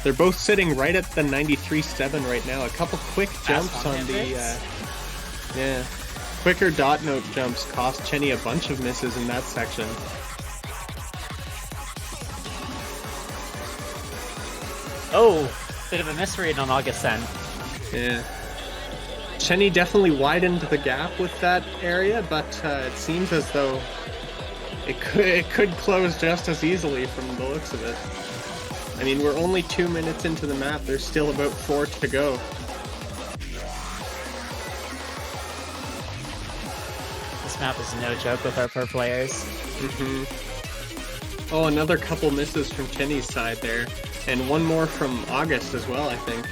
[SPEAKER 5] They're both sitting right at the 93.7 right now. A couple quick jumps on the... yeah. Quicker dot note jumps cost Chenny a bunch of misses in that section.
[SPEAKER 6] Oh, bit of a misread on August then.
[SPEAKER 5] Yeah. Chenny definitely widened the gap with that area, but it seems as though it could close just as easily from the looks of it. I mean, we're only 2 minutes into the map. There's still about 4 to go.
[SPEAKER 6] This map is no joke with our pro players.
[SPEAKER 5] Oh, another couple misses from Chenny's side there. And one more from August as well, I think.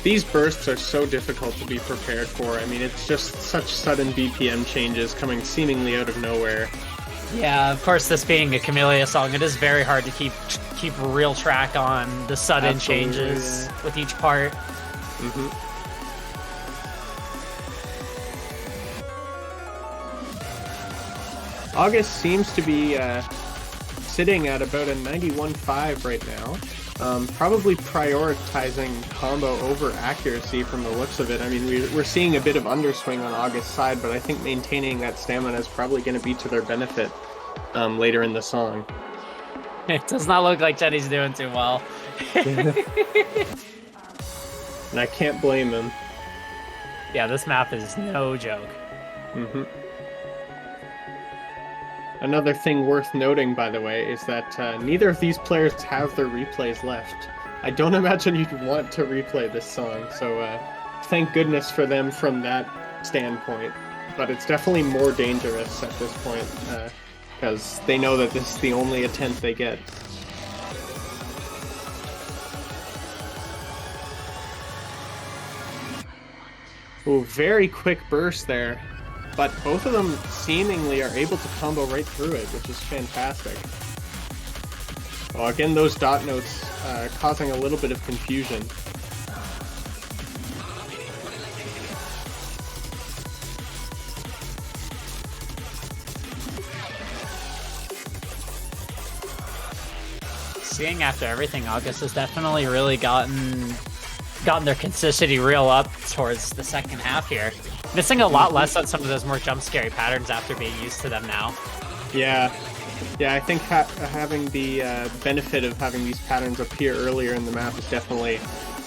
[SPEAKER 5] These bursts are so difficult to be prepared for. I mean, it's just such sudden BPM changes coming seemingly out of nowhere.
[SPEAKER 6] Yeah, of course, this being a Camellia song, it is very hard to keep real track on the sudden changes with each part.
[SPEAKER 5] August seems to be sitting at about a 91.5 right now. Probably prioritizing combo over accuracy from the looks of it. I mean, we're seeing a bit of underswing on August's side, but I think maintaining that stamina is probably going to be to their benefit later in the song.
[SPEAKER 6] It does not look like Chenny's doing too well.
[SPEAKER 5] And I can't blame him.
[SPEAKER 6] Yeah, this map is no joke.
[SPEAKER 5] Another thing worth noting, by the way, is that neither of these players have their replays left. I don't imagine you'd want to replay this song, so thank goodness for them from that standpoint. But it's definitely more dangerous at this point, because they know that this is the only attempt they get. Ooh, very quick burst there. But both of them seemingly are able to combo right through it, which is fantastic. Well, again, those dot notes causing a little bit of confusion.
[SPEAKER 6] Seeing after everything, August has definitely really gotten their consistency real up towards the second half here. Missing a lot less on some of those more jump scary patterns after being used to them now.
[SPEAKER 5] Yeah, I think having the benefit of having these patterns appear earlier in the map is definitely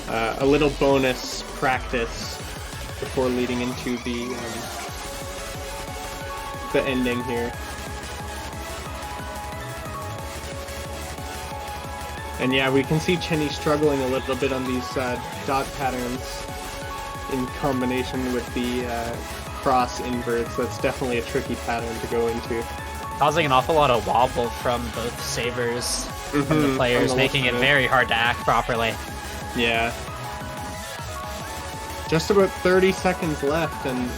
[SPEAKER 5] a little bonus practice before leading into the ending here. And yeah, we can see Chenny struggling a little bit on these dot patterns in combination with the cross inverts. That's definitely a tricky pattern to go into.
[SPEAKER 6] Causing an awful lot of wobble from both savers from the players, making it very hard to act properly.
[SPEAKER 5] Yeah. Just about 30 seconds left, and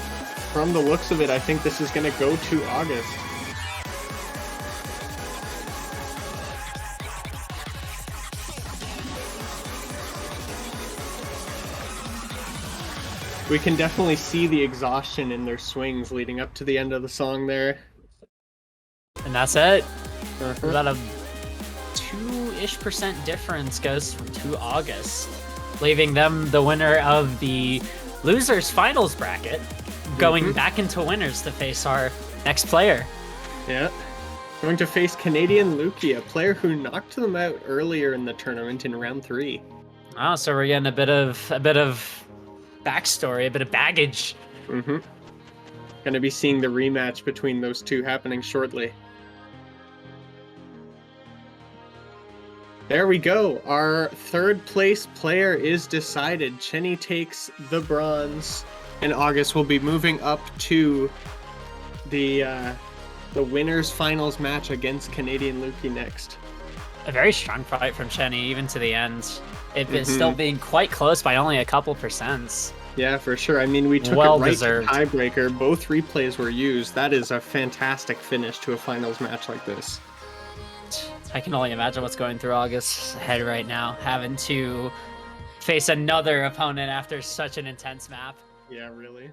[SPEAKER 5] from the looks of it, I think this is going to go to August. We can definitely see the exhaustion in their swings leading up to the end of the song there.
[SPEAKER 6] And that's it. About a 2-ish% difference goes to August, leaving them the winner of the losers finals bracket, going back into winners to face our next player.
[SPEAKER 5] Yeah. Going to face Canadian Luki, a player who knocked them out earlier in the tournament in round 3.
[SPEAKER 6] Oh, so we're getting a bit of backstory, a bit of baggage.
[SPEAKER 5] Gonna be seeing the rematch between those two happening shortly. There we go. Our third place player is decided. Chenny takes the bronze, and August will be moving up to the winners finals match against Canadian Luki next.
[SPEAKER 6] A very strong fight from Chenny, even to the end. It is still being quite close by only a couple percents.
[SPEAKER 5] Yeah, for sure. I mean, we took
[SPEAKER 6] Well
[SPEAKER 5] it right
[SPEAKER 6] deserved.
[SPEAKER 5] to tiebreaker. Both replays were used. That is a fantastic finish to a finals match like this.
[SPEAKER 6] I can only imagine what's going through August's head right now, having to face another opponent after such an intense map.
[SPEAKER 5] Yeah, really.